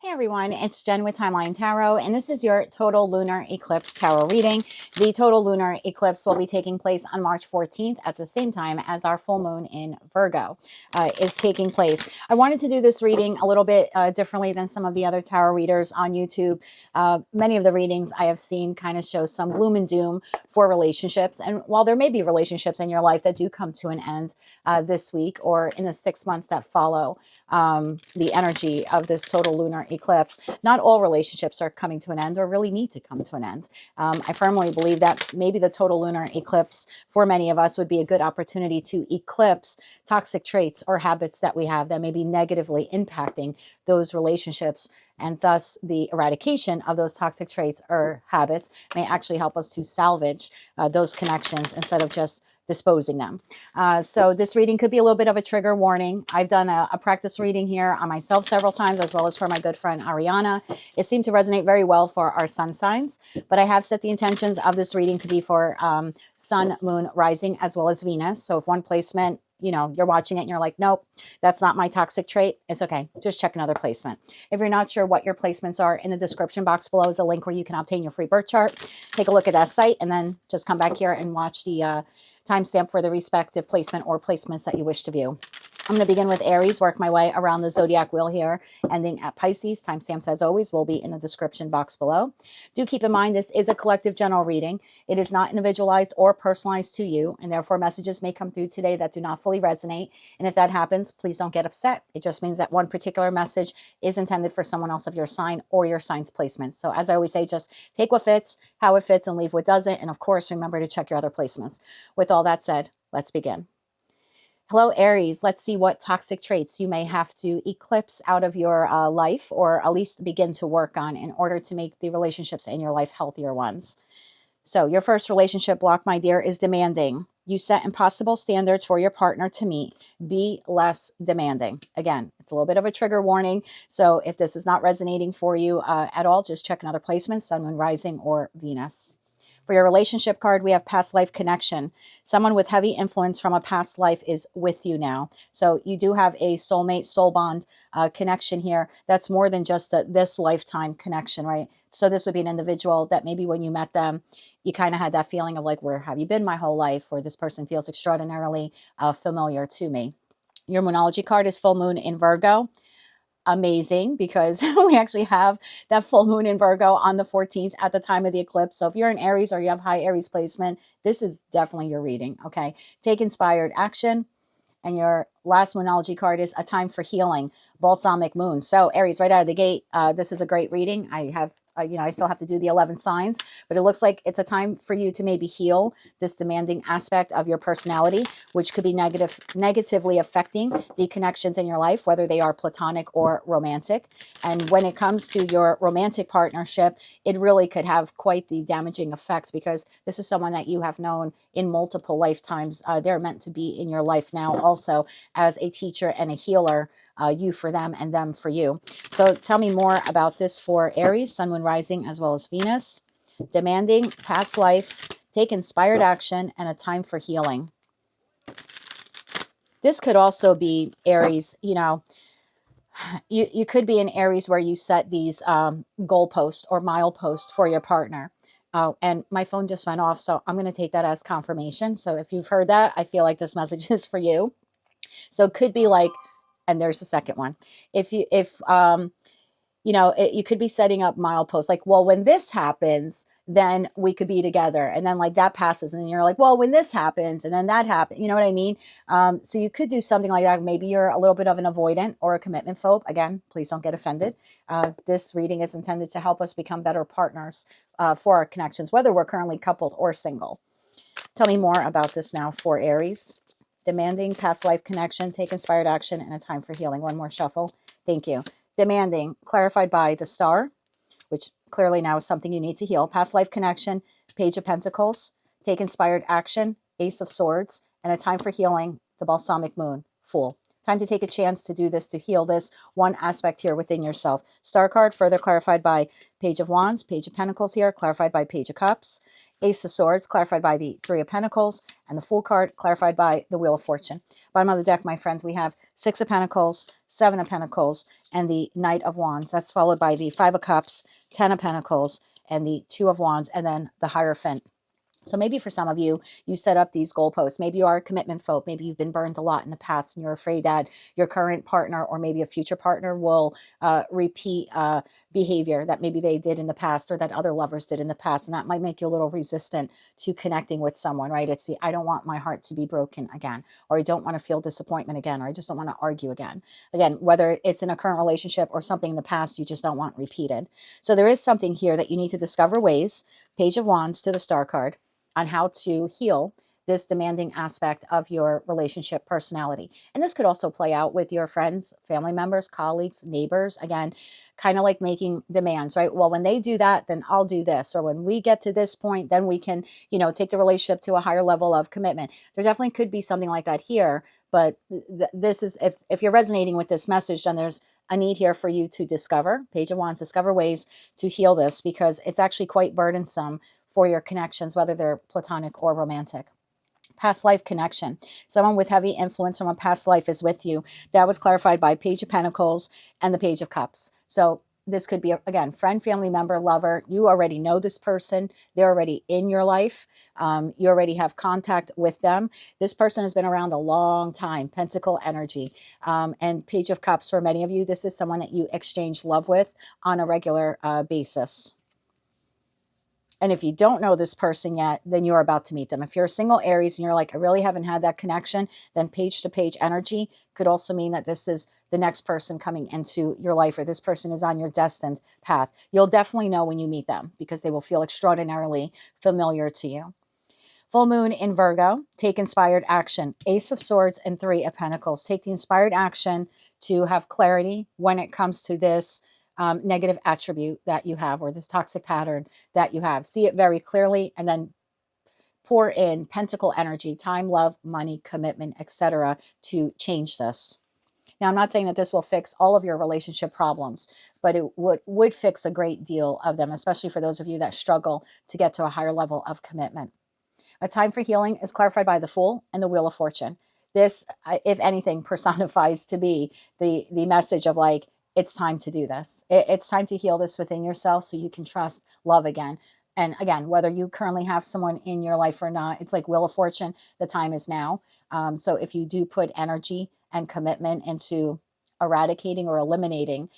Hey everyone, it's Jen with Timeline Tarot, and this is your total lunar eclipse tarot reading. The total lunar eclipse will be taking place on March 14th at the same time as our full moon in Virgo is taking place. I wanted to do this reading a little bit differently than some of the other tarot readers on YouTube. Many of the readings I have seen kind of show some gloom and doom for relationships, and while there may be relationships in your life that do come to an end this week or in the 6 months that follow, the energy of this total lunar eclipse, not all relationships are coming to an end or really need to come to an end. I firmly believe that maybe the total lunar eclipse for many of us would be a good opportunity to eclipse toxic traits or habits that we have that may be negatively impacting those relationships, and thus the eradication of those toxic traits or habits may actually help us to salvage those connections instead of just disposing them. So this reading could be a little bit of a trigger warning. I've done a practice reading here on myself several times, as well as for my good friend Ariana. It seemed to resonate very well for our sun signs, but I have set the intentions of this reading to be for sun, moon, rising, as well as Venus. So if one placement, you know, you're watching it and you're like, nope, that's not my toxic trait, it's okay. Just check another placement. If you're not sure what your placements are, in the description box below is a link where you can obtain your free birth chart. Take a look at that site and then just come back here and watch the timestamp for the respective placement or placements that you wish to view. I'm going to begin with Aries, work my way around the zodiac wheel here, ending at Pisces. Timestamps, as always, will be in the description box below. Do keep in mind this is a collective general reading. It is not individualized or personalized to you, and therefore messages may come through today that do not fully resonate. And if that happens, please don't get upset. It just means that one particular message is intended for someone else of your sign or your sign's placements. So as I always say, just take what fits, how it fits, and leave what doesn't. And of course, remember to check your other placements. With all that said, let's begin. Hello, Aries. Let's see what toxic traits you may have to eclipse out of your life, or at least begin to work on in order to make the relationships in your life healthier ones. So your first relationship block, my dear, is demanding. You set impossible standards for your partner to meet. Be less demanding. Again, it's a little bit of a trigger warning. So if this is not resonating for you at all, just check another placement, Sun, Moon, Rising, or Venus. For your relationship card, we have past life connection. Someone with heavy influence from a past life is with you now. So you do have a soulmate, soul bond connection here. That's more than just this lifetime connection, right? So this would be an individual that maybe when you met them, you kind of had that feeling of like, where have you been my whole life? Or this person feels extraordinarily familiar to me. Your Moonology card is full moon in Virgo. Amazing, because we actually have that full moon in Virgo on the 14th at the time of the eclipse. So if you're in Aries or you have high Aries placement, this is definitely your reading, okay? Take inspired action. And your last Moonology card is a time for healing, balsamic moon. So Aries, right out of the gate, this is a great reading. I have I still have to do the 11 signs, but it looks like it's a time for you to maybe heal this demanding aspect of your personality, which could be negatively affecting the connections in your life, whether they are platonic or romantic. And when it comes to your romantic partnership, it really could have quite the damaging effect, because this is someone that you have known in multiple lifetimes. They're meant to be in your life now also as a teacher and a healer, you for them and them for you. So tell me more about this for Aries, Sun, Moon, Rising, as well as Venus. Demanding, past life, take inspired action, and a time for healing. This could also be Aries, you could be in Aries where you set these goalposts or mileposts for your partner. Oh, and my phone just went off, so I'm going to take that as confirmation. So if you've heard that, I feel like this message is for you. So it could be like, and there's the second one. You could be setting up mileposts like, well, when this happens, then we could be together. And then like that passes. And then you're like, well, when this happens and then that happens, you know what I mean? So you could do something like that. Maybe you're a little bit of an avoidant or a commitment phobe. Again, please don't get offended. This reading is intended to help us become better partners for our connections, whether we're currently coupled or single. Tell me more about this now for Aries. Demanding, past life connection, take inspired action, and a time for healing. One more shuffle. Thank you. Demanding, clarified by the Star, which clearly now is something you need to heal. Past life connection, Page of Pentacles, take inspired action, Ace of Swords, and a time for healing, the Balsamic Moon, Fool. Time to take a chance to do this, to heal this one aspect here within yourself. Star card, further clarified by Page of Wands, Page of Pentacles here, clarified by Page of Cups. Ace of Swords, clarified by the Three of Pentacles, and the Fool card, clarified by the Wheel of Fortune. Bottom of the deck, my friends, we have Six of Pentacles, Seven of Pentacles, and the Knight of Wands. That's followed by the Five of Cups, Ten of Pentacles, and the Two of Wands, and then the Hierophant. So maybe for some of you, you set up these goalposts. Maybe you are a commitment phobe. Maybe you've been burned a lot in the past and you're afraid that your current partner or maybe a future partner will repeat behavior that maybe they did in the past or that other lovers did in the past. And that might make you a little resistant to connecting with someone, right? It's the, I don't want my heart to be broken again, or I don't want to feel disappointment again, or I just don't want to argue again. Again, whether it's in a current relationship or something in the past you just don't want repeated. So there is something here that you need to discover ways, Page of Wands to the Star card, on how to heal this demanding aspect of your relationship personality. And this could also play out with your friends, family members, colleagues, neighbors. Again, kind of like making demands, right? Well, when they do that, then I'll do this. Or when we get to this point, then we can, take the relationship to a higher level of commitment. There definitely could be something like that here. But this is, if you're resonating with this message, then there's a need here for you to discover, Page of Wands, discover ways to heal this, because it's actually quite burdensome for your connections, whether they're platonic or romantic. Past life connection. Someone with heavy influence from a past life is with you. That was clarified by Page of Pentacles and the Page of Cups. So this could be, again, friend, family member, lover. You already know this person. They're already in your life. You already have contact with them. This person has been around a long time. Pentacle energy. And Page of Cups, for many of you, this is someone that you exchange love with on a regular basis. And if you don't know this person yet, then you're about to meet them. If you're a single Aries and you're like, I really haven't had that connection, then page to page energy could also mean that this is the next person coming into your life, or this person is on your destined path. You'll definitely know when you meet them because they will feel extraordinarily familiar to you. Full moon in Virgo, take inspired action. Ace of Swords and Three of Pentacles. Take the inspired action to have clarity when it comes to this negative attribute that you have, or this toxic pattern that you have. See it very clearly and then pour in Pentacle energy, time, love, money, commitment, etc. to change this. Now, I'm not saying that this will fix all of your relationship problems, but it would fix a great deal of them, especially for those of you that struggle to get to a higher level of commitment. A time for healing is clarified by the Fool and the Wheel of Fortune. This, if anything, personifies to be the message of like, it's time to do this. It's time to heal this within yourself so you can trust love again. And again, whether you currently have someone in your life or not, it's like Wheel of Fortune, the time is now. So if you do put energy and commitment into eradicating or eliminating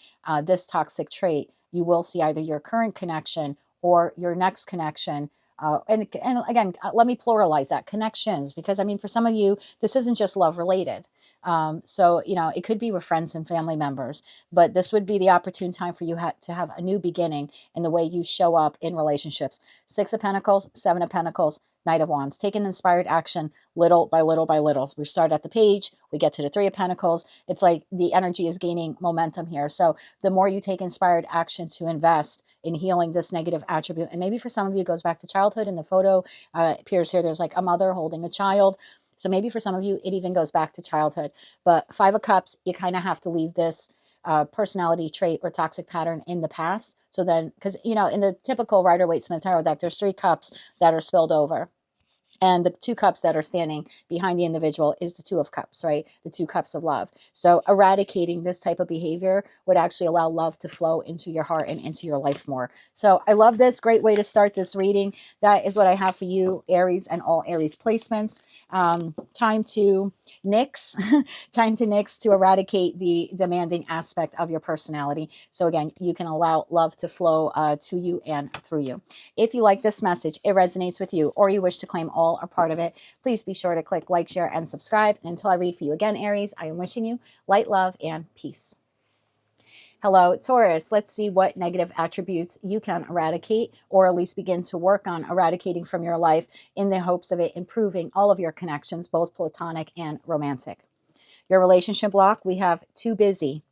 this toxic trait, you will see either your current connection or your next connection. And again, let me pluralize that, connections, because I mean, for some of you, this isn't just love related. So, it could be with friends and family members, but this would be the opportune time for you to have a new beginning in the way you show up in relationships. Six of Pentacles, Seven of Pentacles, Knight of Wands. Take an inspired action little by little by little. We start at the page, we get to the Three of Pentacles. It's like the energy is gaining momentum here. So the more you take inspired action to invest in healing this negative attribute, and maybe for some of you it goes back to childhood. In the photo appears here, there's like a mother holding a child. So maybe for some of you, it even goes back to childhood. But Five of Cups, you kind of have to leave this personality trait or toxic pattern in the past. So then, because, in the typical Rider-Waite-Smith tarot deck, there's 3 cups that are spilled over. And the 2 cups that are standing behind the individual is the Two of Cups, right? The 2 cups of love. So eradicating this type of behavior would actually allow love to flow into your heart and into your life more. So I love this. Great way to start this reading. That is what I have for you, Aries, and all Aries placements. Time to nix. Time to nix to eradicate the demanding aspect of your personality. So again, you can allow love to flow to you and through you. If you like this message, it resonates with you, or you wish to claim all or part of it, please be sure to click like, share, and subscribe. And until I read for you again, Aries, I am wishing you light, love, and peace. Hello, Taurus. Let's see what negative attributes you can eradicate, or at least begin to work on eradicating from your life in the hopes of it improving all of your connections, both platonic and romantic. Your relationship block, we have too busy.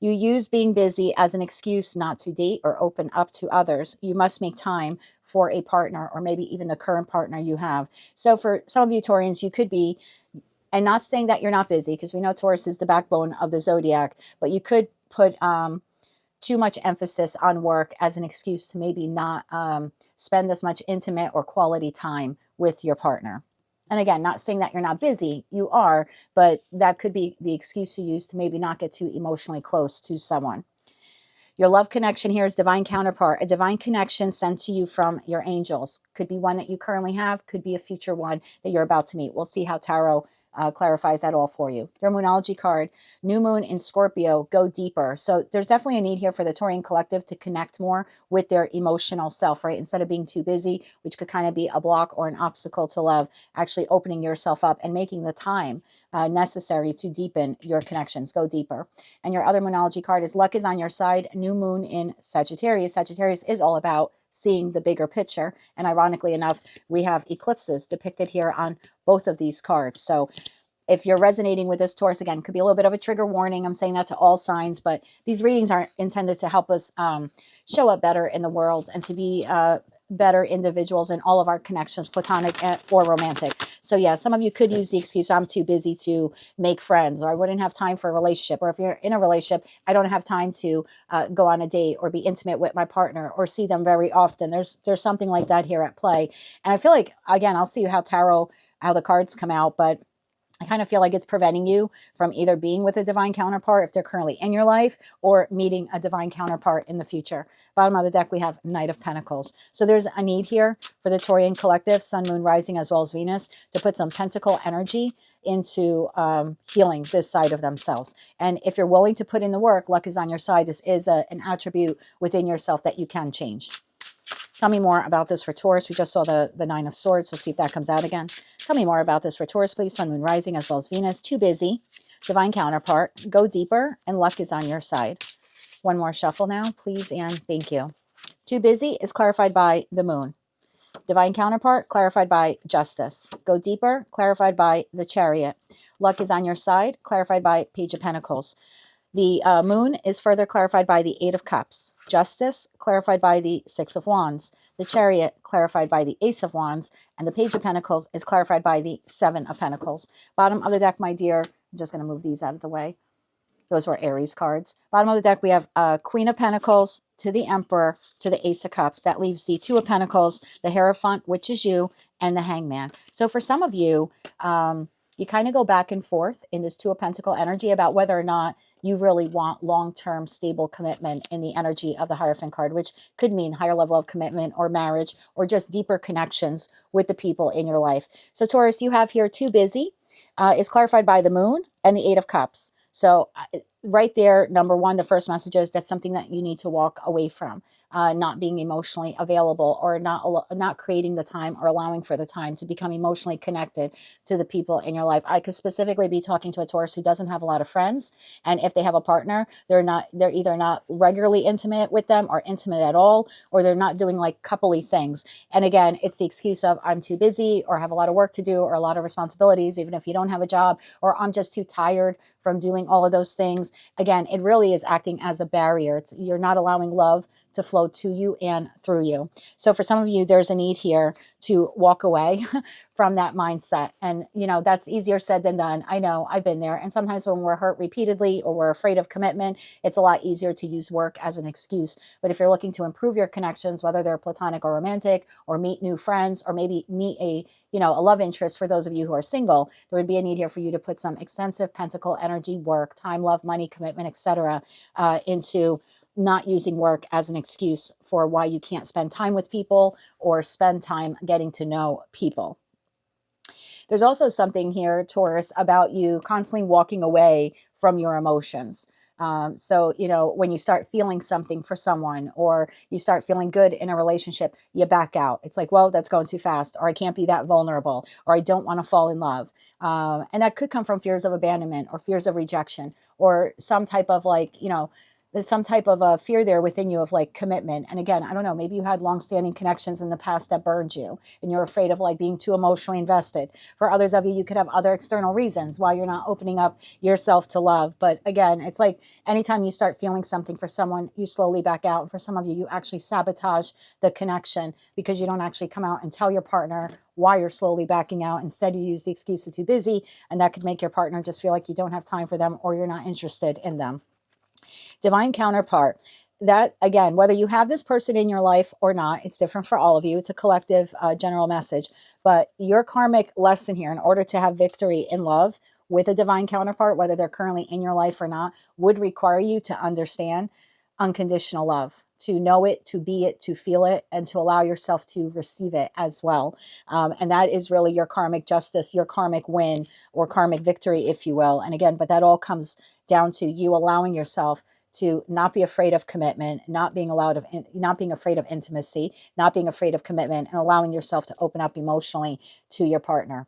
You use being busy as an excuse not to date or open up to others. You must make time for a partner, or maybe even the current partner you have. So for some of you Taurians, you could be, and not saying that you're not busy, because we know Taurus is the backbone of the zodiac, but you could put too much emphasis on work as an excuse to maybe not spend as much intimate or quality time with your partner. And again, not saying that you're not busy, you are, but that could be the excuse you use to maybe not get too emotionally close to someone. Your love connection here is divine counterpart, a divine connection sent to you from your angels. Could be one that you currently have, could be a future one that you're about to meet. We'll see how tarot clarifies that all for you. Your Moonology card, new moon in Scorpio, go deeper. So there's definitely a need here for the Taurian collective to connect more with their emotional self, right? Instead of being too busy, which could kind of be a block or an obstacle to love, actually opening yourself up and making the time necessary to deepen your connections, go deeper. And your other Moonology card is luck is on your side, new moon in Sagittarius. Sagittarius is all about seeing the bigger picture. And ironically enough, we have eclipses depicted here on both of these cards. So if you're resonating with this, Taurus, again, could be a little bit of a trigger warning. I'm saying that to all signs, but these readings are intended to help us show up better in the world and to be better individuals in all of our connections, platonic or romantic. So yeah, some of you could use the excuse, I'm too busy to make friends, or I wouldn't have time for a relationship. Or if you're in a relationship, I don't have time to go on a date or be intimate with my partner or see them very often. There's something like that here at play. And I feel like, again, I'll see how the cards come out, but I kind of feel like it's preventing you from either being with a divine counterpart if they're currently in your life or meeting a divine counterpart in the future. Bottom of the deck, we have Knight of Pentacles. So there's a need here for the Taurian collective, Sun, Moon, Rising, as well as Venus, to put some pentacle energy into healing this side of themselves. And if you're willing to put in the work, luck is on your side. This is an attribute within yourself that you can change. Tell me more about this for Taurus. We just saw the Nine of Swords. We'll see if that comes out again. Tell me more about this for Taurus, please. Sun, Moon, Rising, as well as Venus. Too busy. Divine counterpart. Go deeper, and luck is on your side. One more shuffle now, please, and thank you. Too busy is clarified by the Moon. Divine counterpart, clarified by Justice. Go deeper, clarified by the Chariot. Luck is on your side, clarified by Page of Pentacles. The Moon is further clarified by the Eight of Cups. Justice, clarified by the Six of Wands. The Chariot, clarified by the Ace of Wands. And the Page of Pentacles is clarified by the Seven of Pentacles. Bottom of the deck, my dear, I'm just going to move these out of the way. Those were Aries cards. Bottom of the deck, we have Queen of Pentacles to the Emperor to the Ace of Cups. That leaves the Two of Pentacles, the Hierophant, which is you, and the Hangman. So for some of you, you kind of go back and forth in this Two of Pentacle energy about whether or not you really want long-term stable commitment in the energy of the Hierophant card, which could mean higher level of commitment or marriage or just deeper connections with the people in your life. So Taurus, you have here too busy is clarified by the Moon and the Eight of Cups. So right there, number one, the first message is that's something that you need to walk away from. Not being emotionally available or not creating the time or allowing for the time to become emotionally connected to the people in your life. I could specifically be talking to a Taurus who doesn't have a lot of friends, and if they have a partner, they're either not regularly intimate with them or intimate at all, or they're not doing like coupley things. And again, it's the excuse of I'm too busy or have a lot of work to do or a lot of responsibilities, even if you don't have a job, or I'm just too tired from doing all of those things. Again, it really is acting as a barrier. You're not allowing love to flow to you and through you. So for some of you, there's a need here to walk away from that mindset. And, you know, that's easier said than done. I know, I've been there. And sometimes when we're hurt repeatedly or we're afraid of commitment, it's a lot easier to use work as an excuse. But if you're looking to improve your connections, whether they're platonic or romantic, or meet new friends, or maybe meet a love interest for those of you who are single, there would be a need here for you to put some extensive pentacle energy work, time, love, money, commitment, etc., into not using work as an excuse for why you can't spend time with people or spend time getting to know people. There's also something here, Taurus, about you constantly walking away from your emotions. So, when you start feeling something for someone or you start feeling good in a relationship, you back out. It's like, well, that's going too fast, or I can't be that vulnerable, or I don't want to fall in love. And that could come from fears of abandonment or fears of rejection or some type of there's some type of a fear there within you of like commitment. And again, I don't know, maybe you had longstanding connections in the past that burned you and you're afraid of like being too emotionally invested. For others of you, you could have other external reasons why you're not opening up yourself to love. But again, it's like anytime you start feeling something for someone, you slowly back out. And for some of you, you actually sabotage the connection because you don't actually come out and tell your partner why you're slowly backing out. Instead, you use the excuse of too busy, and that could make your partner just feel like you don't have time for them or you're not interested in them. Divine counterpart. that, again, whether you have this person in your life or not, it's different for all of you. It's a collective general message. But your karmic lesson here, in order to have victory in love with a divine counterpart, whether they're currently in your life or not, would require you to understand unconditional love, to know it, to be it, to feel it, and to allow yourself to receive it as well. And that is really your karmic justice, your karmic win, or karmic victory, if you will. And again, but that all comes down to you allowing yourself to not be afraid of commitment, not being afraid of intimacy, not being afraid of commitment, and allowing yourself to open up emotionally to your partner.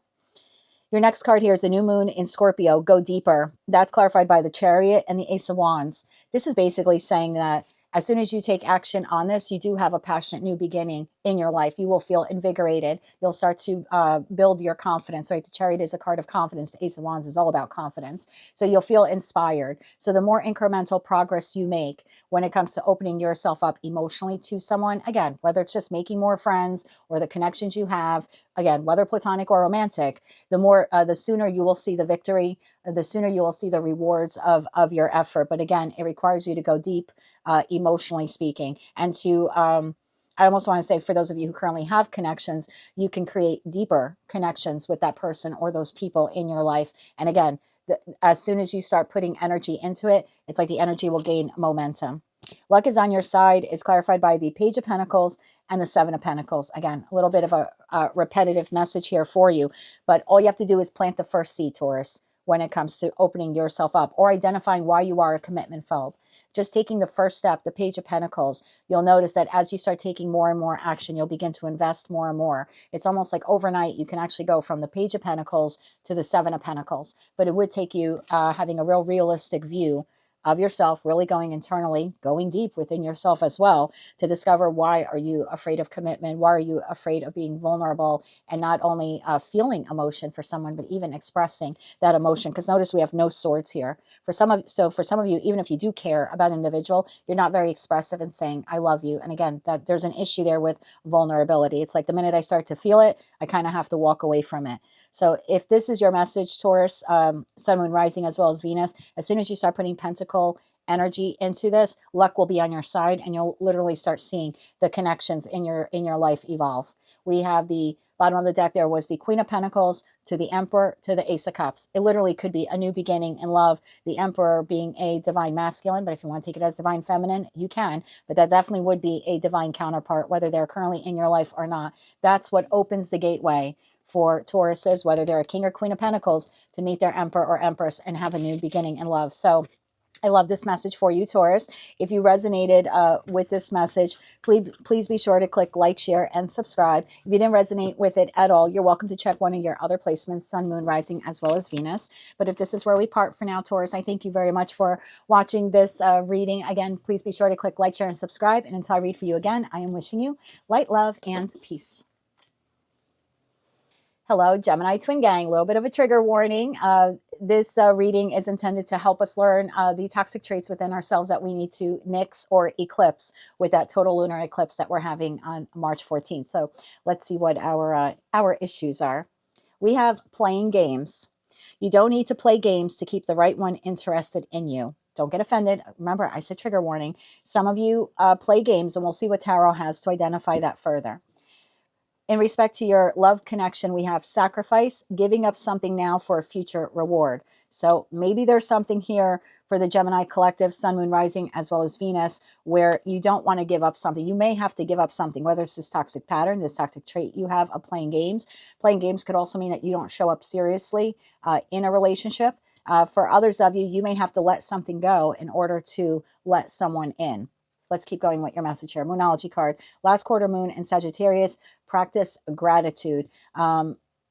Your next card here is the new moon in Scorpio. Go deeper. That's clarified by the Chariot and the Ace of Wands. This is basically saying that as soon as you take action on this, you do have a passionate new beginning in your life. You will feel invigorated. You'll start to build your confidence, right? The Chariot is a card of confidence. The Ace of Wands is all about confidence. So you'll feel inspired. So the more incremental progress you make when it comes to opening yourself up emotionally to someone, again, whether it's just making more friends or the connections you have, again, whether platonic or romantic, the sooner you will see the victory, the sooner you will see the rewards of your effort. But again, it requires you to go deep, emotionally speaking, and to I almost want to say, for those of you who currently have connections, you can create deeper connections with that person or those people in your life. And again, as soon as you start putting energy into it, it's like the energy will gain momentum. Luck is on your side is clarified by the Page of Pentacles and the Seven of Pentacles. Again, a little bit of a repetitive message here for you, but all you have to do is plant the first seed, Taurus, when it comes to opening yourself up or identifying why you are a commitment phobe. Just taking the first step, the Page of Pentacles, you'll notice that as you start taking more and more action, you'll begin to invest more and more. It's almost like overnight, you can actually go from the Page of Pentacles to the Seven of Pentacles, but it would take you having a real realistic view of yourself, really going internally, going deep within yourself as well, to discover why are you afraid of commitment, why are you afraid of being vulnerable, and not only feeling emotion for someone, but even expressing that emotion. Because notice we have no swords here. For some of you, even if you do care about an individual, you're not very expressive in saying I love you. And again, that there's an issue there with vulnerability. It's like the minute I start to feel it, I kind of have to walk away from it. So if this is your message, Taurus, Sun, Moon, Rising, as well as Venus, as soon as you start putting pentacle energy into this, luck will be on your side, and you'll literally start seeing the connections in your life evolve. We have the bottom of the deck there was the Queen of Pentacles to the Emperor to the Ace of Cups. It literally could be a new beginning in love. The Emperor being a divine masculine, but if you want to take it as divine feminine, you can. But that definitely would be a divine counterpart, whether they're currently in your life or not. That's what opens the gateway for Tauruses, whether they're a King or Queen of Pentacles, to meet their Emperor or Empress and have a new beginning in love. So I love this message for you, Taurus. If you resonated with this message, please be sure to click like, share, and subscribe. If you didn't resonate with it at all, you're welcome to check one of your other placements, Sun, Moon, Rising, as well as Venus. But if this is where we part for now, Taurus, I thank you very much for watching this reading. Again, please be sure to click like, share, and subscribe. And until I read for you again, I am wishing you light, love, and peace. Hello, Gemini Twin Gang. A little bit of a trigger warning. This reading is intended to help us learn the toxic traits within ourselves that we need to nix or eclipse with that total lunar eclipse that we're having on March 14th. So let's see what our issues are. We have playing games. You don't need to play games to keep the right one interested in you. Don't get offended. Remember, I said trigger warning. Some of you play games, and we'll see what tarot has to identify that further. In respect to your love connection, we have sacrifice, giving up something now for a future reward. So maybe there's something here for the Gemini collective, Sun, Moon, Rising, as well as Venus, where you don't want to give up something. You may have to give up something, whether it's this toxic pattern, this toxic trait you have of playing games. Playing games could also mean that you don't show up seriously in a relationship. For others of you, you may have to let something go in order to let someone in. Let's keep going with your message here. Moonology card. Last quarter moon in Sagittarius. Practice gratitude.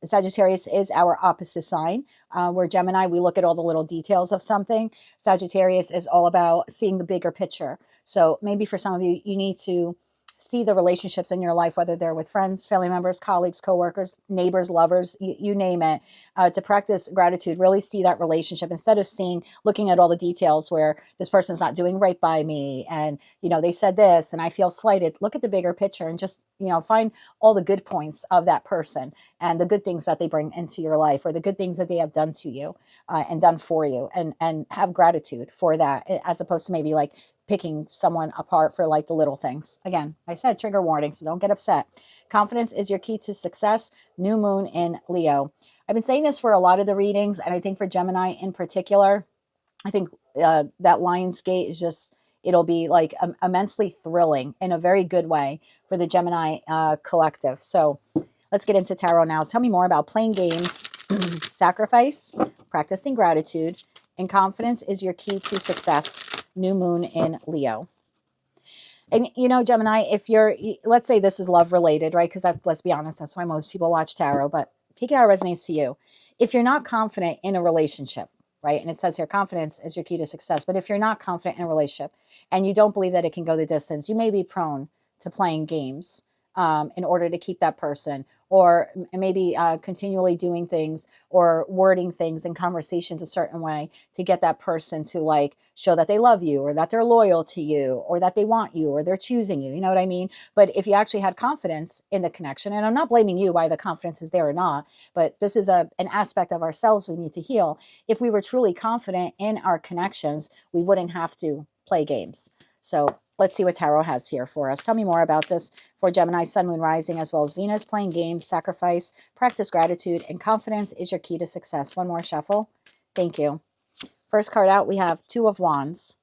Sagittarius is our opposite sign. Where Gemini, we look at all the little details of something. Sagittarius is all about seeing the bigger picture. So maybe for some of you, you need to see the relationships in your life, whether they're with friends, family members, colleagues, coworkers, neighbors, lovers, you name it, to practice gratitude, really see that relationship instead of looking at all the details where this person's not doing right by me and, they said this and I feel slighted. Look at the bigger picture and just, find all the good points of that person and the good things that they bring into your life or the good things that they have done to you and done for you and have gratitude for that as opposed to maybe like picking someone apart for like the little things. Again, I said trigger warning, so don't get upset. Confidence is your key to success. New moon in Leo. I've been saying this for a lot of the readings, and I think for Gemini in particular, I think that Lionsgate is just, it'll be like immensely thrilling in a very good way for the Gemini collective. So let's get into tarot now. Tell me more about playing games, sacrifice, practicing gratitude, and confidence is your key to success. New moon in Leo. And you know, Gemini, if you're, let's say this is love related, right? Because that's, let's be honest, that's why most people watch tarot, but take it how it resonates to you. If you're not confident in a relationship, right? And it says here, confidence is your key to success. But if you're not confident in a relationship and you don't believe that it can go the distance, you may be prone to playing games in order to keep that person, or maybe continually doing things or wording things in conversations a certain way to get that person to like show that they love you or that they're loyal to you or that they want you or they're choosing you. You know what I mean? But if you actually had confidence in the connection, and I'm not blaming you why the confidence is there or not, but this is an aspect of ourselves we need to heal. If we were truly confident in our connections, we wouldn't have to play games. So let's see what tarot has here for us. Tell me more about this for Gemini, Sun, Moon, Rising, as well as Venus. Playing games, sacrifice, practice gratitude, and confidence is your key to success. One more shuffle. Thank you. First card out, we have Two of Wands.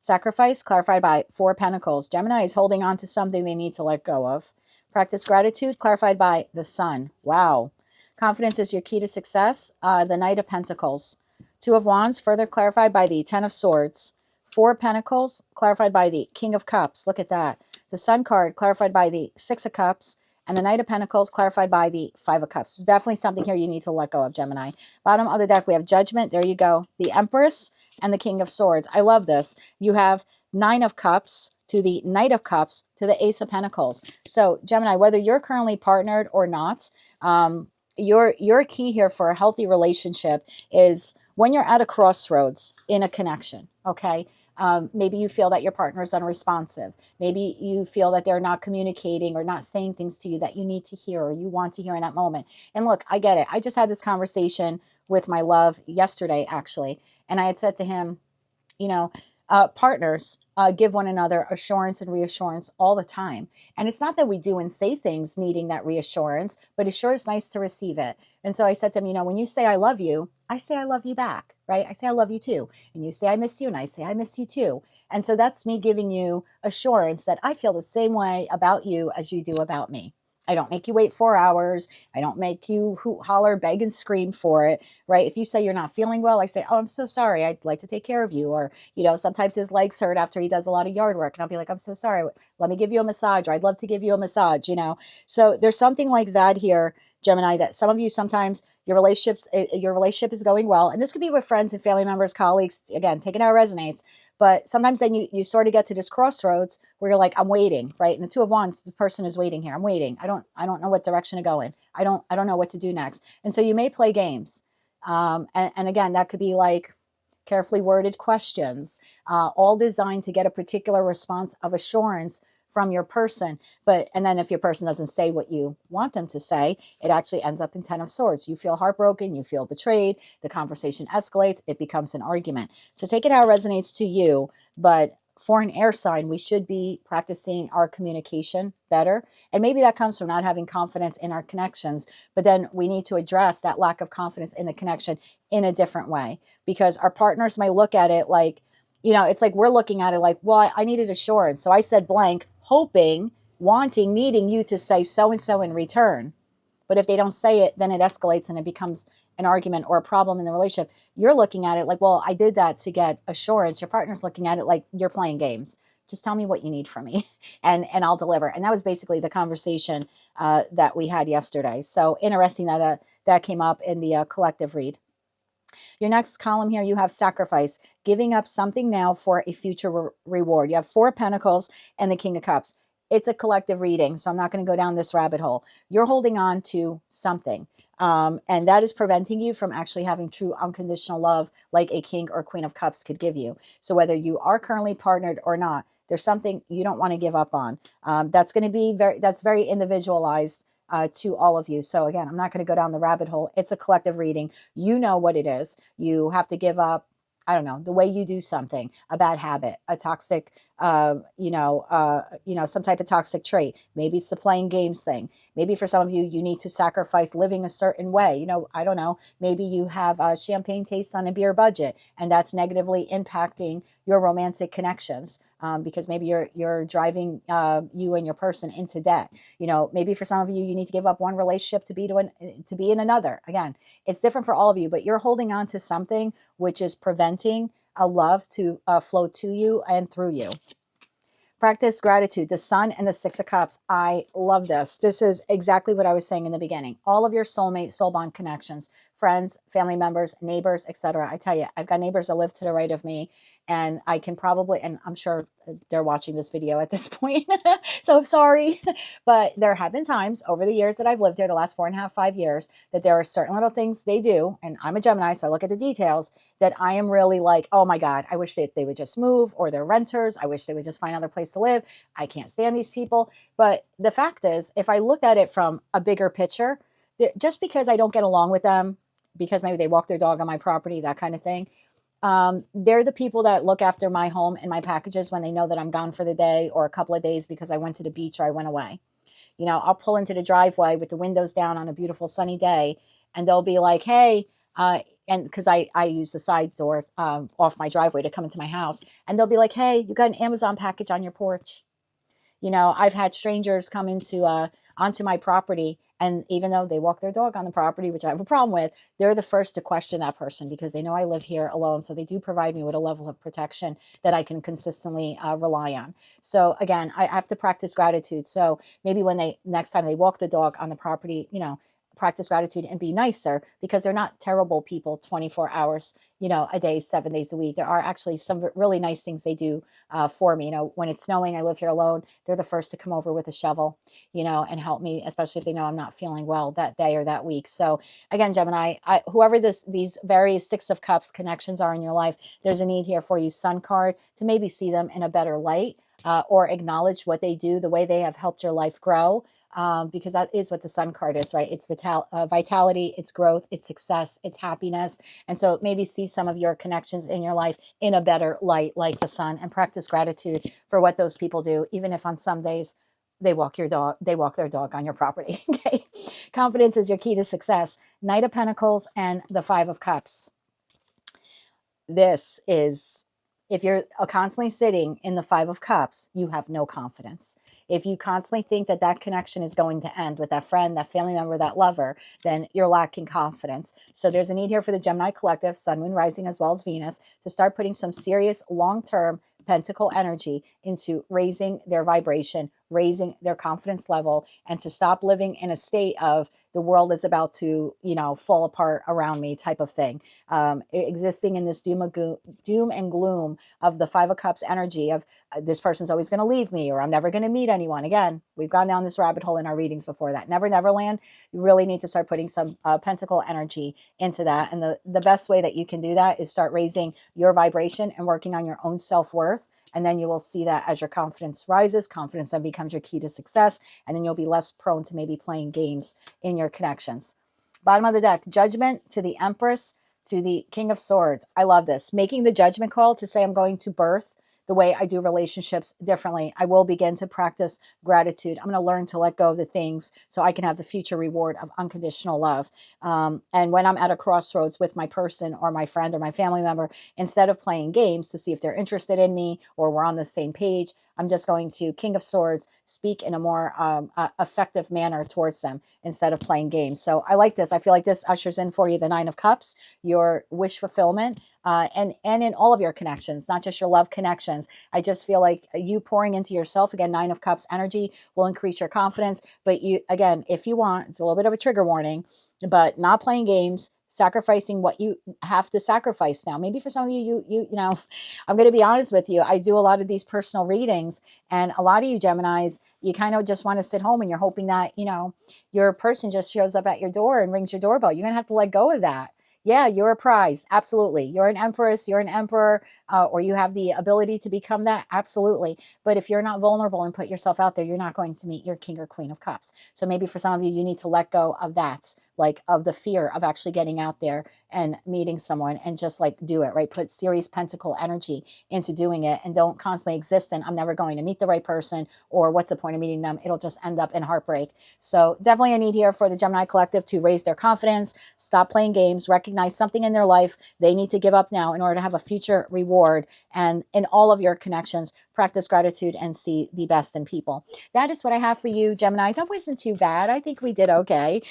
Sacrifice, clarified by Four Pentacles. Gemini is holding on to something they need to let go of. Practice gratitude, clarified by the Sun. Wow. Confidence is your key to success. The Knight of Pentacles. Two of Wands, further clarified by the Ten of Swords. Four Pentacles, clarified by the King of Cups. Look at that. The Sun card, clarified by the Six of Cups. And the Knight of Pentacles, clarified by the Five of Cups. There's definitely something here you need to let go of, Gemini. Bottom of the deck, we have Judgment. There you go. The Empress and the King of Swords. I love this. You have Nine of Cups to the Knight of Cups to the Ace of Pentacles. So, Gemini, whether you're currently partnered or not, your key here for a healthy relationship is when you're at a crossroads in a connection, okay? Maybe you feel that your partner is unresponsive. Maybe you feel that they're not communicating or not saying things to you that you need to hear or you want to hear in that moment. And look, I get it. I just had this conversation with my love yesterday, actually. And I had said to him, you know, partners give one another assurance and reassurance all the time. And it's not that we do and say things needing that reassurance, but it sure is nice to receive it. And so I said to him, you know, when you say I love you, I say I love you back, right? I say I love you too. And you say I miss you, and I say I miss you too. And so that's me giving you assurance that I feel the same way about you as you do about me. I don't make you wait 4 hours. I don't make you hoot, holler, beg, and scream for it, right? If you say you're not feeling well, I say, oh, I'm so sorry. I'd like to take care of you. Or, you know, sometimes his legs hurt after he does a lot of yard work. And I'll be like, I'm so sorry. Let me give you a massage. Or I'd love to give you a massage, you know? So there's something like that here, Gemini, that some of you sometimes your relationship is going well. And this could be with friends and family members, colleagues, again, taking out resonates. But sometimes then you sort of get to this crossroads where you're like, I'm waiting, right? And the Two of Wands, the person is waiting here. I'm waiting. I don't know what direction to go in. I don't know what to do next. And so you may play games. And again, that could be like carefully worded questions, all designed to get a particular response of assurance from your person. And then if your person doesn't say what you want them to say, it actually ends up in Ten of Swords. You feel heartbroken, you feel betrayed, the conversation escalates, it becomes an argument. So take it how it resonates to you, but for an air sign, we should be practicing our communication better. And maybe that comes from not having confidence in our connections, but then we need to address that lack of confidence in the connection in a different way, because our partners might look at it like, you know, it's like we're looking at it like, well, I needed assurance. So I said blank, hoping, wanting, needing you to say so-and-so in return. But if they don't say it, then it escalates and it becomes an argument or a problem in the relationship. You're looking at it like, well, I did that to get assurance. Your partner's looking at it like you're playing games. Just tell me what you need from me and I'll deliver. And that was basically the conversation that we had yesterday. So interesting that that came up in the collective read. Your next column here, you have sacrifice, giving up something now for a future reward. You have Four of Pentacles and the King of Cups. It's a collective reading, so I'm not going to go down this rabbit hole. You're holding on to something, and that is preventing you from actually having true unconditional love like a King or Queen of Cups could give you. So whether you are currently partnered or not, there's something you don't want to give up on. That's going to be that's very individualized to all of you. So again, I'm not going to go down the rabbit hole. It's a collective reading. You know what it is. You have to give up, I don't know, the way you do something, a bad habit, a toxic some type of toxic trait. Maybe it's the playing games thing. Maybe for some of you, you need to sacrifice living a certain way. I don't know. Maybe you have a champagne taste on a beer budget, and that's negatively impacting your romantic connections, because maybe you're driving you and your person into debt. Maybe for some of you, you need to give up one relationship to be in another. Again, it's different for all of you, but you're holding on to something which is preventing a love to flow to you and through you. Practice gratitude. The Sun and the Six of Cups. I love this. This is exactly what I was saying in the beginning. All of your soulmate, soul bond connections, friends, family members, neighbors, etc. I tell you, I've got neighbors that live to the right of me, and I can probably, and I'm sure they're watching this video at this point, so sorry. But there have been times over the years that I've lived here, the last 4.5, 5 years, that there are certain little things they do, and I'm a Gemini, so I look at the details, that I am really like, oh my God, I wish they would just move, or they're renters. I wish they would just find another place to live. I can't stand these people. But the fact is, if I looked at it from a bigger picture, just because I don't get along with them, because maybe they walk their dog on my property, that kind of thing, they're the people that look after my home and my packages when they know that I'm gone for the day or a couple of days because I went to the beach or I went away. I'll pull into the driveway with the windows down on a beautiful sunny day, and they'll be like, hey, and because I use the side door off my driveway to come into my house, and they'll be like, hey, you got an Amazon package on your porch. I've had strangers come onto my property, and even though they walk their dog on the property, which I have a problem with, they're the first to question that person because they know I live here alone. So they do provide me with a level of protection that I can consistently rely on. So again, I have to practice gratitude. So maybe when next time they walk the dog on the property, practice gratitude and be nicer, because they're not terrible people 24 hours, a day, 7 days a week. There are actually some really nice things they do for me. When it's snowing, I live here alone. They're the first to come over with a shovel, and help me, especially if they know I'm not feeling well that day or that week. So again, Gemini, whoever these various Six of Cups connections are in your life, there's a need here for you, Sun card, to maybe see them in a better light, or acknowledge what they do, the way they have helped your life grow. Because that is what the Sun card is, right? It's vitality, it's growth, it's success, it's happiness. And so maybe see some of your connections in your life in a better light, like the Sun, and practice gratitude for what those people do, even if on some days they walk their dog on your property. Okay. Confidence is your key to success. Knight of Pentacles and the Five of Cups. This is, if you're constantly sitting in the Five of Cups, you have no confidence. If you constantly think that that connection is going to end with that friend, that family member, that lover, then you're lacking confidence. So there's a need here for the Gemini collective, Sun, Moon, Rising, as well as Venus, to start putting some serious long-term pentacle energy into raising their vibration, raising their confidence level, and to stop living in a state of the world is about to, fall apart around me type of thing. Existing in this doom and gloom of the Five of Cups energy of this person's always going to leave me, or I'm never going to meet anyone. Again, we've gone down this rabbit hole in our readings before that. Never, never land. You really need to start putting some pentacle energy into that. And the best way that you can do that is start raising your vibration and working on your own self-worth. And then you will see that as your confidence rises, confidence then becomes your key to success. And then you'll be less prone to maybe playing games in your connections. Bottom of the deck, Judgment to the Empress, to the King of Swords. I love this. Making the judgment call to say I'm going to birth the way I do relationships differently. I will begin to practice gratitude. I'm going to learn to let go of the things so I can have the future reward of unconditional love. And when I'm at a crossroads with my person or my friend or my family member, instead of playing games to see if they're interested in me or we're on the same page, I'm just going to, King of Swords, speak in a more effective manner towards them instead of playing games. So I like this. I feel like this ushers in for you the Nine of Cups, your wish fulfillment, and in all of your connections, not just your love connections. I just feel like you pouring into yourself, again, Nine of Cups energy will increase your confidence. But you, again, if you want, it's a little bit of a trigger warning, but not playing games, sacrificing what you have to sacrifice now. Maybe for some of you, I'm going to be honest with you. I do a lot of these personal readings, and a lot of you Geminis, you kind of just want to sit home and you're hoping that, your person just shows up at your door and rings your doorbell. You're going to have to let go of that. Yeah, you're a prize. Absolutely. You're an empress, you're an emperor, or you have the ability to become that. Absolutely. But if you're not vulnerable and put yourself out there, you're not going to meet your King or Queen of Cups. So maybe for some of you, you need to let go of that. like of the fear of actually getting out there and meeting someone, and just like do it, right? Put Ceres Pentacle energy into doing it, and don't constantly exist in I'm never going to meet the right person, or what's the point of meeting them? It'll just end up in heartbreak. So definitely a need here for the Gemini collective to raise their confidence, stop playing games, recognize something in their life they need to give up now in order to have a future reward. And in all of your connections, practice gratitude and see the best in people. That is what I have for you, Gemini. That wasn't too bad. I think we did okay.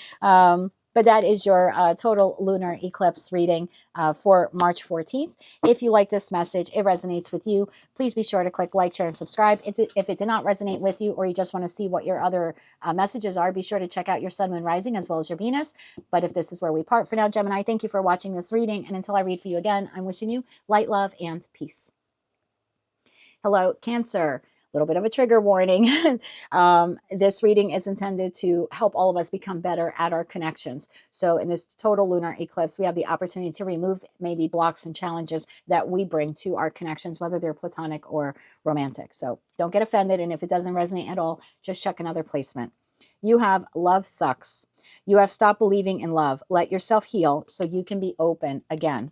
But that is your total lunar eclipse reading for March 14th. If you like this message, it resonates with you, please be sure to click like, share, and subscribe. If it did not resonate with you, or you just want to see what your other messages are, be sure to check out your sun, moon, rising, as well as your Venus. But if this is where we part for now, Gemini, thank you for watching this reading. And until I read for you again, I'm wishing you light, love, and peace. Hello, Cancer. A little bit of a trigger warning. This reading is intended to help all of us become better at our connections. So in this total lunar eclipse, we have the opportunity to remove maybe blocks and challenges that we bring to our connections, whether they're platonic or romantic. So don't get offended. And if it doesn't resonate at all, just check another placement. You have love sucks. You have stopped believing in love. Let yourself heal so you can be open again.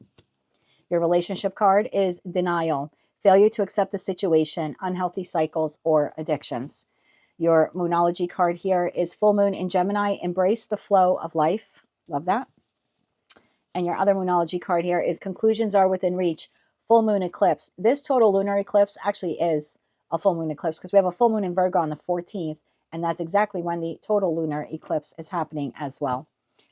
Your relationship card is denial. Failure to accept the situation, unhealthy cycles, or addictions. Your Moonology card here is full moon in Gemini. Embrace the flow of life. Love that. And your other Moonology card here is conclusions are within reach. Full moon eclipse. This total lunar eclipse actually is a full moon eclipse because we have a full moon in Virgo on the 14th. And that's exactly when the total lunar eclipse is happening as well.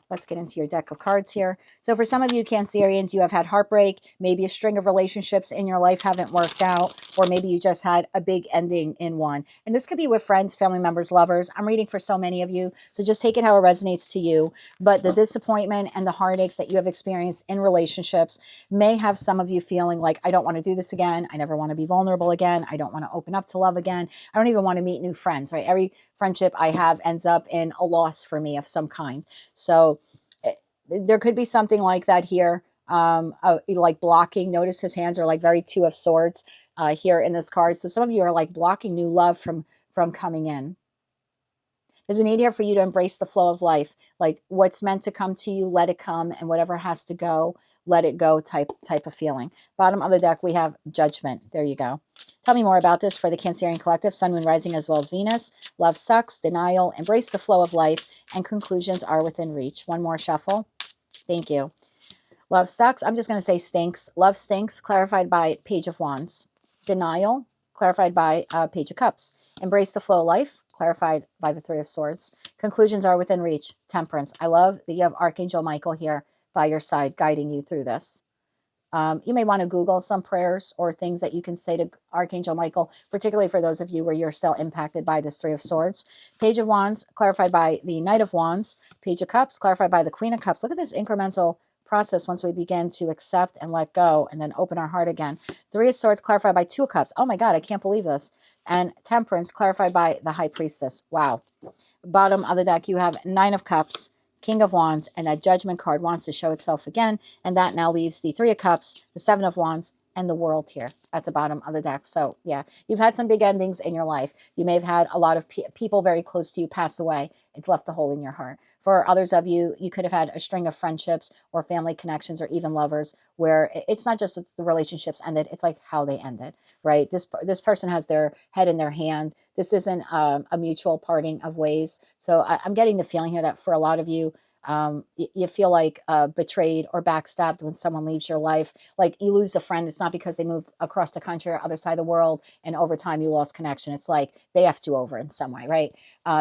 Let's get into your deck of cards here. So for some of you Cancerians, you have had heartbreak. Maybe a string of relationships in your life haven't worked out, or maybe you just had a big ending in one. And this could be with friends, family members, lovers. I'm reading for so many of you, so just take it how it resonates to you. But the disappointment and the heartaches that you have experienced in relationships may have some of you feeling like, I don't want to do this again. I never want to be vulnerable again. I don't want to open up to love again. I don't even want to meet new friends, right? Every friendship I have ends up in a loss for me of some kind. So there could be something like that here, like blocking. Notice his hands are like very Two of Swords here in this card. So some of you are like blocking new love from coming in. There's a need here for you to embrace the flow of life. Like what's meant to come to you, let it come, and whatever has to go, let it go type of feeling. Bottom of the deck, we have Judgment. There you go. Tell me more about this for the Cancerian collective, Sun, Moon, Rising, as well as Venus. Love sucks, denial, embrace the flow of life, and conclusions are within reach. One more shuffle. Thank you. Love sucks. I'm just going to say stinks. Love stinks, clarified by Page of Wands. Denial, clarified by Page of Cups. Embrace the flow of life, clarified by the Three of Swords. Conclusions are within reach. Temperance. I love that you have Archangel Michael here by your side, guiding you through this. You may want to Google some prayers or things that you can say to Archangel Michael, particularly for those of you where you're still impacted by this Three of Swords. Page of Wands, clarified by the Knight of Wands. Page of Cups, clarified by the Queen of Cups. Look at this incremental process once we begin to accept and let go and then open our heart again. Three of Swords, clarified by Two of Cups. Oh my God, I can't believe this. And Temperance, clarified by the High Priestess. Wow. Bottom of the deck, you have Nine of Cups, King of Wands, and that Judgment card wants to show itself again. And that now leaves the Three of Cups, the Seven of Wands, and the World here at the bottom of the deck. So yeah, you've had some big endings in your life. You may have had a lot of people very close to you pass away. It's left a hole in your heart. For others of you, you could have had a string of friendships or family connections or even lovers where it's not just that the relationships ended, it's like how they ended, right? This person has their head in their hand. This isn't a mutual parting of ways. So I'm getting the feeling here that for a lot of you, you feel like betrayed or backstabbed when someone leaves your life. Like you lose a friend, it's not because they moved across the country or other side of the world and over time you lost connection. It's like they effed you over in some way, right?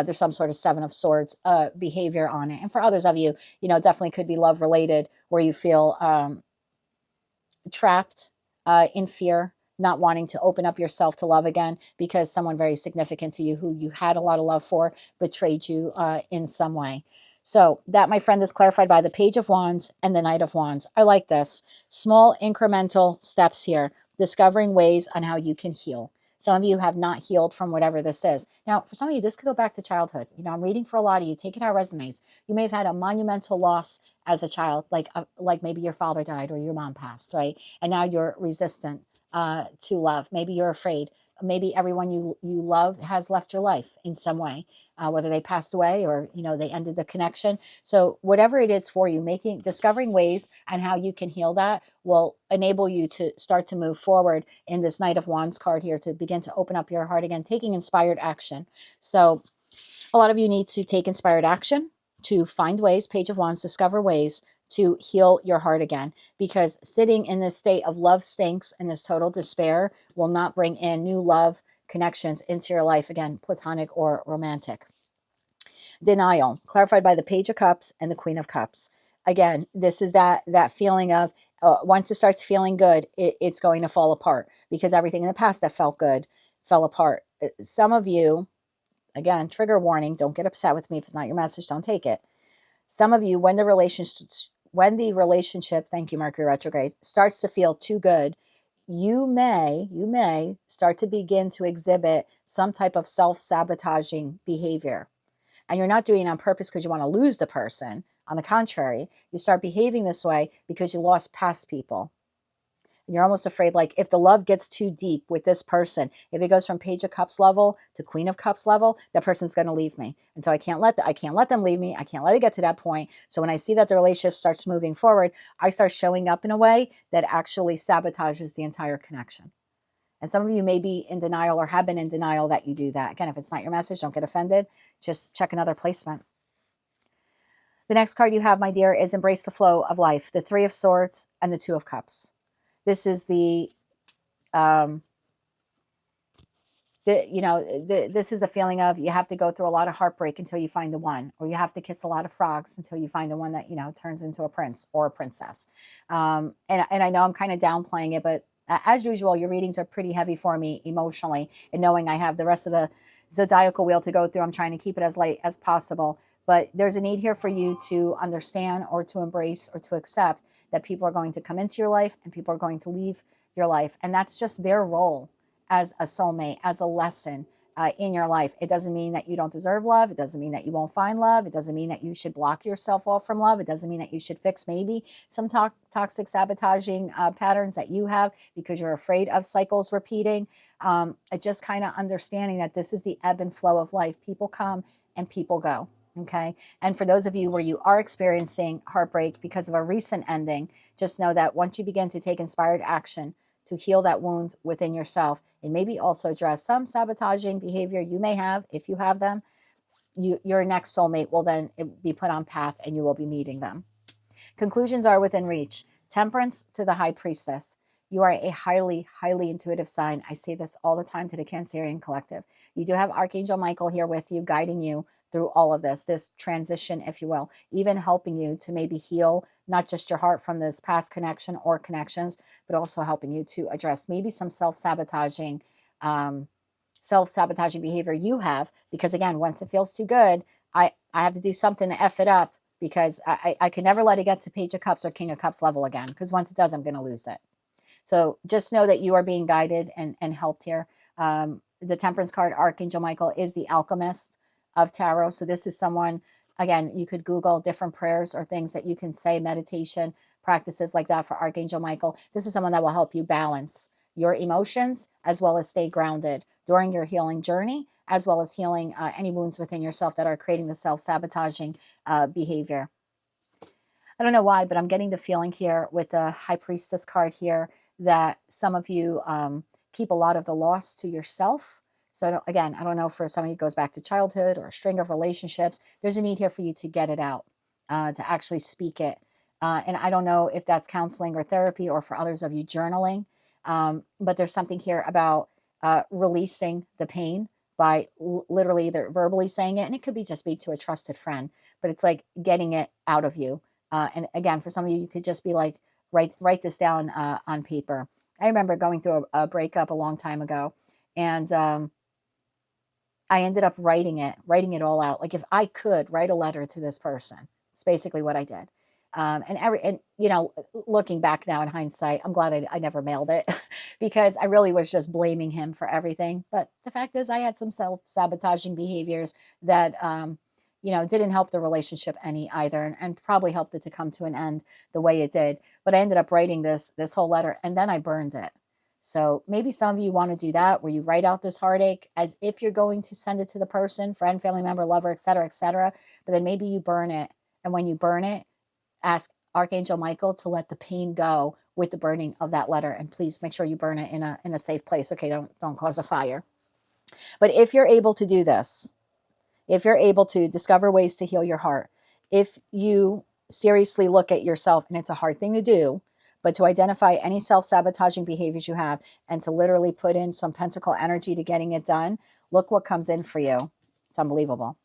There's some sort of Seven of Swords behavior on it. And for others of you, definitely could be love related where you feel trapped in fear, not wanting to open up yourself to love again because someone very significant to you who you had a lot of love for betrayed you in some way. So that, my friend, is clarified by the Page of Wands and the Knight of Wands. I like this. Small incremental steps here, discovering ways on how you can heal. Some of you have not healed from whatever this is. Now, for some of you, this could go back to childhood. I'm reading for a lot of you. Take it how it resonates. You may have had a monumental loss as a child, like maybe your father died or your mom passed, right? And now you're resistant to love. Maybe you're afraid maybe everyone you love has left your life in some way, whether they passed away or, they ended the connection. So whatever it is for you, discovering ways and how you can heal that will enable you to start to move forward in this Knight of Wands card here, to begin to open up your heart again, taking inspired action. So a lot of you need to take inspired action to find ways, Page of Wands, discover ways to heal your heart again, because sitting in this state of love stinks and this total despair will not bring in new love connections into your life, again, platonic or romantic. Denial, clarified by the Page of Cups and the Queen of Cups. Again, this is that feeling of once it starts feeling good, it's going to fall apart, because everything in the past that felt good fell apart. Some of you, again, trigger warning, don't get upset with me if it's not your message, don't take it. Some of you, when the relationship, thank you, Mercury retrograde, starts to feel too good, you may start to begin to exhibit some type of self-sabotaging behavior. And you're not doing it on purpose because you want to lose the person. On the contrary, you start behaving this way because you lost past people. And you're almost afraid, like, if the love gets too deep with this person, if it goes from Page of Cups level to Queen of Cups level, that person's going to leave me. And so I can't let them leave me. I can't let it get to that point. So when I see that the relationship starts moving forward, I start showing up in a way that actually sabotages the entire connection. And some of you may be in denial or have been in denial that you do that. Again, if it's not your message, don't get offended. Just check another placement. The next card you have, my dear, is Embrace the Flow of Life, the Three of Swords and the Two of Cups. This is this is a feeling of, you have to go through a lot of heartbreak until you find the one, or you have to kiss a lot of frogs until you find the one that, turns into a prince or a princess. And I know I'm kind of downplaying it, but as usual, your readings are pretty heavy for me emotionally, and knowing I have the rest of the zodiacal wheel to go through, I'm trying to keep it as light as possible. But there's a need here for you to understand, or to embrace, or to accept that people are going to come into your life and people are going to leave your life. And that's just their role as a soulmate, as a lesson in your life. It doesn't mean that you don't deserve love. It doesn't mean that you won't find love. It doesn't mean that you should block yourself off from love. It doesn't mean that you should fix maybe some toxic sabotaging patterns that you have because you're afraid of cycles repeating. Just kind of understanding that this is the ebb and flow of life. People come and people go. Okay. And for those of you where you are experiencing heartbreak because of a recent ending, just know that once you begin to take inspired action to heal that wound within yourself, and maybe also address some sabotaging behavior you may have, if you have them, your next soulmate will then be put on path and you will be meeting them. Conclusions are within reach. Temperance to the High Priestess. You are a highly, highly intuitive sign. I say this all the time to the Cancerian collective. You do have Archangel Michael here with you, guiding you through all of this transition, if you will, even helping you to maybe heal not just your heart from this past connection or connections, but also helping you to address maybe some self-sabotaging behavior you have. Because again, once it feels too good, I have to do something to F it up, because I can never let it get to Page of Cups or King of Cups level again, because once it does, I'm going to lose it. So just know that you are being guided and helped here. The Temperance card, Archangel Michael, is the alchemist of tarot. So this is someone, again, you could Google different prayers or things that you can say, meditation practices like that for Archangel Michael. This is someone that will help you balance your emotions as well as stay grounded during your healing journey, as well as healing any wounds within yourself that are creating the self-sabotaging behavior. I don't know why, but I'm getting the feeling here with the High Priestess card here that some of you keep a lot of the loss to yourself. So again, I don't know, for some of you it goes back to childhood or a string of relationships. There's a need here for you to get it out, to actually speak it. And I don't know if that's counseling or therapy, or for others of you journaling. But there's something here about releasing the pain by literally either verbally saying it, and it could be just be to a trusted friend, but it's like getting it out of you. And again, for some of you, you could just be like, write this down on paper. I remember going through a breakup a long time ago, and I ended up writing it all out. Like, if I could write a letter to this person, it's basically what I did. And looking back now in hindsight, I'm glad I never mailed it because I really was just blaming him for everything. But the fact is, I had some self-sabotaging behaviors that, didn't help the relationship any either, and probably helped it to come to an end the way it did. But I ended up writing this whole letter, and then I burned it. So maybe some of you want to do that, where you write out this heartache as if you're going to send it to the person, friend, family member, lover, etc., etc. But then maybe you burn it. And when you burn it, ask Archangel Michael to let the pain go with the burning of that letter. And please make sure you burn it in a safe place. Okay, don't cause a fire. But if you're able to do this, if you're able to discover ways to heal your heart, if you seriously look at yourself, and it's a hard thing to do, but to identify any self-sabotaging behaviors you have and to literally put in some pentacle energy to getting it done, look what comes in for you. It's unbelievable.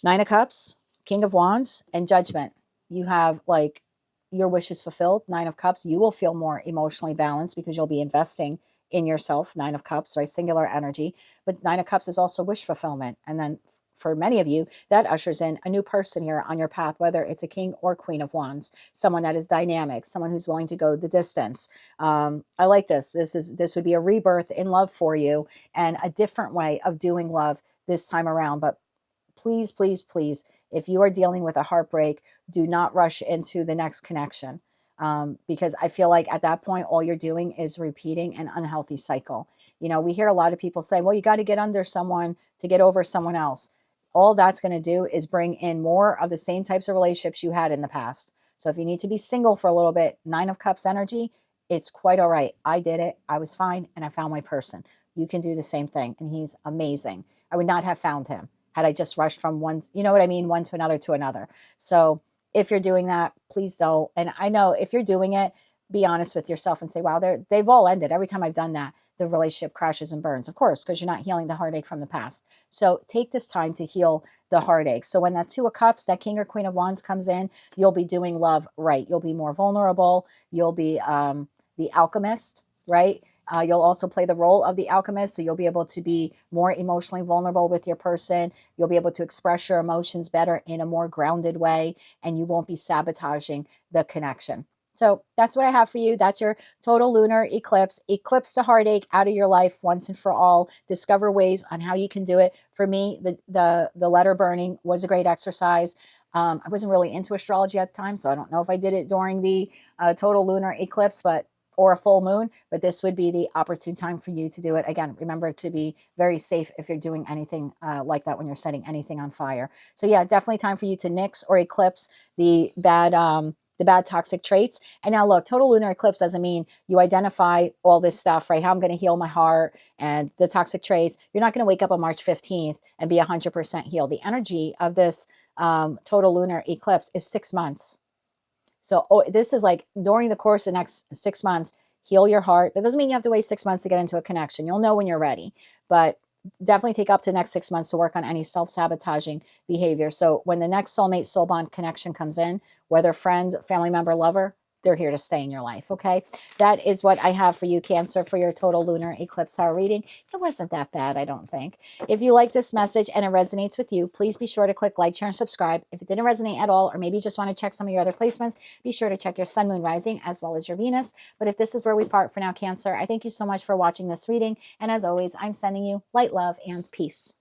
9 of Cups, King of Wands, and Judgment. You have like your wish is fulfilled. 9 of Cups, you will feel more emotionally balanced because you'll be investing in yourself. 9 of Cups, right? Singular energy. But 9 of Cups is also wish fulfillment. And then for many of you, that ushers in a new person here on your path, whether it's a king or queen of wands, someone that is dynamic, someone who's willing to go the distance. I like this. This would be a rebirth in love for you and a different way of doing love this time around. But please, please, please, if you are dealing with a heartbreak, do not rush into the next connection. Because I feel like at that point, all you're doing is repeating an unhealthy cycle. You know, we hear a lot of people say, well, you got to get under someone to get over someone else. All that's going to do is bring in more of the same types of relationships you had in the past. So if you need to be single for a little bit, 9 of Cups energy, it's quite all right. I did it. I was fine. And I found my person. You can do the same thing. And he's amazing. I would not have found him had I just rushed from one, you know what I mean? One to another to another. So if you're doing that, please don't. And I know if you're doing it, be honest with yourself and say, wow, they've all ended. Every time I've done that, the relationship crashes and burns, of course, because you're not healing the heartache from the past. So take this time to heal the heartache. So when that 2 of Cups, that King or Queen of Wands comes in, you'll be doing love right. You'll be more vulnerable. You'll be the alchemist, right? You'll also play the role of the alchemist, so you'll be able to be more emotionally vulnerable with your person. You'll be able to express your emotions better in a more grounded way, and you won't be sabotaging the connection. So that's what I have for you. That's your total lunar eclipse. Eclipse the heartache out of your life once and for all. Discover ways on how you can do it. For me, the letter burning was a great exercise. I wasn't really into astrology at the time, so I don't know if I did it during the total lunar eclipse, or a full moon, but this would be the opportune time for you to do it. Again, remember to be very safe if you're doing anything like that when you're setting anything on fire. So yeah, definitely time for you to nix or eclipse the bad toxic traits. And now look, total lunar eclipse doesn't mean you identify all this stuff, right? How I'm going to heal my heart and the toxic traits. You're not going to wake up on March 15th and be 100% healed. The energy of this total lunar eclipse is 6 months. So this is like during the course of the next 6 months, heal your heart. That doesn't mean you have to wait 6 months to get into a connection. You'll know when you're ready, but definitely take up to the next 6 months to work on any self-sabotaging behavior. So when the next soulmate, soul bond connection comes in, whether friend, family member, lover, they're here to stay in your life, okay? That is what I have for you, Cancer, for your total lunar eclipse tarot reading. It wasn't that bad, I don't think. If you like this message and it resonates with you, please be sure to click like, share, and subscribe. If it didn't resonate at all, or maybe you just want to check some of your other placements, be sure to check your sun, moon, rising, as well as your Venus. But if this is where we part for now, Cancer, I thank you so much for watching this reading. And as always, I'm sending you light, love, and peace.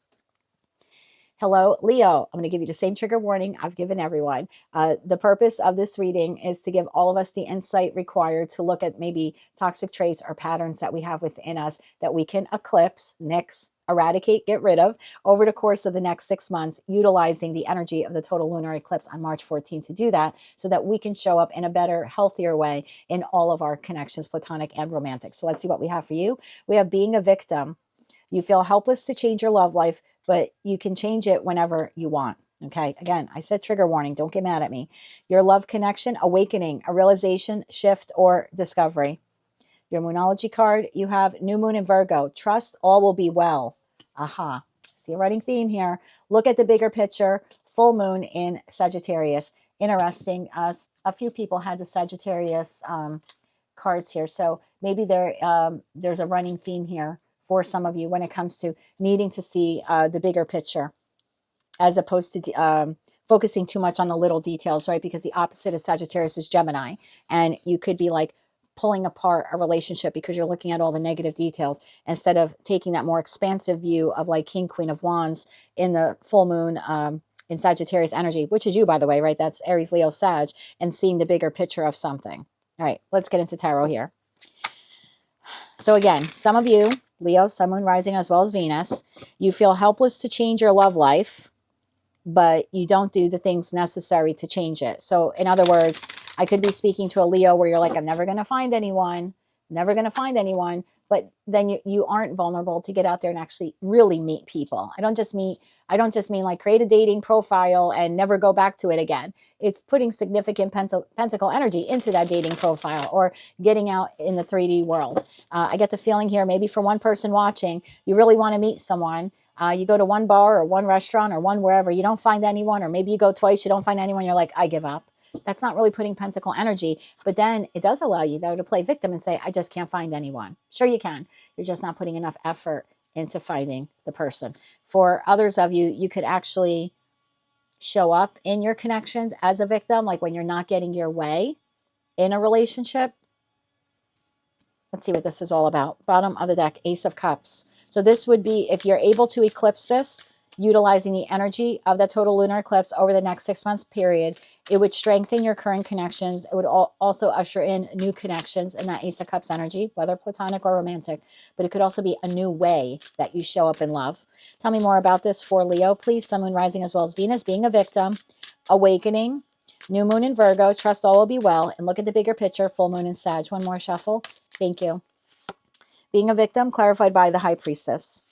Hello, Leo. I'm going to give you the same trigger warning I've given everyone. The purpose of this reading is to give all of us the insight required to look at maybe toxic traits or patterns that we have within us that we can eclipse, nix, eradicate, get rid of over the course of the next 6 months, utilizing the energy of the total lunar eclipse on March 14th to do that so that we can show up in a better, healthier way in all of our connections, platonic and romantic. So let's see what we have for you. We have being a victim. You feel helpless to change your love life, but you can change it whenever you want. Okay. Again, I said trigger warning. Don't get mad at me. Your love connection, awakening, a realization, shift, or discovery. Your Moonology card, you have new moon in Virgo. Trust all will be well. Aha. See a running theme here. Look at the bigger picture. Full moon in Sagittarius. Interesting. A few people had the Sagittarius cards here. So maybe there's a running theme here for some of you when it comes to needing to see the bigger picture as opposed to focusing too much on the little details, right? Because the opposite of Sagittarius is Gemini. And you could be like pulling apart a relationship because you're looking at all the negative details instead of taking that more expansive view of like King, Queen of Wands in the full moon in Sagittarius energy, which is you, by the way, right? That's Aries, Leo, Sag, and seeing the bigger picture of something. All right, let's get into tarot here. So again, some of you, Leo, Sun, Moon, Rising, as well as Venus, you feel helpless to change your love life, but you don't do the things necessary to change it. So in other words, I could be speaking to a Leo where you're like, I'm never going to find anyone, never going to find anyone. But then you aren't vulnerable to get out there and actually really meet people. I don't just mean like create a dating profile and never go back to it again. It's putting significant pentacle energy into that dating profile or getting out in the 3D world. I get the feeling here, maybe for one person watching, you really want to meet someone. You go to one bar or one restaurant or one wherever, you don't find anyone, or maybe you go twice, you don't find anyone, you're like, I give up. That's not really putting pentacle energy, but then it does allow you though to play victim and say, I just can't find anyone. Sure you can. You're just not putting enough effort into finding the person. For others of you, you could actually show up in your connections as a victim, like when you're not getting your way in a relationship. Let's see what this is all about. Bottom of the deck, Ace of Cups. So this would be, if you're able to eclipse this, utilizing the energy of the total lunar eclipse over the next 6 months period, it would strengthen your current connections. It would also usher in new connections in that Ace of Cups energy, whether platonic or romantic. But it could also be a new way that you show up in love. Tell me more about this for Leo, please. Sun, Moon, Rising, as well as Venus. Being a victim, awakening, new moon in Virgo, trust all will be well, and look at the bigger picture, full moon in Sag. One more shuffle. Thank you. Being a victim, clarified by the High Priestess.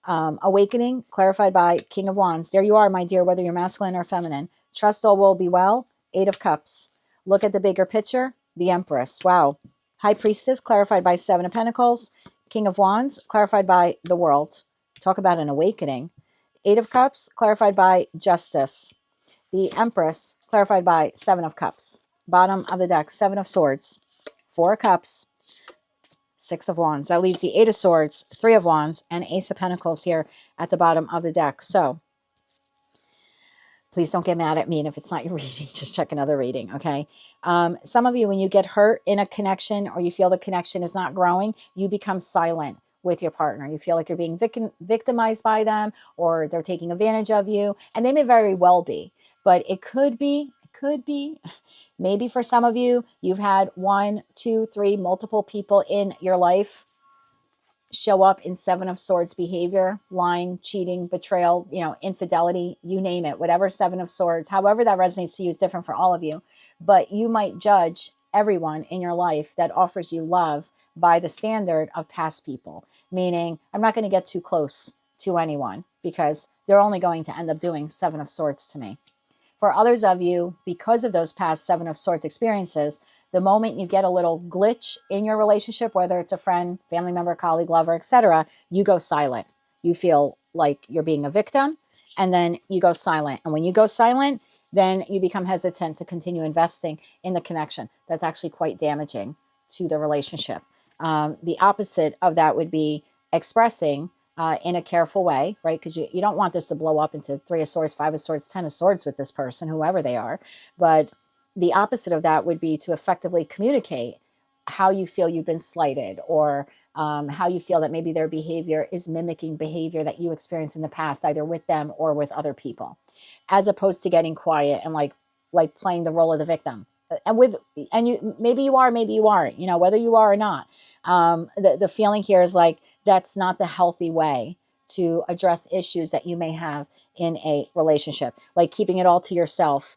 Awakening, clarified by King of Wands. There you are, my dear, whether you're masculine or feminine. Trust all will be well, Eight of Cups. Look at the bigger picture, the Empress. Wow. High Priestess, clarified by Seven of Pentacles. King of Wands, clarified by the World. Talk about an awakening. Eight of Cups, clarified by Justice. The Empress, clarified by Seven of Cups. Bottom of the deck, Seven of Swords. Four of Cups. Six of Wands. That leaves the Eight of Swords, Three of Wands, and Ace of Pentacles here at the bottom of the deck. So please don't get mad at me. And if it's not your reading, just check another reading, okay? Some of you, when you get hurt in a connection or you feel the connection is not growing, you become silent with your partner. You feel like you're being victimized by them, or they're taking advantage of you. And they may very well be. But it could be, maybe for some of you, you've had one, two, three, multiple people in your life show up in Seven of Swords behavior, lying, cheating, betrayal, infidelity, you name it, whatever Seven of Swords, however that resonates to you is different for all of you. But you might judge everyone in your life that offers you love by the standard of past people, meaning I'm not going to get too close to anyone because they're only going to end up doing Seven of Swords to me. For others of you, because of those past Seven of Swords experiences, the moment you get a little glitch in your relationship, whether it's a friend, family member, colleague, lover, etc., you go silent. You feel like you're being a victim, and then you go silent. And when you go silent, then you become hesitant to continue investing in the connection. That's actually quite damaging to the relationship. The opposite of that would be expressing in a careful way, right? Because you don't want this to blow up into Three of Swords, Five of Swords, Ten of Swords with this person, whoever they are. But the opposite of that would be to effectively communicate how you feel you've been slighted, or how you feel that maybe their behavior is mimicking behavior that you experienced in the past, either with them or with other people, as opposed to getting quiet and like playing the role of the victim. And you maybe you are, maybe you aren't, whether you are or not. The feeling here is like that's not the healthy way to address issues that you may have in a relationship, like keeping it all to yourself.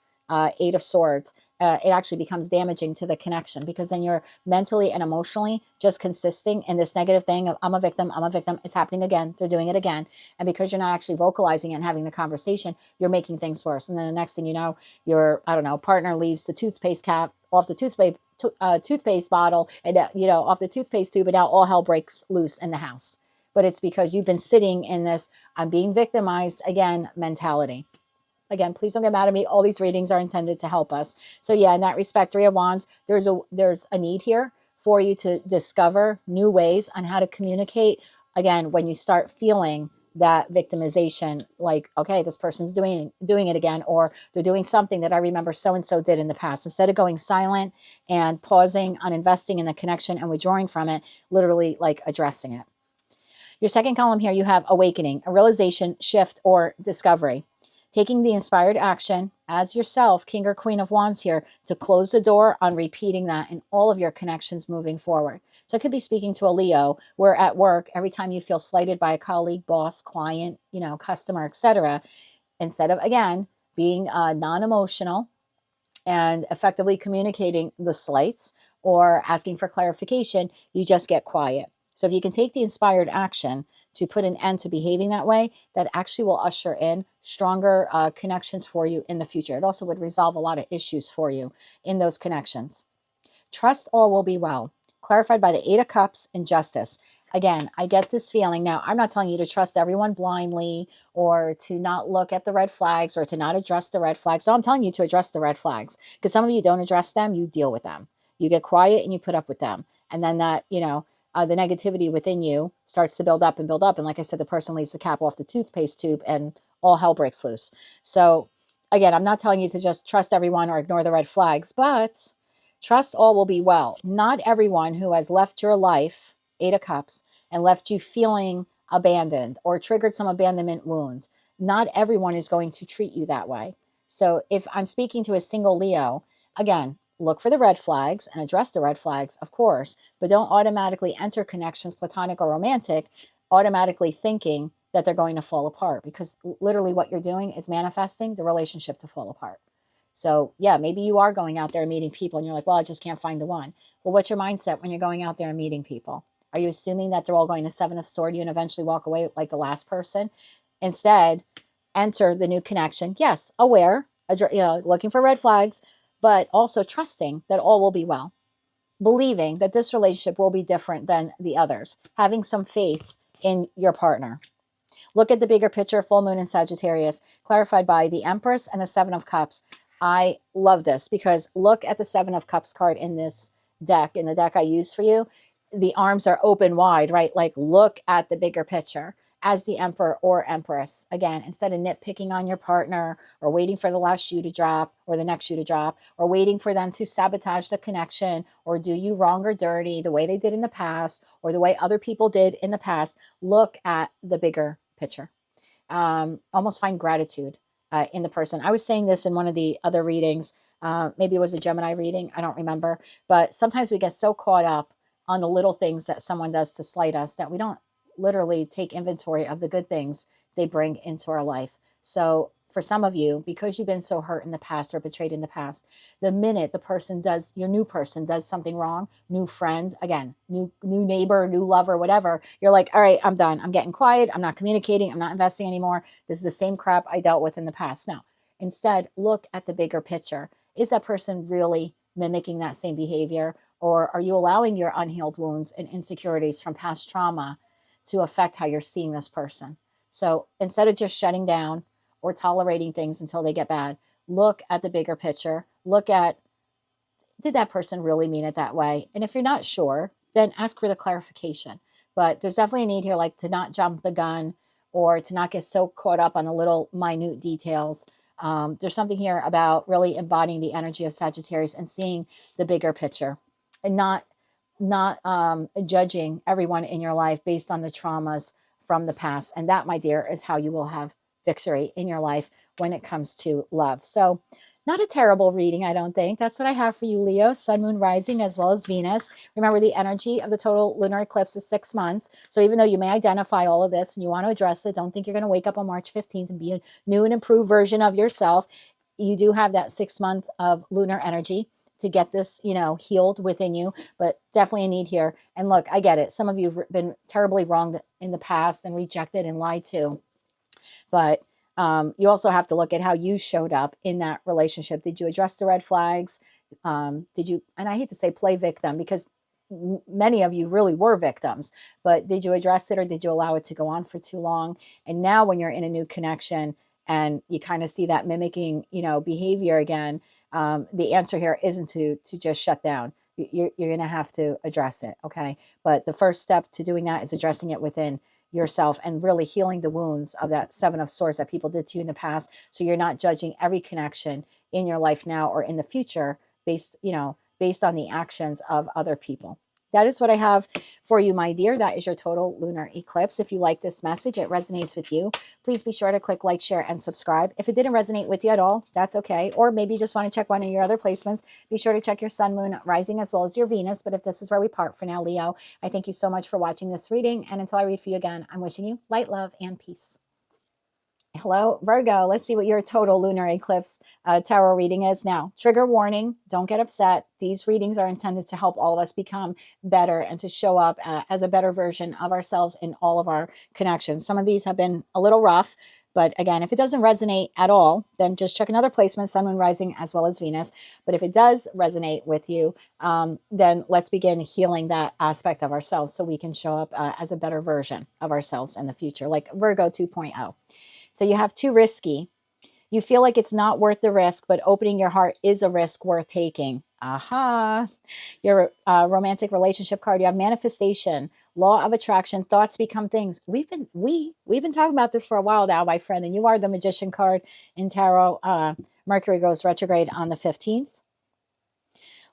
Eight of Swords, it actually becomes damaging to the connection, because then you're mentally and emotionally just consisting in this negative thing of I'm a victim, it's happening again, they're doing it again. And because you're not actually vocalizing it and having the conversation, you're making things worse. And then the next thing you know, your, partner leaves the toothpaste cap off the toothpaste bottle and, off the toothpaste tube, and now all hell breaks loose in the house. But it's because you've been sitting in this I'm being victimized again mentality. Again, please don't get mad at me. All these readings are intended to help us. So yeah, in that respect, Three of Wands, there's a need here for you to discover new ways on how to communicate. Again, when you start feeling that victimization, like, okay, this person's doing it again, or they're doing something that I remember so-and-so did in the past. Instead of going silent and pausing on investing in the connection and withdrawing from it, literally like addressing it. Your second column here, you have awakening, a realization, shift, or discovery. Taking the inspired action as yourself, King or Queen of Wands here, to close the door on repeating that in all of your connections moving forward. So I could be speaking to a Leo where at work, every time you feel slighted by a colleague, boss, client, customer, etc., instead of, again, being non-emotional and effectively communicating the slights or asking for clarification, you just get quiet. So if you can take the inspired action to put an end to behaving that way, that actually will usher in stronger connections for you in the future. It also would resolve a lot of issues for you in those connections. Trust all will be well. Clarified by the Eight of Cups and Justice. Again, I get this feeling. Now, I'm not telling you to trust everyone blindly or to not look at the red flags or to not address the red flags. No, I'm telling you to address the red flags because some of you don't address them. You deal with them. You get quiet and you put up with them. And then that, the negativity within you starts to build up and build up. And like I said, the person leaves the cap off the toothpaste tube and all hell breaks loose. So again, I'm not telling you to just trust everyone or ignore the red flags, but trust all will be well. Not everyone who has left your life, Eight of Cups, and left you feeling abandoned or triggered some abandonment wounds, not everyone is going to treat you that way. So if I'm speaking to a single Leo, again, look for the red flags and address the red flags, of course, but don't automatically enter connections, platonic or romantic, automatically thinking that they're going to fall apart, because literally what you're doing is manifesting the relationship to fall apart. So yeah, maybe you are going out there and meeting people and you're like, well, I just can't find the one. Well, what's your mindset when you're going out there and meeting people? Are you assuming that they're all going to Seven of Swords you and eventually walk away like the last person? Instead, enter the new connection. Yes, aware, looking for red flags, but also trusting that all will be well. Believing that this relationship will be different than the others. Having some faith in your partner. Look at the bigger picture, full moon in Sagittarius, clarified by the Empress and the Seven of Cups. I love this because look at the Seven of Cups card in this deck, in the deck I use for you. The arms are open wide, right? Like look at the bigger picture as the Emperor or Empress. Again, instead of nitpicking on your partner or waiting for the last shoe to drop or the next shoe to drop or waiting for them to sabotage the connection or do you wrong or dirty the way they did in the past or the way other people did in the past, look at the bigger picture. Almost find gratitude in the person. I was saying this in one of the other readings. Maybe it was a Gemini reading. I don't remember. But sometimes we get so caught up on the little things that someone does to slight us that we don't literally take inventory of the good things they bring into our life. So for some of you, because you've been so hurt in the past or betrayed in the past, the minute your new person does something wrong, new friend, again, new neighbor, new lover, whatever, you're like, all right, I'm done. I'm getting quiet. I'm not communicating. I'm not investing anymore. This is the same crap I dealt with in the past. No, instead, look at the bigger picture. Is that person really mimicking that same behavior? Or are you allowing your unhealed wounds and insecurities from past trauma to affect how you're seeing this person? So instead of just shutting down or tolerating things until they get bad, look at the bigger picture. Look at, did that person really mean it that way? And if you're not sure, then ask for the clarification. But there's definitely a need here, like to not jump the gun or to not get so caught up on the little minute details. There's something here about really embodying the energy of Sagittarius and seeing the bigger picture and not judging everyone in your life based on the traumas from the past. And that, my dear, is how you will have victory in your life when it comes to love. So not a terrible reading, I don't think. That's what I have for you, Leo, Sun, Moon, Rising, as well as Venus. Remember, the energy of the total lunar eclipse is 6 months. So even though you may identify all of this and you want to address it, don't think you're going to wake up on March 15th and be a new and improved version of yourself. You do have that 6 month of lunar energy to get this, healed within you, but definitely a need here. And look, I get it. Some of you have been terribly wronged in the past and rejected and lied to. But you also have to look at how you showed up in that relationship. Did you address the red flags? Did you, and I hate to say play victim because many of you really were victims, but did you address it or did you allow it to go on for too long? And now when you're in a new connection and you kind of see that mimicking, behavior again, the answer here isn't to just shut down. You're going to have to address it. Okay. But the first step to doing that is addressing it within yourself and really healing the wounds of that Seven of Swords that people did to you in the past. So you're not judging every connection in your life now or in the future based on the actions of other people. that is what I have for you, my dear. That is your total lunar eclipse. If you like this message, it resonates with you, please be sure to click like, share, and subscribe. If it didn't resonate with you at all, that's okay. Or maybe you just want to check one of your other placements. Be sure to check your sun, moon, rising, as well as your Venus. But if this is where we part for now, Leo, I thank you so much for watching this reading. And until I read for you again, I'm wishing you light, love, and peace. Hello, Virgo. Let's see what your total lunar eclipse tarot reading is now. Trigger warning, don't get upset. These readings are intended to help all of us become better and to show up as a better version of ourselves in all of our connections. Some of these have been a little rough, but again, if it doesn't resonate at all, then just check another placement, sun, moon, rising, as well as Venus. But if it does resonate with you, then let's begin healing that aspect of ourselves so we can show up as a better version of ourselves in the future, like Virgo 2.0. So you have too risky. You feel like it's not worth the risk, but opening your heart is a risk worth taking. Aha. Your romantic relationship card, you have manifestation, law of attraction, thoughts become things. We've been talking about this for a while now, my friend, and you are the magician card in tarot. Mercury goes retrograde on the 15th.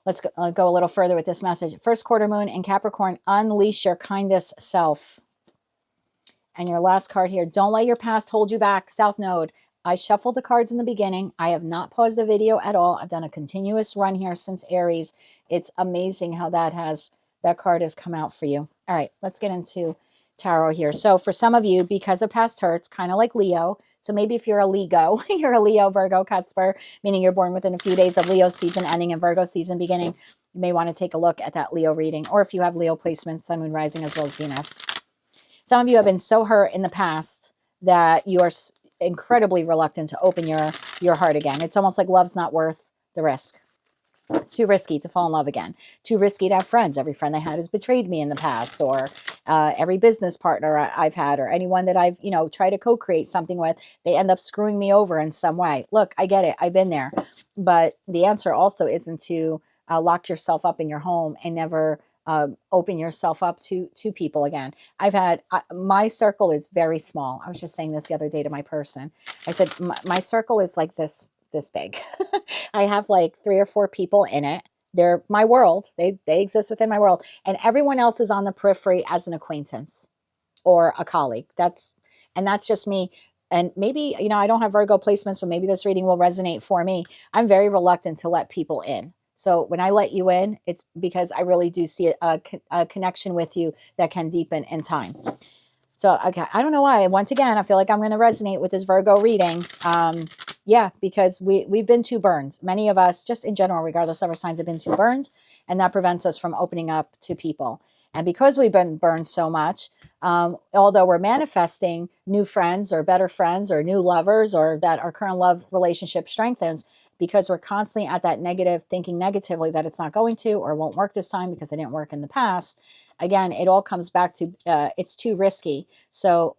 Let's go a little further with this message. First quarter moon in Capricorn, unleash your kindest self. And your last card here, don't let your past hold you back, South Node. I shuffled the cards in the beginning. I have not paused the video at all. I've done a continuous run here since Aries. It's amazing how that card has come out for you. All right, let's get into tarot here. So for some of you, because of past hurts, kind of like Leo. So maybe if you're a Lego, you're a Leo, Virgo, Cusper, meaning you're born within a few days of Leo season ending and Virgo season beginning, you may want to take a look at that Leo reading. Or if you have Leo placements, sun, moon, rising, as well as Venus. Some of you have been so hurt in the past that you are incredibly reluctant to open your heart again. It's almost like love's not worth the risk. It's too risky to fall in love again. Too risky to have friends. Every friend I had has betrayed me in the past, or every business partner I've had, or anyone that I've tried to co-create something with, they end up screwing me over in some way. Look, I get it. I've been there. But the answer also isn't to lock yourself up in your home and never open yourself up to people again. I've had, my circle is very small. I was just saying this the other day to my person. I said, my circle is like this big. I have like 3 or 4 people in it. They're my world. They exist within my world. And everyone else is on the periphery as an acquaintance or a colleague. That's just me. And maybe, I don't have Virgo placements, but maybe this reading will resonate for me. I'm very reluctant to let people in. So when I let you in, it's because I really do see a connection with you that can deepen in time. So, okay, I don't know why. Once again, I feel like I'm going to resonate with this Virgo reading. Yeah, because we've been too burned. Many of us, just in general, regardless of our signs, have been too burned, and that prevents us from opening up to people. And because we've been burned so much, although we're manifesting new friends or better friends or new lovers, or that our current love relationship strengthens, because we're constantly at that negative, thinking negatively that it's not going to or won't work this time because it didn't work in the past. Again, it all comes back to it's too risky. So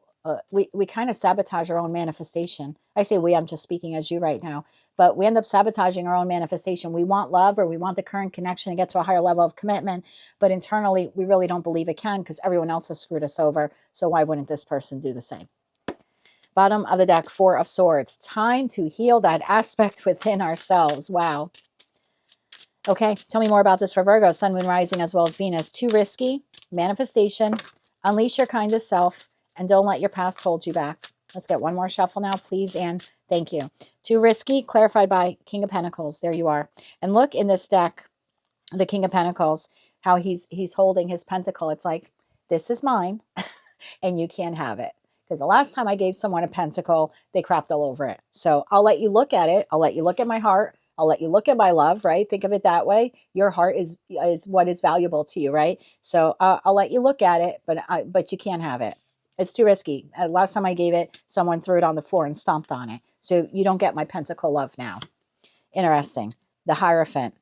we kind of sabotage our own manifestation. I say we, I'm just speaking as you right now, but we end up sabotaging our own manifestation. We want love, or we want the current connection to get to a higher level of commitment, but internally we really don't believe it can because everyone else has screwed us over. So why wouldn't this person do the same? Bottom of the deck, 4 of Swords. Time to heal that aspect within ourselves. Wow. Okay, tell me more about this for Virgo, sun, moon, rising, as well as Venus. Too risky, manifestation, unleash your kindest self, and don't let your past hold you back. Let's get one more shuffle now, please, and thank you. Too risky, clarified by King of Pentacles. There you are. And look in this deck, the King of Pentacles, how he's holding his pentacle. It's like, this is mine, and you can't have it. Because the last time I gave someone a pentacle, they crapped all over it. So I'll let you look at it. I'll let you look at my heart. I'll let you look at my love, right? Think of it that way. Your heart is what is valuable to you, right? So I'll let you look at it, but you can't have it. It's too risky. Last time I gave it, someone threw it on the floor and stomped on it. So you don't get my pentacle love now. Interesting. The Hierophant.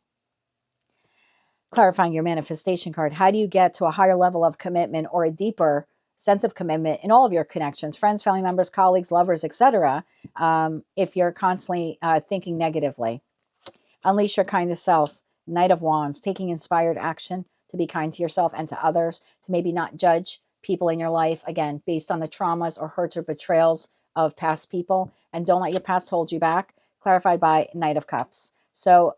Clarifying your manifestation card. How do you get to a higher level of commitment or a deeper sense of commitment in all of your connections, friends, family members, colleagues, lovers, etc., if you're constantly thinking negatively? Unleash your kindest self. Knight of Wands, taking inspired action to be kind to yourself and to others, to maybe not judge people in your life, again, based on the traumas or hurts or betrayals of past people. And don't let your past hold you back. Clarified by Knight of Cups. So,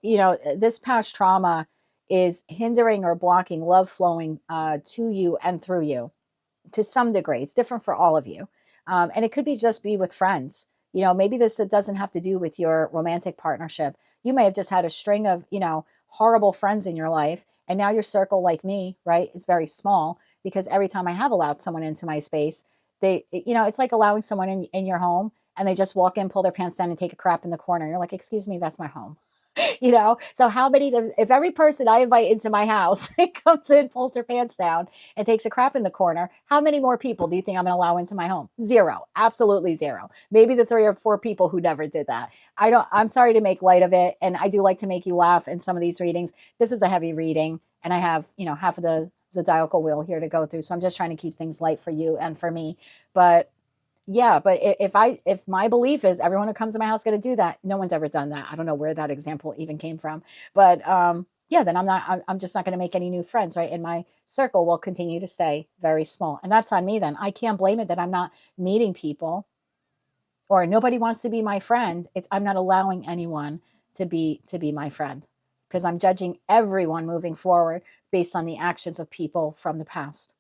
this past trauma, is hindering or blocking love flowing to you and through you to some degree. It's different for all of you. And it could be just be with friends. You know, maybe this doesn't have to do with your romantic partnership. You may have just had a string of, you know, horrible friends in your life. And now your circle, like me, right, is very small because every time I have allowed someone into my space, they, you know, it's like allowing someone in your home and they just walk in, pull their pants down and take a crap in the corner. You're like, excuse me, that's my home. You know, so how many times, if every person I invite into my house comes in, pulls their pants down and takes a crap in the corner, how many more people do you think I'm going to allow into my home? Zero. Absolutely zero. Maybe the 3 or 4 people who never did that. I'm sorry to make light of it. And I do like to make you laugh in some of these readings. This is a heavy reading and I have, you know, half of the zodiacal wheel here to go through. So I'm just trying to keep things light for you and for me. But yeah, but if my belief is everyone who comes to my house is going to do that, no one's ever done that. I don't know where that example even came from, but yeah, then I'm just not going to make any new friends, right? And my circle will continue to stay very small, and that's on me. Then I can't blame it that I'm not meeting people, or nobody wants to be my friend. I'm not allowing anyone to be my friend because I'm judging everyone moving forward based on the actions of people from the past.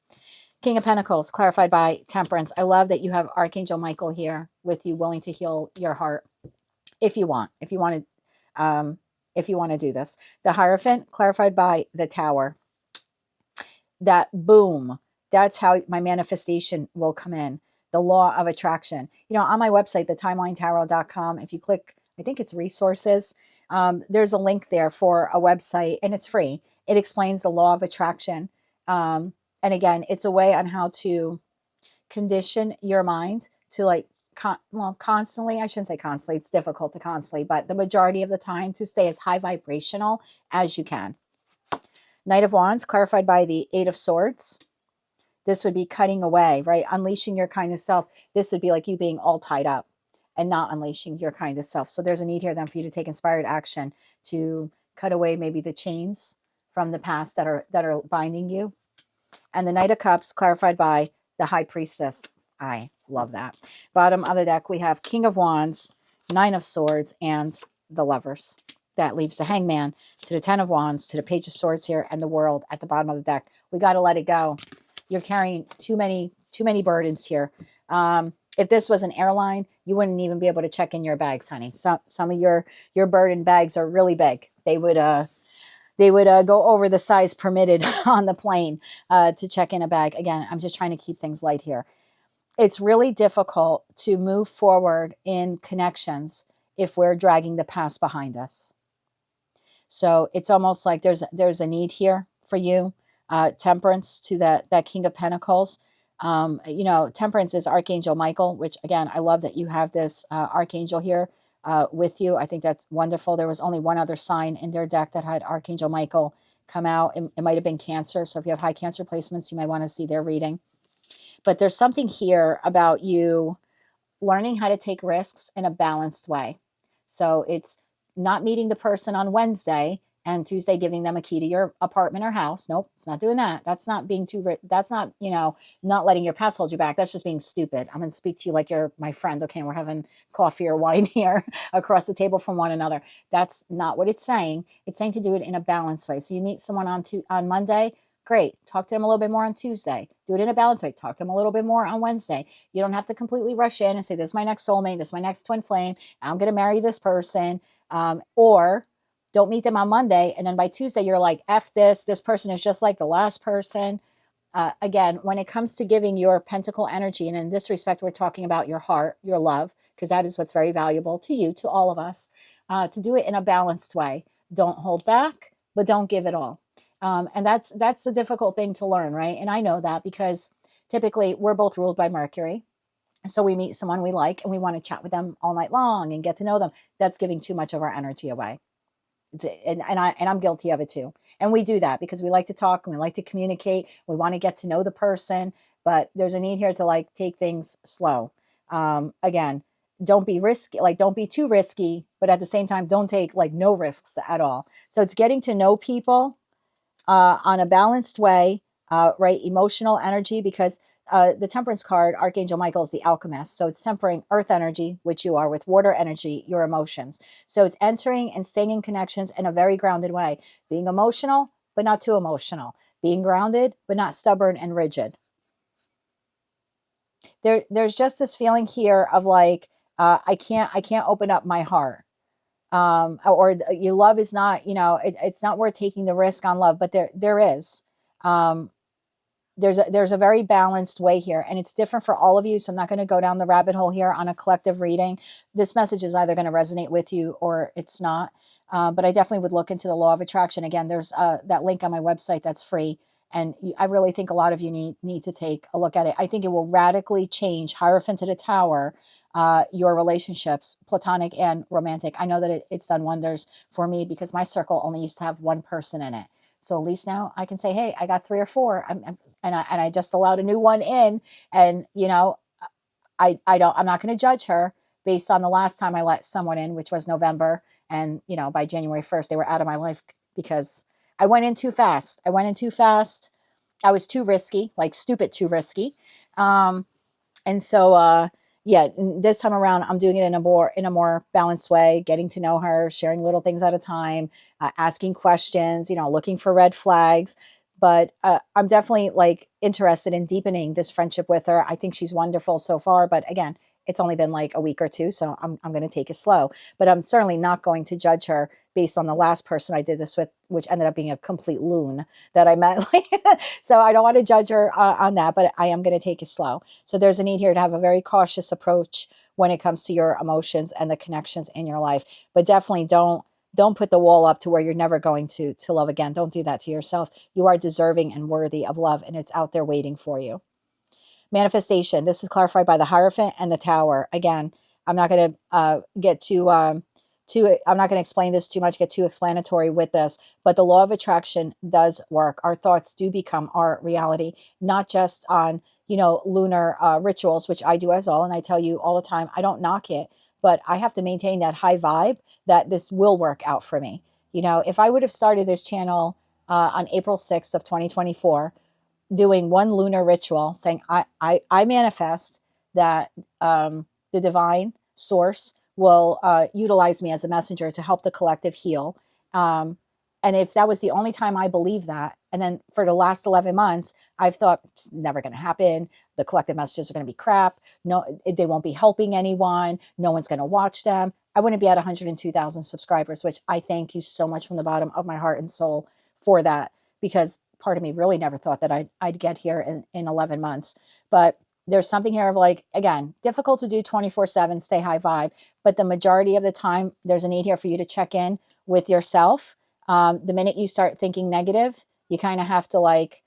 King of Pentacles, clarified by Temperance. I love that you have Archangel Michael here with you, willing to heal your heart if you want to do this. The Hierophant, clarified by the Tower. That boom, that's how my manifestation will come in. The law of attraction. You know, on my website, thetimeline.tarot.com, if you click, I think it's resources, there's a link there for a website and it's free. It explains the law of attraction. And again, it's a way on how to condition your mind to like, constantly, I shouldn't say constantly, it's difficult to constantly, but the majority of the time to stay as high vibrational as you can. Knight of Wands, clarified by the 8 of Swords. This would be cutting away, right? Unleashing your kind of self. This would be like you being all tied up and not unleashing your kind of self. So there's a need here then for you to take inspired action to cut away maybe the chains from the past that are binding you. And the Knight of Cups, clarified by the High Priestess. I love that. Bottom of the deck, we have King of Wands, 9 of Swords, and the Lovers. That leaves the Hangman to the 10 of Wands, to the Page of Swords here, and the World at the bottom of the deck. We got to let it go. You're carrying too many burdens here. If this was an airline, you wouldn't even be able to check in your bags, honey. Some of your burden bags are really big. They would go over the size permitted on the plane to check in a bag. Again, I'm just trying to keep things light here. It's really difficult to move forward in connections if we're dragging the past behind us. So it's almost like there's a need here for you. Temperance to that King of Pentacles. You know, Temperance is Archangel Michael, which again, I love that you have this Archangel here with you. I think that's wonderful. There was only one other sign in their deck that had Archangel Michael come out. It might have been Cancer. So if you have high Cancer placements, you might want to see their reading. But there's something here about you learning how to take risks in a balanced way. So it's not meeting the person on Wednesday and Tuesday giving them a key to your apartment or house. Nope, it's not doing that. That's not being that's not, you know, not letting your past hold you back. That's just being stupid. I'm going to speak to you like you're my friend. Okay, we're having coffee or wine here across the table from one another. That's not what it's saying. It's saying to do it in a balanced way. So you meet someone on Monday, great. Talk to them a little bit more on Tuesday. Do it in a balanced way. Talk to them a little bit more on Wednesday. You don't have to completely rush in and say, this is my next soulmate. This is my next twin flame. I'm going to marry this person. Or don't meet them on Monday. And then by Tuesday, you're like, F this. This person is just like the last person. Again, when it comes to giving your pentacle energy, and in this respect, we're talking about your heart, your love, because that is what's very valuable to you, to all of us, to do it in a balanced way. Don't hold back, but don't give it all. And that's the difficult thing to learn, right? And I know that because typically we're both ruled by Mercury. So we meet someone we like and we want to chat with them all night long and get to know them. That's giving too much of our energy away. And I'm guilty of it too. And we do that because we like to talk and we like to communicate. We want to get to know the person, but there's a need here to like take things slow. Again, don't be risky, like don't be too risky, but at the same time, don't take like no risks at all. So it's getting to know people on a balanced way, right? Emotional energy, because the Temperance card, Archangel Michael, is the alchemist. So it's tempering earth energy, which you are, with water energy, your emotions. So it's entering and staying in connections in a very grounded way. Being emotional, but not too emotional. Being grounded, but not stubborn and rigid. There's just this feeling here of like, I can't open up my heart. Or your love is not, it's not worth taking the risk on love, but there is. Um, there's a very balanced way here, and it's different for all of you. So I'm not going to go down the rabbit hole here on a collective reading. This message is either going to resonate with you or it's not. But I definitely would look into the law of attraction. Again, there's that link on my website that's free. And I really think a lot of you need to take a look at it. I think it will radically change Hierophant to the Tower, your relationships, platonic and romantic. I know that it's done wonders for me because my circle only used to have one person in it. So at least now I can say, hey, I got 3 or 4, and I just allowed a new one in, and I'm not going to judge her based on the last time I let someone in, which was November, and by January 1st they were out of my life because I went in too fast. I was too risky, like stupid too risky. And so, yeah, this time around, I'm doing it in a more balanced way, getting to know her, sharing little things at a time, asking questions, looking for red flags. But I'm definitely like interested in deepening this friendship with her. I think she's wonderful so far. But again, it's only been like a week or two, so I'm going to take it slow. But I'm certainly not going to judge her based on the last person I did this with, which ended up being a complete loon that I met. So I don't want to judge her on that, but I am going to take it slow. So there's a need here to have a very cautious approach when it comes to your emotions and the connections in your life. But definitely don't put the wall up to where you're never going to love again. Don't do that to yourself. You are deserving and worthy of love, and it's out there waiting for you. Manifestation. This is clarified by the Hierophant and the Tower. Again, I'm not going to get I'm not going to explain this too much, get too explanatory with this, but the law of attraction does work. Our thoughts do become our reality, not just on, lunar rituals, which I do as well. And I tell you all the time, I don't knock it, but I have to maintain that high vibe that this will work out for me. If I would have started this channel on April 6th of 2024, doing one lunar ritual saying, I manifest that the divine source will utilize me as a messenger to help the collective heal. And if that was the only time I believed that, and then for the last 11 months, I've thought it's never going to happen. The collective messages are going to be crap. No, they won't be helping anyone. No one's going to watch them. I wouldn't be at 102,000 subscribers, which I thank you so much from the bottom of my heart and soul for that, because part of me really never thought that I'd get here in 11 months. But there's something here of like, again, difficult to do 24/7, stay high vibe. But the majority of the time, there's a need here for you to check in with yourself. The minute you start thinking negative, you kind of have to like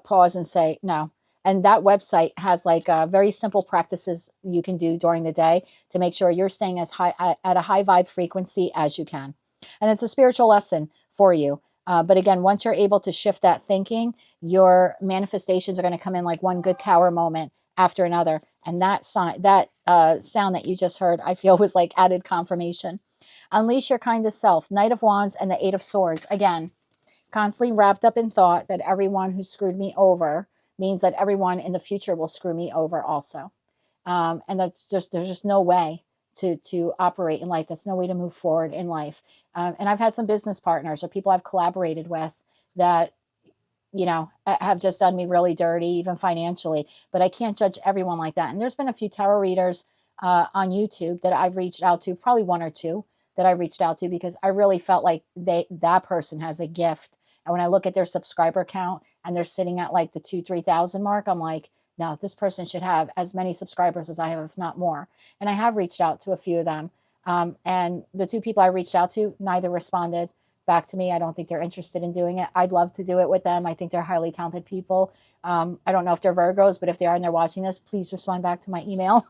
pause and say, no. And that website has like very simple practices you can do during the day to make sure you're staying as high at a high vibe frequency as you can. And it's a spiritual lesson for you. But again, once you're able to shift that thinking, your manifestations are going to come in like one good tower moment after another. And that sound that you just heard, I feel was like added confirmation. Unleash your kindest self. Knight of Wands and the 8 of Swords. Again, constantly wrapped up in thought that everyone who screwed me over means that everyone in the future will screw me over also. And there's just no way to operate in life. That's no way to move forward in life. And I've had some business partners or people I've collaborated with that, have just done me really dirty, even financially, but I can't judge everyone like that. And there's been a few tarot readers on YouTube that I've reached out to, probably 1 or 2 that I reached out to because I really felt like that person has a gift. And when I look at their subscriber count and they're sitting at like the 2,000-3,000 mark, I'm like, no, this person should have as many subscribers as I have, if not more. And I have reached out to a few of them. And the 2 people I reached out to, neither responded back to me. I don't think they're interested in doing it. I'd love to do it with them. I think they're highly talented people. I don't know if they're Virgos, but if they are and they're watching this, please respond back to my email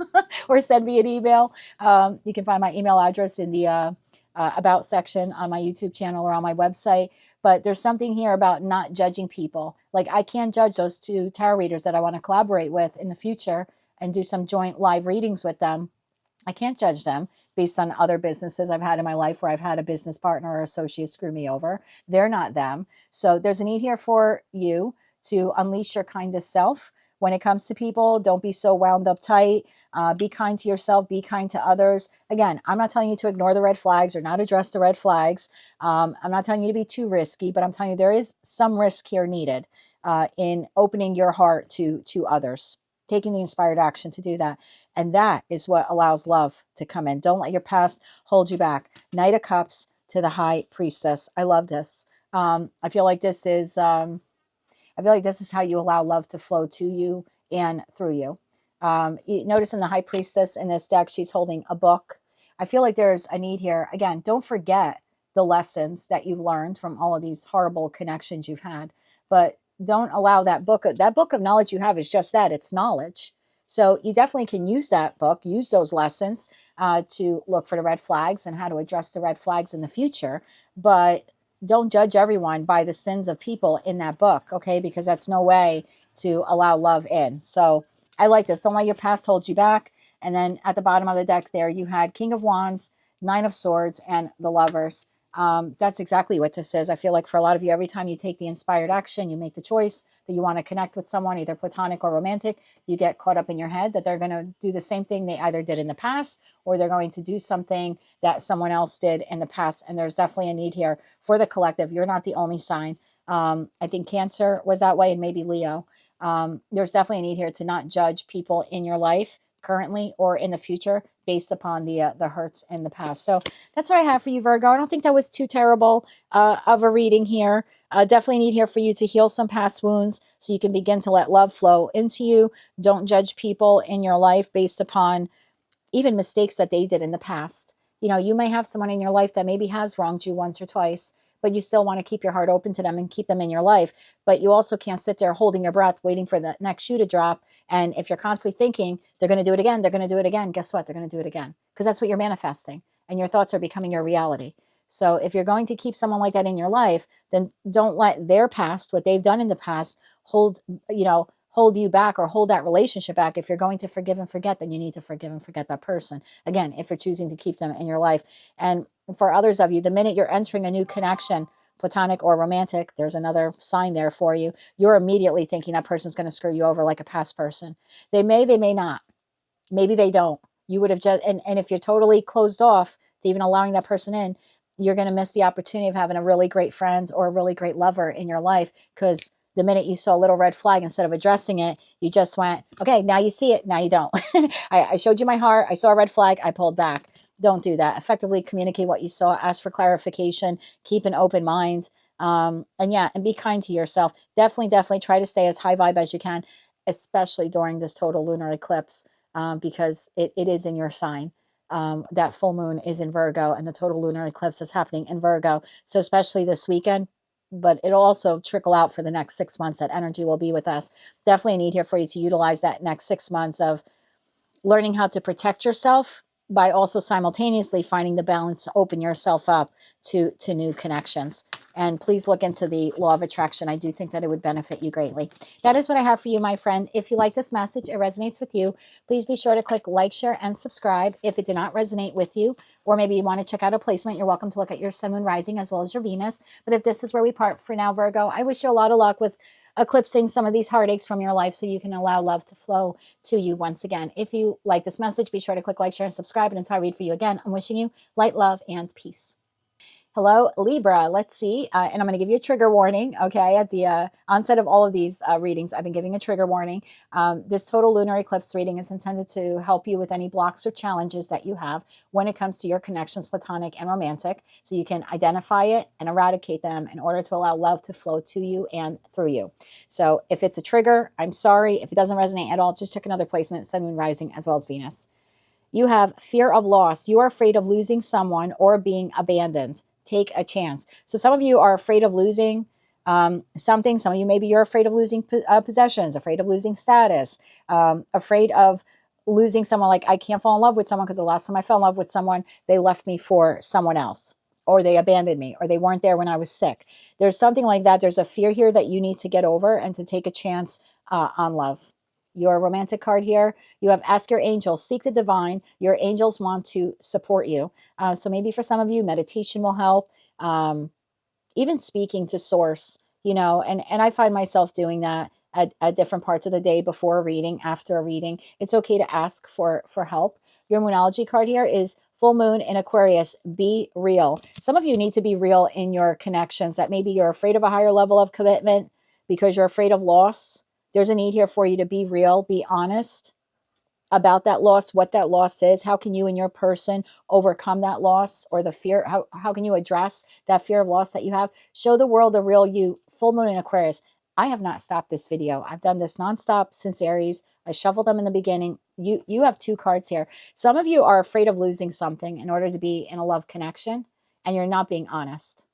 or send me an email. You can find my email address in the about section on my YouTube channel or on my website. But there's something here about not judging people. Like I can't judge those 2 tarot readers that I want to collaborate with in the future and do some joint live readings with them. I can't judge them based on other businesses I've had in my life where I've had a business partner or associate screw me over. They're not them. So there's a need here for you to unleash your kindest self when it comes to people. Don't be so wound up tight. Be kind to yourself. Be kind to others. Again, I'm not telling you to ignore the red flags or not address the red flags. I'm not telling you to be too risky, but I'm telling you there is some risk here needed in opening your heart to others, taking the inspired action to do that. And that is what allows love to come in. Don't let your past hold you back. Knight of Cups to the High Priestess. I love this. I feel like this is how you allow love to flow to you and through you. You notice in the High Priestess in this deck, she's holding a book. I feel like there's a need here. Again, don't forget the lessons that you've learned from all of these horrible connections you've had, but don't allow that book of knowledge you have is just that, it's knowledge. So you definitely can use that book, use those lessons to look for the red flags and how to address the red flags in the future. But don't judge everyone by the sins of people in that book, okay? Because that's no way to allow love in. So I like this. Don't let your past hold you back. And then at the bottom of the deck there, you had King of Wands, Nine of Swords, and the Lovers. That's exactly what this is. I feel like for a lot of you, every time you take the inspired action, you make the choice that you want to connect with someone, either platonic or romantic, you get caught up in your head that they're going to do the same thing they either did in the past, or they're going to do something that someone else did in the past. And there's definitely a need here for the collective. You're not the only sign. I think Cancer was that way, and maybe Leo. There's definitely a need here to not judge people in your life currently or in the future based upon the hurts in the past. So that's what I have for you, Virgo. I don't think that was too terrible of a reading here. Definitely need here for you to heal some past wounds so you can begin to let love flow into you. Don't judge people in your life based upon even mistakes that they did in the past. You know, you may have someone in your life that maybe has wronged you once or twice, but you still want to keep your heart open to them and keep them in your life. But you also can't sit there holding your breath, waiting for the next shoe to drop. And if you're constantly thinking they're going to do it again, they're going to do it again, guess what? They're going to do it again, because that's what you're manifesting, and your thoughts are becoming your reality. So if you're going to keep someone like that in your life, then don't let their past, what they've done in the past, hold you back or hold that relationship back. If you're going to forgive and forget, then you need to forgive and forget that person. Again, if you're choosing to keep them in your life. And for others of you, the minute you're entering a new connection, platonic or romantic, there's another sign there for you. You're immediately thinking that person's going to screw you over like a past person. They may not. Maybe they don't. You would have just, and if you're totally closed off to even allowing that person in, you're going to miss the opportunity of having a really great friend or a really great lover in your life, because the minute you saw a little red flag, instead of addressing it, you just went, okay, now you see it, now you don't. I showed you my heart. I saw a red flag. I pulled back. Don't do that. Effectively communicate what you saw. Ask for clarification. Keep an open mind. And be kind to yourself. Definitely try to stay as high vibe as you can, especially during this total lunar eclipse, because it is in your sign. That full moon is in Virgo, and the total lunar eclipse is happening in Virgo. So especially this weekend, but it'll also trickle out for the next 6 months. That energy will be with us. Definitely a need here for you to utilize that next 6 months of learning how to protect yourself by also simultaneously finding the balance to open yourself up to new connections. And please look into the law of attraction. I do think that it would benefit you greatly. That is what I have for you, my friend. If you like this message, it resonates with you, please be sure to click like, share, and subscribe. If it did not resonate with you, or maybe you want to check out a placement, you're welcome to look at your sun, moon, rising, as well as your Venus. But if this is where we part for now, Virgo, I wish you a lot of luck with eclipsing some of these heartaches from your life so you can allow love to flow to you once again. If you like this message, be sure to click like, share, and subscribe. And until I read for you again, I'm wishing you light, love, and peace. Hello, Libra. Let's see. And I'm going to give you a trigger warning, okay? At the onset of all of these readings, I've been giving a trigger warning. This total lunar eclipse reading is intended to help you with any blocks or challenges that you have when it comes to your connections, platonic and romantic, so you can identify it and eradicate them in order to allow love to flow to you and through you. So if it's a trigger, I'm sorry. If it doesn't resonate at all, just check another placement, sun, moon, rising, as well as Venus. You have fear of loss. You are afraid of losing someone or being abandoned. Take a chance. So some of you are afraid of losing something. Some of you, maybe you're afraid of losing possessions, afraid of losing status, afraid of losing someone. Like, I can't fall in love with someone because the last time I fell in love with someone, they left me for someone else, or they abandoned me, or they weren't there when I was sick. There's something like that. There's a fear here that you need to get over and to take a chance on love. Your romantic card here, you have ask your angels, seek the divine. Your angels want to support you. So maybe for some of you, meditation will help. Even speaking to source, and I find myself doing that at different parts of the day, before a reading, after a reading. It's okay to ask for help. Your Moonology card here is full moon in Aquarius. Be real. Some of you need to be real in your connections, that maybe you're afraid of a higher level of commitment because you're afraid of loss. There's a need here for you to be real, be honest about that loss, what that loss is. How can you and your person overcome that loss, or the fear? How can you address that fear of loss that you have? Show the world the real you. Full moon in Aquarius. I have not stopped this video. I've done this nonstop since Aries. I shuffled them in the beginning. You have 2 cards here. Some of you are afraid of losing something in order to be in a love connection, and you're not being honest,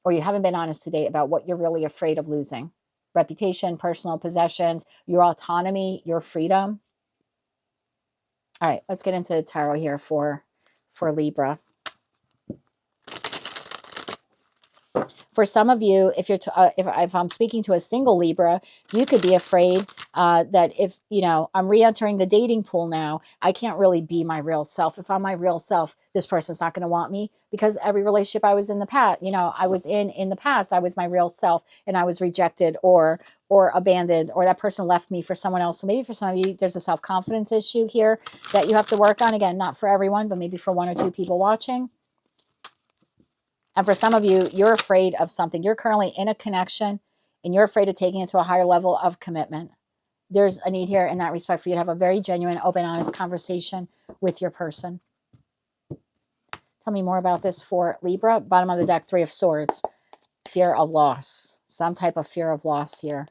or you haven't been honest today about what you're really afraid of losing. Reputation, personal possessions, your autonomy, your freedom. All right, let's get into tarot here for Libra. For some of you, if you're if I'm speaking to a single Libra, you could be afraid that if, I'm re-entering the dating pool now, I can't really be my real self. If I'm my real self, this person's not going to want me, because every relationship I was in the past, I was in the past, I was my real self, and I was rejected or abandoned, or that person left me for someone else. So maybe for some of you, there's a self-confidence issue here that you have to work on. Again, not for everyone, but maybe for 1 or 2 people watching. And for some of you, you're afraid of something. You're currently in a connection and you're afraid of taking it to a higher level of commitment. There's a need here in that respect for you to have a very genuine, open, honest conversation with your person. Tell me more about this for Libra. Bottom of the deck, 3 of Swords. Fear of loss. Some type of fear of loss here.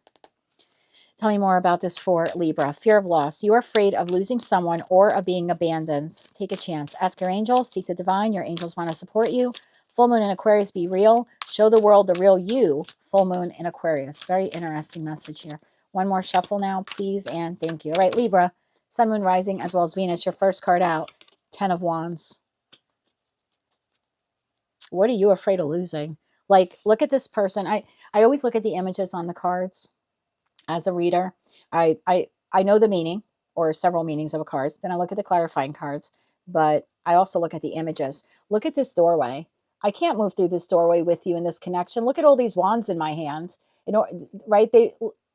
Tell me more about this for Libra. Fear of loss. You are afraid of losing someone or of being abandoned. Take a chance. Ask your angels. Seek the divine. Your angels want to support you. Full moon in Aquarius, be real. Show the world the real you. Full moon in Aquarius. Very interesting message here. One more shuffle now, please, and thank you. All right, Libra, Sun, Moon, Rising, as well as Venus. Your first card out, 10 of Wands. What are you afraid of losing? Like, look at this person. I always look at the images on the cards as a reader. I know the meaning or several meanings of a card. Then I look at the clarifying cards, but I also look at the images. Look at this doorway. I can't move through this doorway with you in this connection. Look at all these wands in my hand. Right?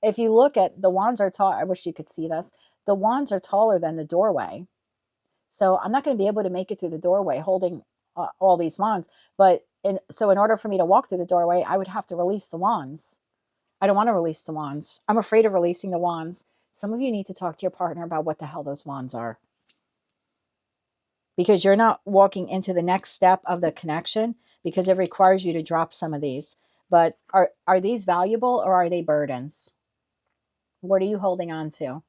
If you look at the wands are tall. I wish you could see this. The wands are taller than the doorway. So I'm not going to be able to make it through the doorway holding all these wands. So in order for me to walk through the doorway, I would have to release the wands. I don't want to release the wands. I'm afraid of releasing the wands. Some of you need to talk to your partner about what the hell those wands are, because you're not walking into the next step of the connection because it requires you to drop some of these. But are these valuable or are they burdens? What are you holding on to?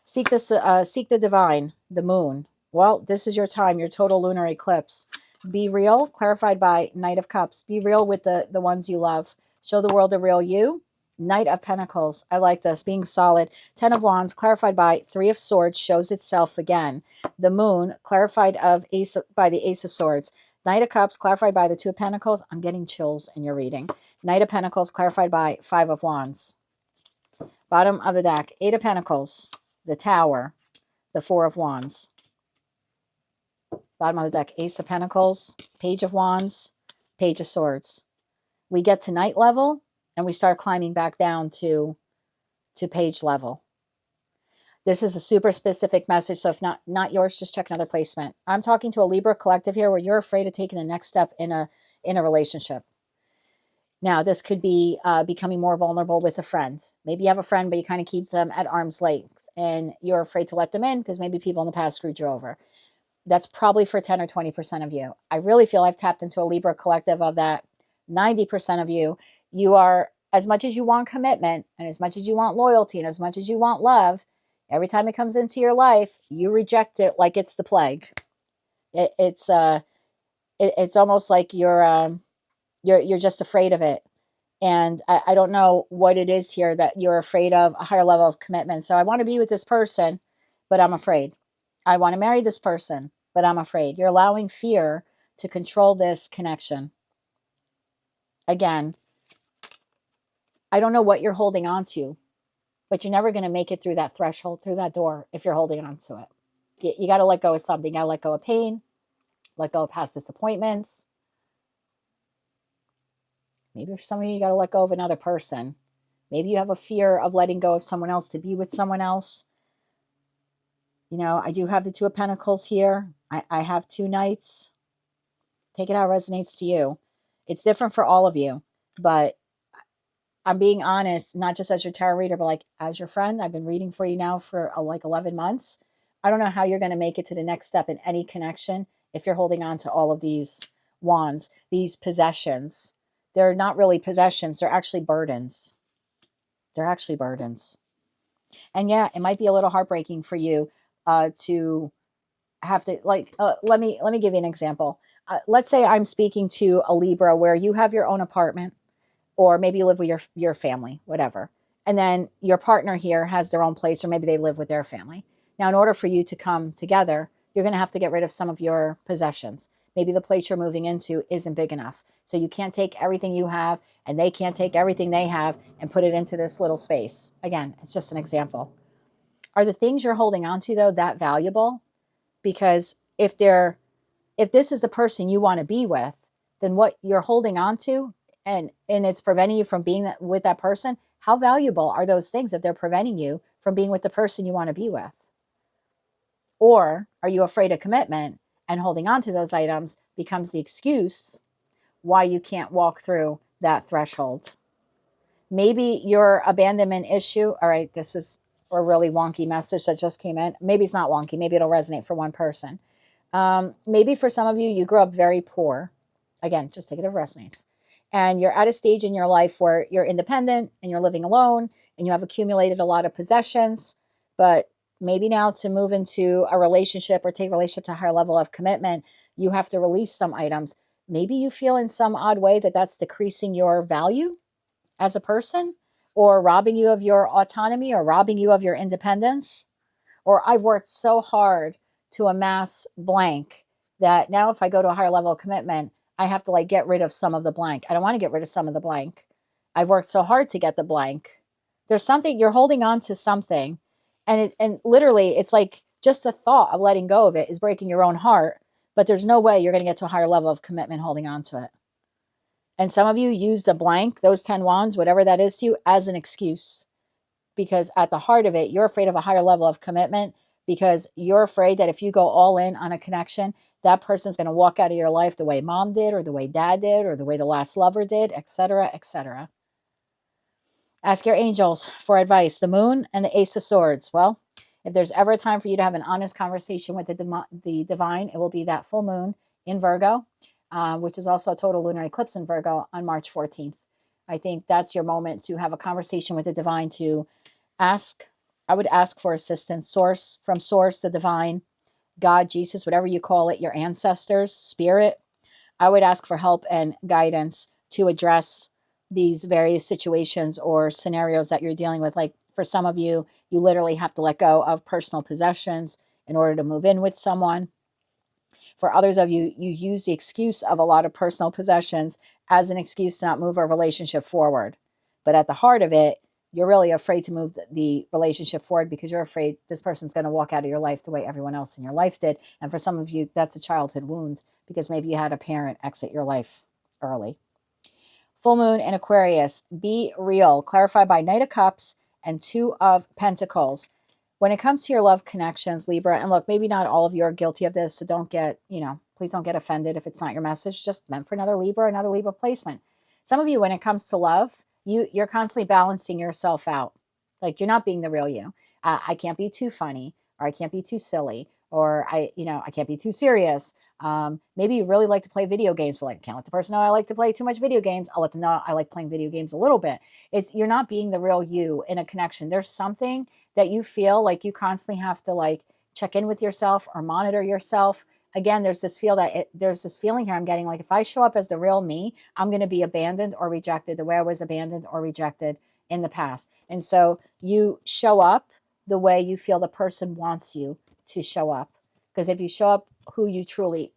Seek the divine, the moon. Well, this is your time, your total lunar eclipse. Be real, clarified by Knight of Cups. Be real with the ones you love. Show the world the real you. Knight of Pentacles. I like this. Being solid. 10 of Wands, clarified by 3 of Swords, shows itself again. The moon, clarified by the Ace of Swords. Knight of Cups, clarified by the 2 of Pentacles. I'm getting chills in your reading. Knight of Pentacles, clarified by 5 of Wands. Bottom of the deck, 8 of Pentacles. The Tower. The 4 of Wands. Bottom of the deck, Ace of Pentacles. Page of Wands. Page of Swords. We get to night level and we start climbing back down to page level. This is a super specific message, so if not yours, just check another placement. I'm talking to a Libra collective here where you're afraid of taking the next step in a relationship. Now, this could be becoming more vulnerable with a friend. Maybe you have a friend, but you kind of keep them at arm's length, and you're afraid to let them in because maybe people in the past screwed you over. That's probably for 10 or 20% of you. I really feel I've tapped into a Libra collective of that 90% of you. You are, as much as you want commitment and as much as you want loyalty and as much as you want love, every time it comes into your life, you reject it like it's the plague. It's almost like you're just afraid of it. And I don't know what it is here that you're afraid of, a higher level of commitment. So I want to be with this person, but I'm afraid. I want to marry this person, but I'm afraid. You're allowing fear to control this connection. Again, I don't know what you're holding on to, but you're never going to make it through that threshold, through that door, if you're holding on to it. You got to let go of something. You got to let go of pain, let go of past disappointments. Maybe for some of you, you got to let go of another person. Maybe you have a fear of letting go of someone else to be with someone else. You know, I do have the Two of Pentacles here. I have two Knights. Take it how it resonates to you. It's different for all of you, but I'm being honest, not just as your tarot reader, but like as your friend. I've been reading for you now for like 11 months. I don't know how you're going to make it to the next step in any connection if you're holding on to all of these wands, these possessions. They're not really possessions. They're actually burdens. They're actually burdens. And yeah, it might be a little heartbreaking for you to have to like, let me give you an example. Let's say I'm speaking to a Libra where you have your own apartment, or maybe you live with your family, whatever. And then your partner here has their own place, or maybe they live with their family. Now, in order for you to come together, you're going to have to get rid of some of your possessions. Maybe the place you're moving into isn't big enough. So you can't take everything you have, and they can't take everything they have and put it into this little space. Again, it's just an example. Are the things you're holding on to, though, that valuable? Because if this is the person you want to be with, then what you're holding on to and it's preventing you from being with that person, how valuable are those things if they're preventing you from being with the person you want to be with? Or are you afraid of commitment, and holding on to those items becomes the excuse why you can't walk through that threshold? Maybe your abandonment issue, all right, this is a really wonky message that just came in. Maybe it's not wonky. Maybe it'll resonate for one person. Maybe for some of you, you grew up very poor. Again, just take it if it resonates. And you're at a stage in your life where you're independent and you're living alone and you have accumulated a lot of possessions. But maybe now to move into a relationship or take a relationship to a higher level of commitment, you have to release some items. Maybe you feel in some odd way that that's decreasing your value as a person, or robbing you of your autonomy, or robbing you of your independence. Or I've worked so hard to amass blank that now if I go to a higher level of commitment, I have to like get rid of some of the blank. I don't want to get rid of some of the blank. I've worked so hard to get the blank. There's something you're holding on to, something, and literally it's like just the thought of letting go of it is breaking your own heart, but there's no way you're going to get to a higher level of commitment holding on to it. And some of you use the blank, those 10 wands, whatever that is to you, as an excuse, because at the heart of it, you're afraid of a higher level of commitment because you're afraid that if you go all in on a connection, that person's going to walk out of your life the way mom did, or the way dad did, or the way the last lover did, etc., etc. Ask your angels for advice. The moon and the ace of swords. Well, if there's ever a time for you to have an honest conversation with the divine, it will be that full moon in Virgo, which is also a total lunar eclipse in Virgo on March 14th. I think that's your moment to have a conversation with the divine, to ask. I would ask for assistance, source, the divine, God, Jesus, whatever you call it, your ancestors, spirit. I would ask for help and guidance to address these various situations or scenarios that you're dealing with. Like for some of you, you literally have to let go of personal possessions in order to move in with someone. For others of you, you use the excuse of a lot of personal possessions as an excuse to not move a relationship forward. But at the heart of it, you're really afraid to move the relationship forward because you're afraid this person's going to walk out of your life the way everyone else in your life did. And for some of you, that's a childhood wound because maybe you had a parent exit your life early. Full moon in Aquarius. Be real. Clarified by Knight of Cups and Two of Pentacles. When it comes to your love connections, Libra, and look, maybe not all of you are guilty of this, so don't get, please don't get offended if it's not your message. Just meant for another Libra placement. Some of you, when it comes to love, you're constantly balancing yourself out. Like you're not being the real you. I can't be too funny, or I can't be too silly, or I can't be too serious. Maybe you really like to play video games, but like, I can't let the person know I like to play too much video games. I'll let them know I like playing video games a little bit. You're not being the real you in a connection. There's something that you feel like you constantly have to like check in with yourself or monitor yourself. Again, there's this feeling here I'm getting, like if I show up as the real me, I'm going to be abandoned or rejected the way I was abandoned or rejected in the past. And so you show up the way you feel the person wants you to show up. Because if you show up who you truly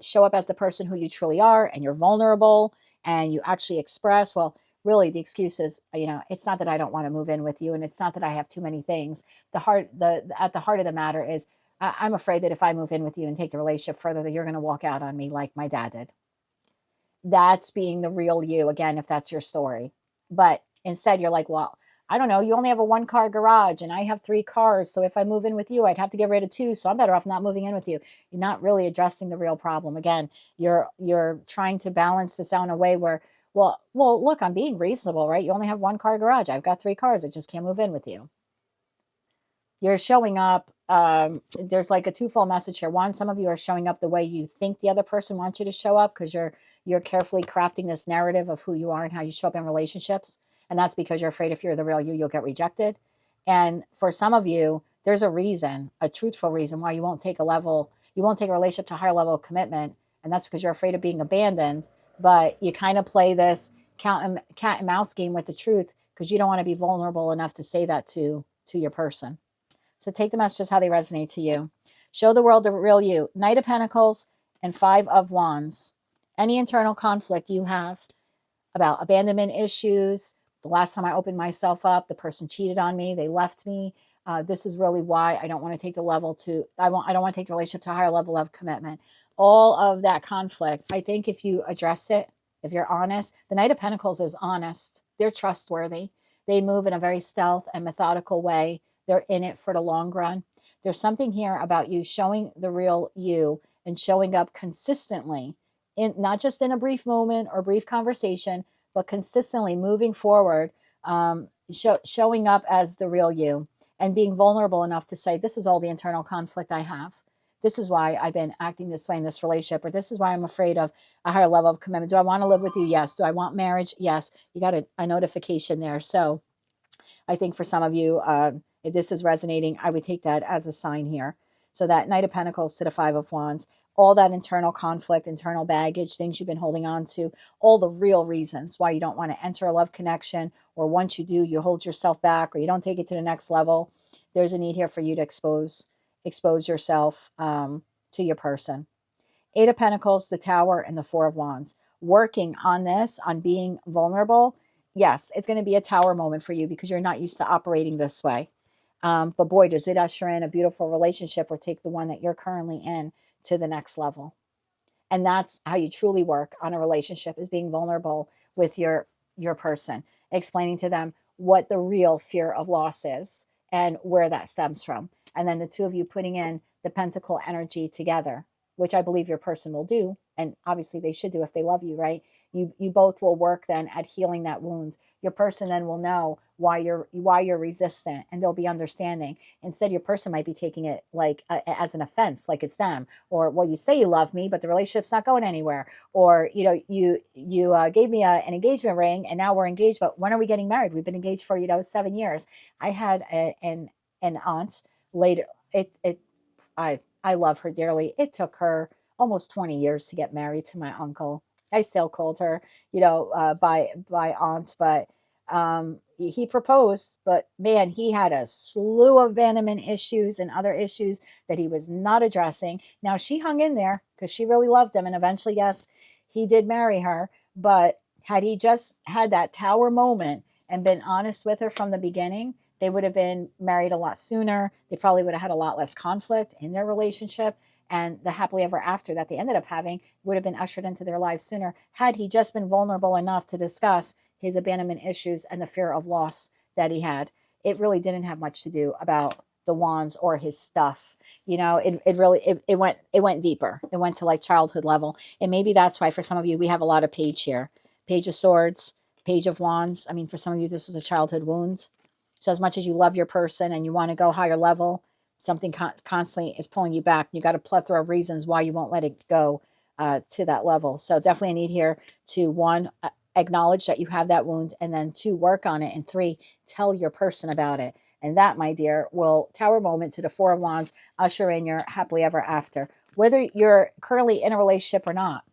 show up as the person who you truly are, and you're vulnerable and you actually express, well, really the excuse is, it's not that I don't want to move in with you, and it's not that I have too many things. At the heart of the matter is I'm afraid that if I move in with you and take the relationship further, that you're going to walk out on me like my dad did. That's being the real you, again, if that's your story. But instead, you're like, well, I don't know, you only have a 1-car garage and I have 3 cars. So if I move in with you, I'd have to get rid of 2. So I'm better off not moving in with you. You're not really addressing the real problem. Again, you're trying to balance this out in a way where, well, look, I'm being reasonable, right? You only have 1-car garage. I've got 3 cars. I just can't move in with you. You're showing up. There's like a twofold message here. One, some of you are showing up the way you think the other person wants you to show up because you're carefully crafting this narrative of who you are and how you show up in relationships. And that's because you're afraid if you're the real you, you'll get rejected. And for some of you, there's a reason, a truthful reason why you won't take a relationship to a higher level of commitment. And that's because you're afraid of being abandoned. But you kind of play this cat and mouse game with the truth because you don't want to be vulnerable enough to say that to your person. So take the messages how they resonate to you. Show the world the real you. Knight of Pentacles and 5 of Wands. Any internal conflict you have about abandonment issues. The last time I opened myself up, the person cheated on me. They left me. This is really why I don't want to take the I don't want to take the relationship to a higher level of commitment. All of that conflict. I think if you address it, if you're honest, the Knight of Pentacles is honest. They're trustworthy. They move in a very stealth and methodical way. They're in it for the long run. There's something here about you showing the real you and showing up consistently, not just in a brief moment or brief conversation, but consistently moving forward, showing up as the real you and being vulnerable enough to say, this is all the internal conflict I have. This is why I've been acting this way in this relationship, or this is why I'm afraid of a higher level of commitment. Do I want to live with you? Yes. Do I want marriage? Yes. You got a notification there. So I think for some of you, if this is resonating, I would take that as a sign here. So that Knight of Pentacles to the 5 of Wands, all that internal conflict, internal baggage, things you've been holding on to, all the real reasons why you don't want to enter a love connection, or once you do, you hold yourself back, or you don't take it to the next level. There's a need here for you to expose yourself to your person. 8 of Pentacles, the Tower, and the 4 of Wands. Working on this, on being vulnerable. Yes, it's going to be a tower moment for you because you're not used to operating this way. But boy, does it usher in a beautiful relationship or take the one that you're currently in to the next level. And that's how you truly work on a relationship, is being vulnerable with your person, explaining to them what the real fear of loss is and where that stems from. And then the two of you putting in the pentacle energy together, which I believe your person will do. And obviously they should do if they love you, right? You both will work then at healing that wound. Your person then will know why you're resistant, and they'll be understanding. Instead, your person might be taking it like as an offense, like it's them, or, well, you say you love me, but the relationship's not going anywhere, or you gave me an engagement ring and now we're engaged, but when are we getting married? We've been engaged for 7 years. I had an aunt later. I love her dearly. It took her almost 20 years to get married to my uncle. I still called her, by aunt, but he proposed, but man, he had a slew of abandonment issues and other issues that he was not addressing. Now she hung in there because she really loved him, and eventually, yes, he did marry her. But had he just had that tower moment and been honest with her from the beginning, they would have been married a lot sooner. They probably would have had a lot less conflict in their relationship. And the happily ever after that they ended up having would have been ushered into their lives sooner had he just been vulnerable enough to discuss his abandonment issues and the fear of loss that he had. It really didn't have much to do about the wands or his stuff. It went deeper. It went to like childhood level. And maybe that's why for some of you, we have a lot of page here. Page of Swords, Page of Wands. I mean, for some of you, this is a childhood wound. So as much as you love your person and you want to go higher level, something constantly is pulling you back. You got a plethora of reasons why you won't let it go to that level. So definitely a need here to, 1, acknowledge that you have that wound, and then 2, work on it, and 3, tell your person about it. And that, my dear, will tower moment to the 4 of Wands, usher in your happily ever after, whether you're currently in a relationship or not.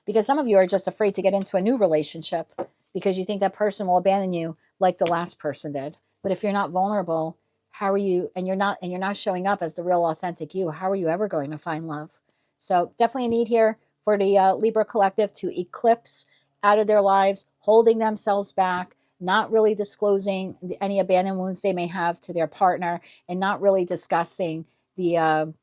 Because some of you are just afraid to get into a new relationship because you think that person will abandon you like the last person did. But if you're not vulnerable, how are you, and you're not showing up as the real authentic you, how are you ever going to find love? So definitely a need here for the Libra collective to eclipse out of their lives, holding themselves back, not really disclosing any abandoned wounds they may have to their partner, and not really discussing the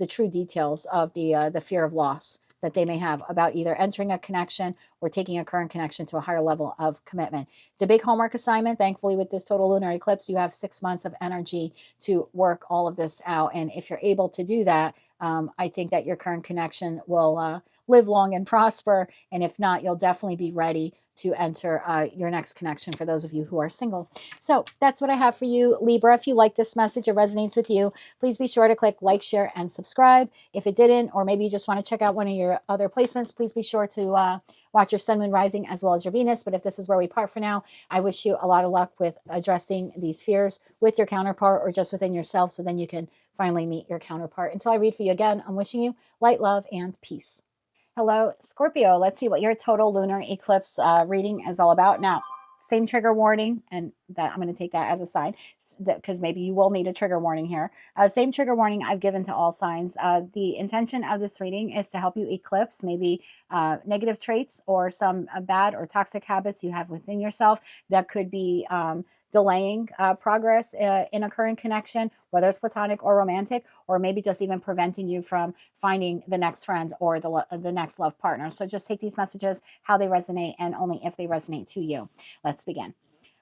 true details of the fear of loss. that they may have about either entering a connection or taking a current connection to a higher level of commitment. It's a big homework assignment. Thankfully, with this total lunar eclipse, you have 6 months of energy to work all of this out. And if you're able to do that, I think that your current connection will live long and prosper. And if not, you'll definitely be ready to enter your next connection for those of you who are single. So that's what I have for you, Libra. If you like this message, it resonates with you, please be sure to click like, share, and subscribe. If it didn't, or maybe you just want to check out one of your other placements, please be sure to watch your sun, moon, rising, as well as your Venus. But if this is where we part for now, I wish you a lot of luck with addressing these fears with your counterpart or just within yourself, so then you can finally meet your counterpart. Until I read for you again, I'm wishing you light, love, and peace. Hello, Scorpio. Let's see what your total lunar eclipse reading is all about. Now, same trigger warning, and that I'm going to take that as a sign because maybe you will need a trigger warning here. Same trigger warning I've given to all signs. The intention of this reading is to help you eclipse maybe negative traits or some bad or toxic habits you have within yourself that could be delaying progress in a current connection, whether it's platonic or romantic, or maybe just even preventing you from finding the next friend or the next love partner. So just take these messages how they resonate and only if they resonate to you. Let's begin.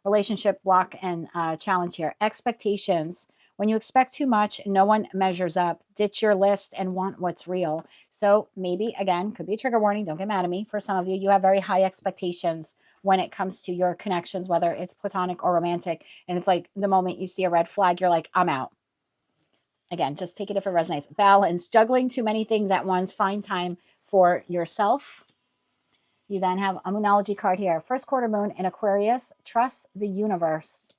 Relationship block and challenge here. Expectations. When you expect too much, no one measures up. Ditch your list and want what's real. So maybe, again, could be a trigger warning. Don't get mad at me. For some of you, you have very high expectations when it comes to your connections, whether it's platonic or romantic. And it's like the moment you see a red flag, you're like, I'm out. Again, just take it if it resonates. Balance. Juggling too many things at once. Find time for yourself. You then have a moonology card here. First quarter moon in Aquarius. Trust the universe.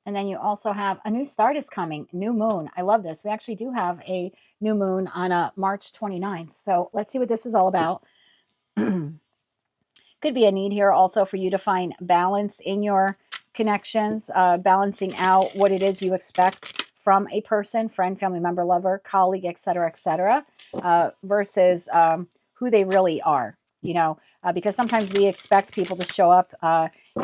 And then you also have a new start is coming, new moon. I love this. We actually do have a new moon on March 29th. So let's see what this is all about. Could be a need here also for you to find balance in your connections, balancing out what it is you expect from a person, friend, family member, lover, colleague, etc., versus who they really are, because sometimes we expect people to show up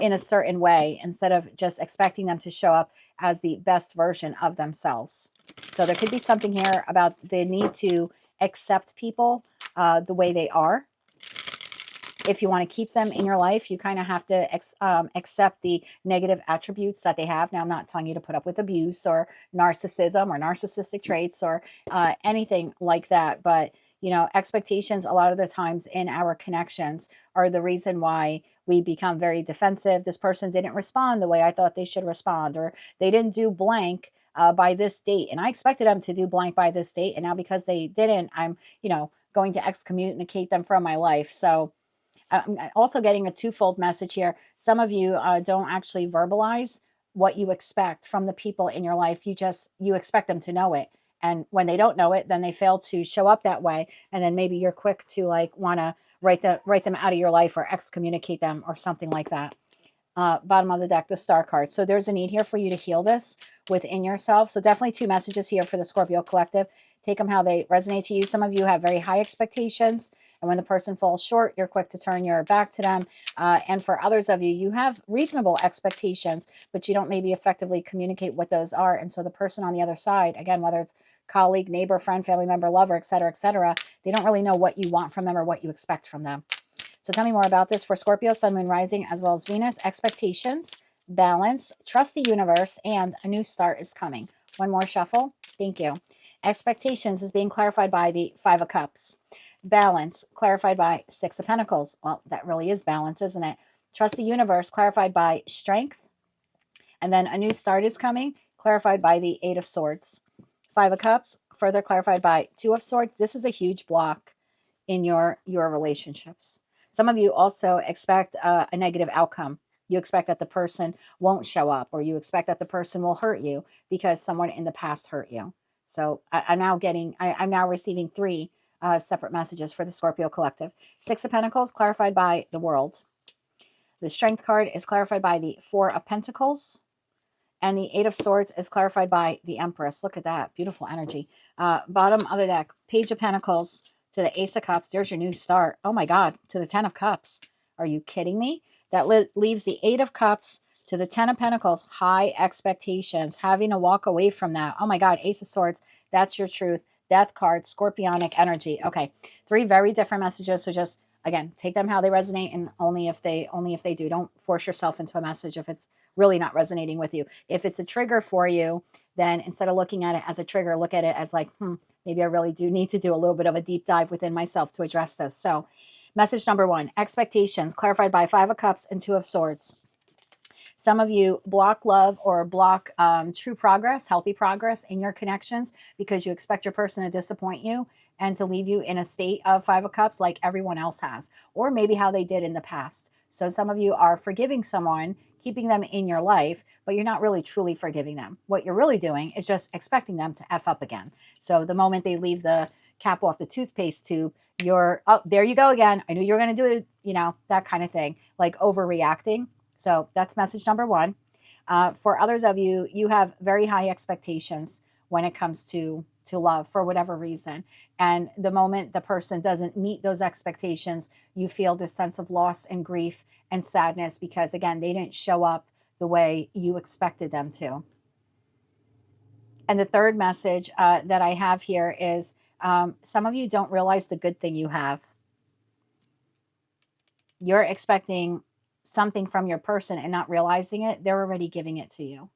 in a certain way instead of just expecting them to show up as the best version of themselves. So there could be something here about the need to accept people the way they are. If you want to keep them in your life, you kind of have to accept the negative attributes that they have. Now, I'm not telling you to put up with abuse or narcissism or narcissistic traits or anything like that. But, expectations a lot of the times in our connections are the reason why we become very defensive. This person didn't respond the way I thought they should respond, or they didn't do blank by this date. And I expected them to do blank by this date. And now because they didn't, I'm, going to excommunicate them from my life. So I'm also getting a twofold message here. Some of you don't actually verbalize what you expect from the people in your life. You expect them to know it. And when they don't know it, then they fail to show up that way. And then maybe you're quick to want to write them out of your life or excommunicate them or something like that. Bottom of the deck, the star card. So there's a need here for you to heal this within yourself. So definitely two messages here for the Scorpio collective. Take them how they resonate to you. Some of you have very high expectations, and when the person falls short, you're quick to turn your back to them. And for others of you, you have reasonable expectations, but you don't maybe effectively communicate what those are. And so the person on the other side, again, whether it's colleague, neighbor, friend, family member, lover, etc., they don't really know what you want from them or what you expect from them. So tell me more about this for Scorpio, sun, moon, rising, as well as Venus. Expectations, balance, trust the universe, and a new start is coming. One more shuffle. Thank you. Expectations is being clarified by the Five of Cups. Balance, clarified by Six of Pentacles. Well, that really is balance, isn't it? Trust the universe, clarified by strength. And then a new start is coming, clarified by the Eight of Swords. Five of Cups, further clarified by Two of Swords. This is a huge block in your relationships. Some of you also expect a negative outcome. You expect that the person won't show up, or you expect that the person will hurt you because someone in the past hurt you. So I'm now receiving three separate messages for the Scorpio collective. Six of Pentacles clarified by the World. The Strength card is clarified by the Four of Pentacles. And the Eight of Swords is clarified by the Empress. Look at that. Beautiful energy. Bottom of the deck, Page of Pentacles to the Ace of Cups. There's your new start. Oh my God. To the Ten of Cups. Are you kidding me? That leaves the Eight of Cups to the Ten of Pentacles. High expectations. Having to walk away from that. Oh my God. Ace of Swords. That's your truth. Death card, scorpionic energy. Okay, 3 very different messages. So just, again, take them how they resonate, and only if they do. Don't force yourself into a message if it's really not resonating with you. If it's a trigger for you, then instead of looking at it as a trigger, look at it as like, maybe I really do need to do a little bit of a deep dive within myself to address this. So message number 1, expectations, clarified by 5 of Cups and 2 of Swords. Some of you block love or block true progress, healthy progress in your connections because you expect your person to disappoint you and to leave you in a state of 5 of Cups like everyone else has, or maybe how they did in the past. So some of you are forgiving someone, keeping them in your life, but you're not really truly forgiving them. What you're really doing is just expecting them to F up again. So the moment they leave the cap off the toothpaste tube, you're, oh, there you go again. I knew you were going to do it, that kind of thing, like overreacting. So that's message number 1. For others of you, you have very high expectations when it comes to love for whatever reason. And the moment the person doesn't meet those expectations, you feel this sense of loss and grief and sadness because, again, they didn't show up the way you expected them to. And the third message that I have here is some of you don't realize the good thing you have. You're expecting something from your person and not realizing it. They're already giving it to you.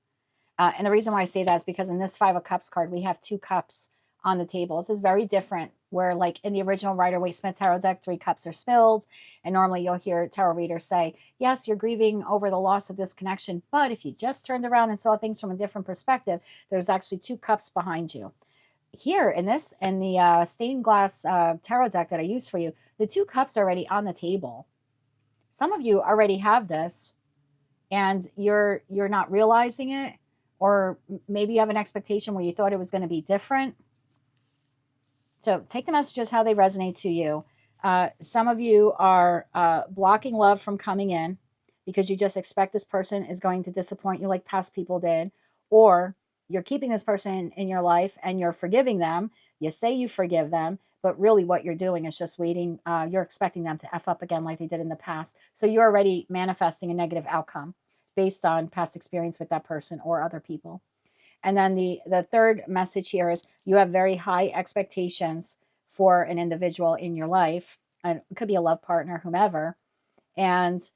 And the reason why I say that is because in this 5 of Cups card, we have 2 cups on the table. This is very different where, like in the original Rider-Waite-Smith tarot deck, 3 cups are spilled. And normally you'll hear tarot readers say, yes, you're grieving over the loss of this connection, but if you just turned around and saw things from a different perspective, there's actually 2 cups behind you. Here in the stained glass tarot deck that I use for you, the 2 cups are already on the table. Some of you already have this and you're not realizing it, or maybe you have an expectation where you thought it was going to be different. So take the messages how they resonate to you. Some of you are blocking love from coming in because you just expect this person is going to disappoint you like past people did, or you're keeping this person in your life and you're forgiving them. You say you forgive them, but really what you're doing is just waiting. You're expecting them to F up again like they did in the past. So you're already manifesting a negative outcome based on past experience with that person or other people. And then the third message here is you have very high expectations for an individual in your life. And it could be a love partner, whomever. And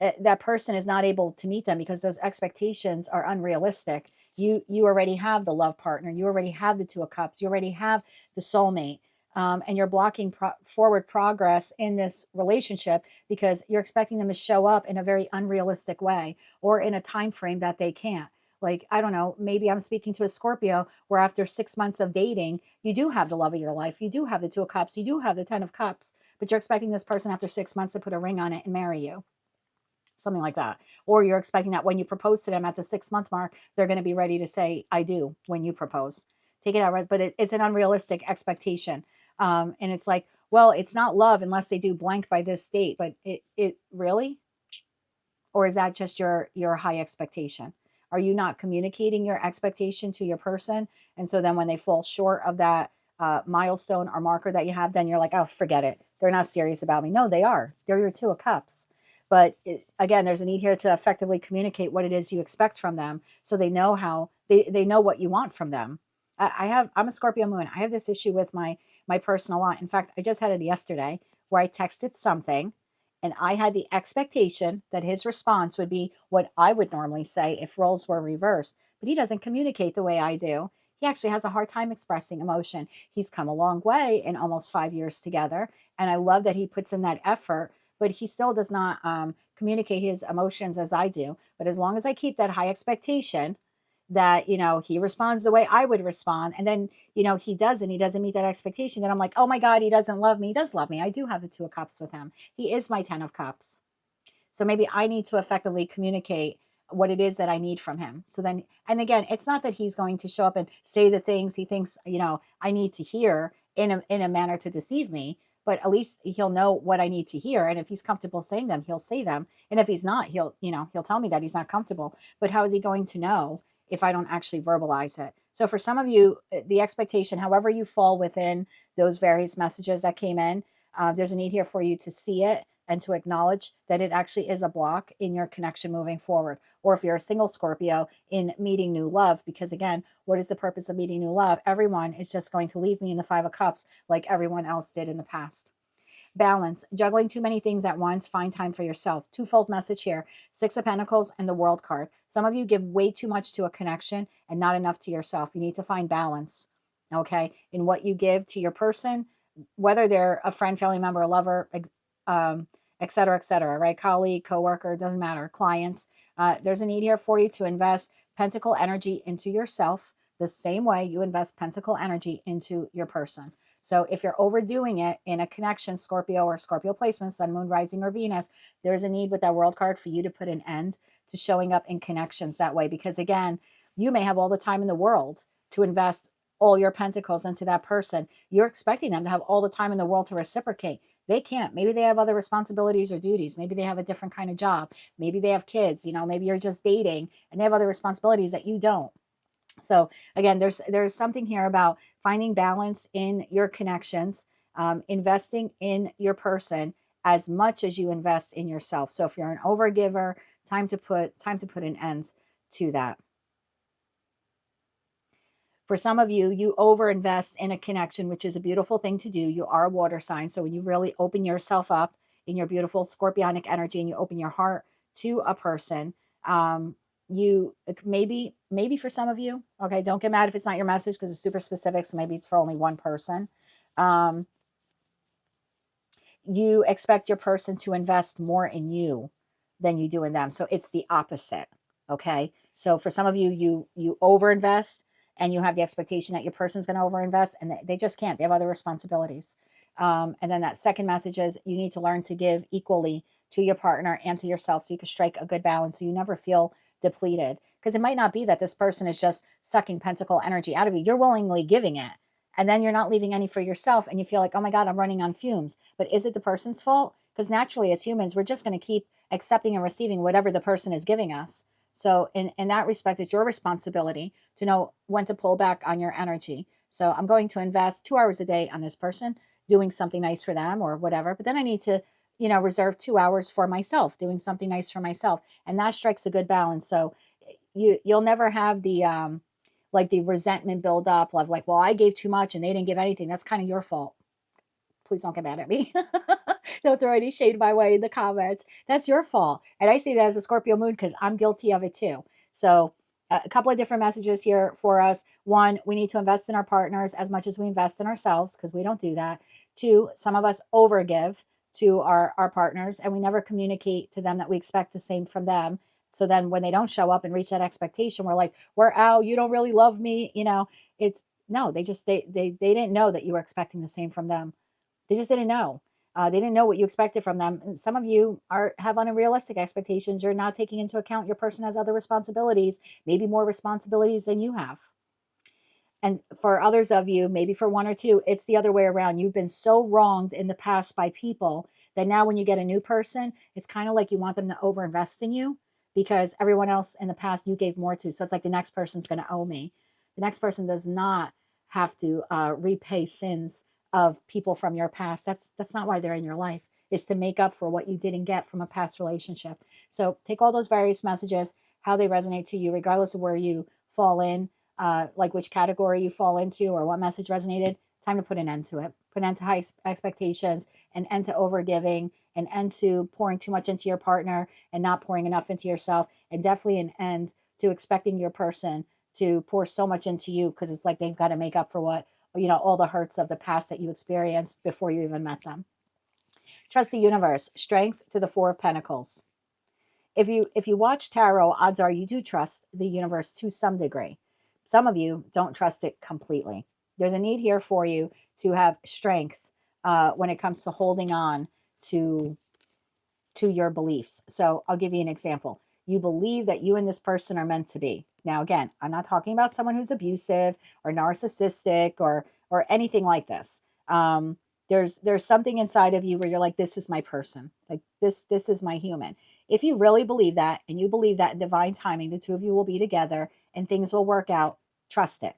that person is not able to meet them because those expectations are unrealistic. You already have the love partner. You already have the 2 of Cups. You already have the soulmate. And you're blocking forward progress in this relationship because you're expecting them to show up in a very unrealistic way or in a time frame that they can't. Like, I don't know, maybe I'm speaking to a Scorpio where after 6 months of dating, you do have the love of your life. You do have the 2 of Cups. You do have the 10 of Cups, but you're expecting this person after 6 months to put a ring on it and marry you. Something like that. Or you're expecting that when you propose to them at the 6-month mark, they're going to be ready to say, I do, when you propose. Take it out, but it's an unrealistic expectation. And it's like, well, it's not love unless they do blank by this date, but it really? Or is that just your high expectation? Are you not communicating your expectation to your person? And so then when they fall short of that milestone or marker that you have, then you're like, oh, forget it. They're not serious about me. No, they are. They're your 2 of Cups. But again, there's a need here to effectively communicate what it is you expect from them so they know how they know what you want from them. I'm a Scorpio moon. I have this issue with my person a lot. In fact, I just had it yesterday where I texted something and I had the expectation that his response would be what I would normally say if roles were reversed. But he doesn't communicate the way I do. He actually has a hard time expressing emotion. He's come a long way in almost 5 years together. And I love that he puts in that effort, but he still does not communicate his emotions as I do. But as long as I keep that high expectation that, he responds the way I would respond, and then, he doesn't meet that expectation, then I'm like, oh my God, he doesn't love me. He does love me. I do have the 2 of Cups with him. He is my 10 of Cups. So maybe I need to effectively communicate what it is that I need from him. So then, and again, it's not that he's going to show up and say the things he thinks, I need to hear in a manner to deceive me, but at least he'll know what I need to hear. And if he's comfortable saying them, he'll say them. And if he's not, he'll tell me that he's not comfortable. But how is he going to know if I don't actually verbalize it? So for some of you, the expectation, however you fall within those various messages that came in, there's a need here for you to see it, and to acknowledge that it actually is a block in your connection moving forward. Or if you're a single Scorpio, in meeting new love, because again, what is the purpose of meeting new love? Everyone is just going to leave me in the Five of Cups like everyone else did in the past. Balance, juggling too many things at once, find time for yourself. Twofold message here. Six of Pentacles and the World card. Some of you give way too much to a connection and not enough to yourself. You need to find balance, okay, in what you give to your person, whether they're a friend, family member, a lover, et cetera, right? Colleague, coworker, doesn't matter, clients. There's a need here for you to invest pentacle energy into yourself the same way you invest pentacle energy into your person. So if you're overdoing it in a connection, Scorpio or Scorpio placement, Sun, Moon, Rising, or Venus, there's a need with that World card for you to put an end to showing up in connections that way. Because again, you may have all the time in the world to invest all your pentacles into that person. You're expecting them to have all the time in the world to reciprocate. They can't. Maybe they have other responsibilities or duties. Maybe they have a different kind of job. Maybe they have kids. Maybe you're just dating and they have other responsibilities that you don't. So again, there's something here about finding balance in your connections, investing in your person as much as you invest in yourself. So if you're an overgiver, time to put an end to that. For some of you, you overinvest in a connection, which is a beautiful thing to do. You are a water sign. So when you really open yourself up in your beautiful scorpionic energy and you open your heart to a person, you maybe for some of you, okay, don't get mad if it's not your message because it's super specific. So maybe it's for only one person. You expect your person to invest more in you than you do in them. So it's the opposite. Okay. So for some of you, you overinvest and you have the expectation that your person's going to overinvest and they just can't. They have other responsibilities. And then that second message is you need to learn to give equally to your partner and to yourself so you can strike a good balance so you never feel depleted. Because it might not be that this person is just sucking pentacle energy out of you. You're willingly giving it. And then you're not leaving any for yourself and you feel like, oh my God, I'm running on fumes. But is it the person's fault? Because naturally as humans, we're just going to keep accepting and receiving whatever the person is giving us. So in that respect, it's your responsibility to know when to pull back on your energy. So I'm going to invest 2 hours a day on this person, doing something nice for them or whatever. But then I need to, reserve 2 hours for myself, doing something nice for myself. And that strikes a good balance. So you'll never have the the resentment build up of like, well, I gave too much and they didn't give anything. That's kind of your fault. Please don't get mad at me. Don't throw any shade my way in the comments. That's your fault. And I say that as a Scorpio moon because I'm guilty of it too. So a couple of different messages here for us. One, we need to invest in our partners as much as we invest in ourselves because we don't do that. Two, some of us overgive to our partners and we never communicate to them that we expect the same from them. So then when they don't show up and reach that expectation, we're like, we're out. You don't really love me. It's no, they didn't know that you were expecting the same from them. They just didn't know. They didn't know what you expected from them. And some of you have unrealistic expectations. You're not taking into account your person has other responsibilities, maybe more responsibilities than you have. And for others of you, maybe for one or two, it's the other way around. You've been so wronged in the past by people that now when you get a new person, it's kind of like you want them to overinvest in you because everyone else in the past you gave more to. So it's like the next person's going to owe me. The next person does not have to repay sins of people from your past. That's not why they're in your life. Is to make up for what you didn't get from a past relationship. So take all those various messages, how they resonate to you, regardless of where you fall in, like which category you fall into or what message resonated. Time to put an end to it. Put an end to high expectations, an end to overgiving, an end to pouring too much into your partner and not pouring enough into yourself, and definitely an end to expecting your person to pour so much into you because it's like they've got to make up for what all the hurts of the past that you experienced before you even met them. Trust the universe. Strength to the Four of Pentacles. If you watch tarot, odds are you do trust the universe to some degree. Some of you don't trust it completely. There's a need here for you to have strength when it comes to holding on to your beliefs. So I'll give you an example. You believe that you and this person are meant to be. Now, again, I'm not talking about someone who's abusive or narcissistic or anything like this. There's something inside of you where you're like, this is my person. Like this is my human. If you really believe that and you believe that in divine timing, the two of you will be together and things will work out, trust it.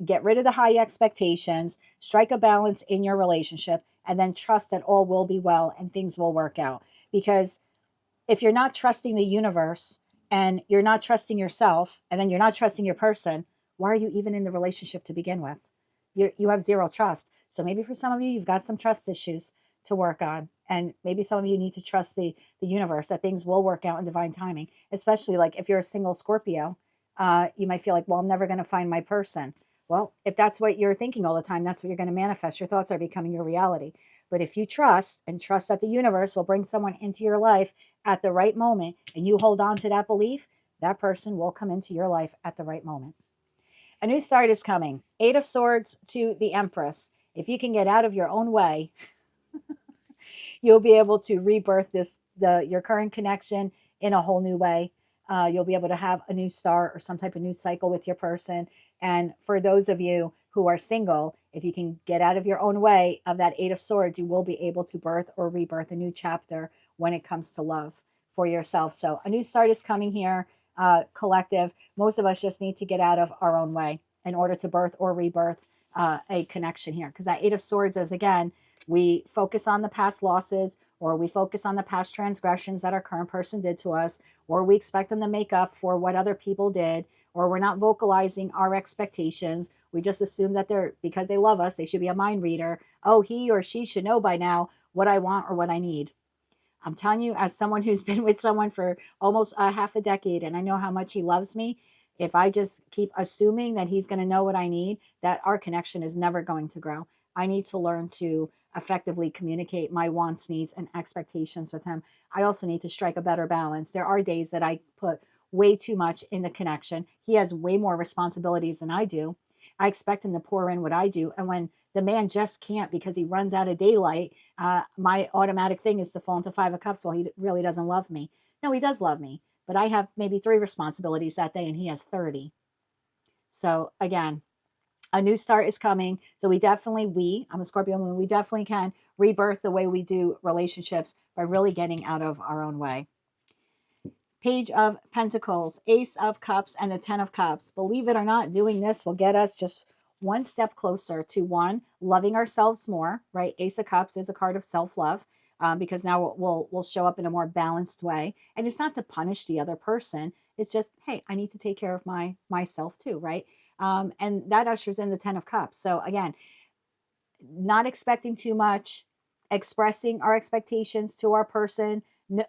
Get rid of the high expectations, strike a balance in your relationship, and then trust that all will be well and things will work out. Because if you're not trusting the universe and you're not trusting yourself and then you're not trusting your person, why are you even in the relationship to begin with? You have zero trust. So maybe for some of you, you've got some trust issues to work on. And maybe some of you need to trust the universe that things will work out in divine timing, especially like if you're a single Scorpio, you might feel like, well, I'm never going to find my person. Well, if that's what you're thinking all the time, that's what you're going to manifest. Your thoughts are becoming your reality. But if you trust and trust that the universe will bring someone into your life at the right moment and you hold on to that belief, that person will come into your life at the right moment. A new start is coming. 8 of Swords to the Empress. If you can get out of your own way, you'll be able to rebirth your current connection in a whole new way. You'll be able to have a new start or some type of new cycle with your person. And for those of you who are single, if you can get out of your own way of that 8 of Swords, you will be able to birth or rebirth a new chapter when it comes to love for yourself. So a new start is coming here, collective. Most of us just need to get out of our own way in order to birth or rebirth a connection here. Because that 8 of Swords is, again, we focus on the past losses, or we focus on the past transgressions that our current person did to us, or we expect them to make up for what other people did, or we're not vocalizing our expectations. We just assume that because they love us, they should be a mind reader. Oh, he or she should know by now what I want or what I need. I'm telling you, as someone who's been with someone for almost a half a decade, and I know how much he loves me, if I just keep assuming that he's going to know what I need, that our connection is never going to grow. I need to learn to effectively communicate my wants, needs, and expectations with him. I also need to strike a better balance. There are days that I put way too much in the connection. He has way more responsibilities than I do. I expect him to pour in what I do. And when the man just can't because he runs out of daylight, my automatic thing is to fall into 5 of Cups. Well, he really doesn't love me. No, he does love me, but I have maybe 3 responsibilities that day and he has 30. So again, a new start is coming. So I'm a Scorpio moon, we definitely can rebirth the way we do relationships by really getting out of our own way. Page of Pentacles, Ace of Cups, and the 10 of Cups. Believe it or not, doing this will get us just one step closer to loving ourselves more, right? Ace of Cups is a card of self-love, because now we'll show up in a more balanced way. And it's not to punish the other person. It's just, hey, I need to take care of myself too, right? And that ushers in the 10 of Cups. So again, not expecting too much, expressing our expectations to our person,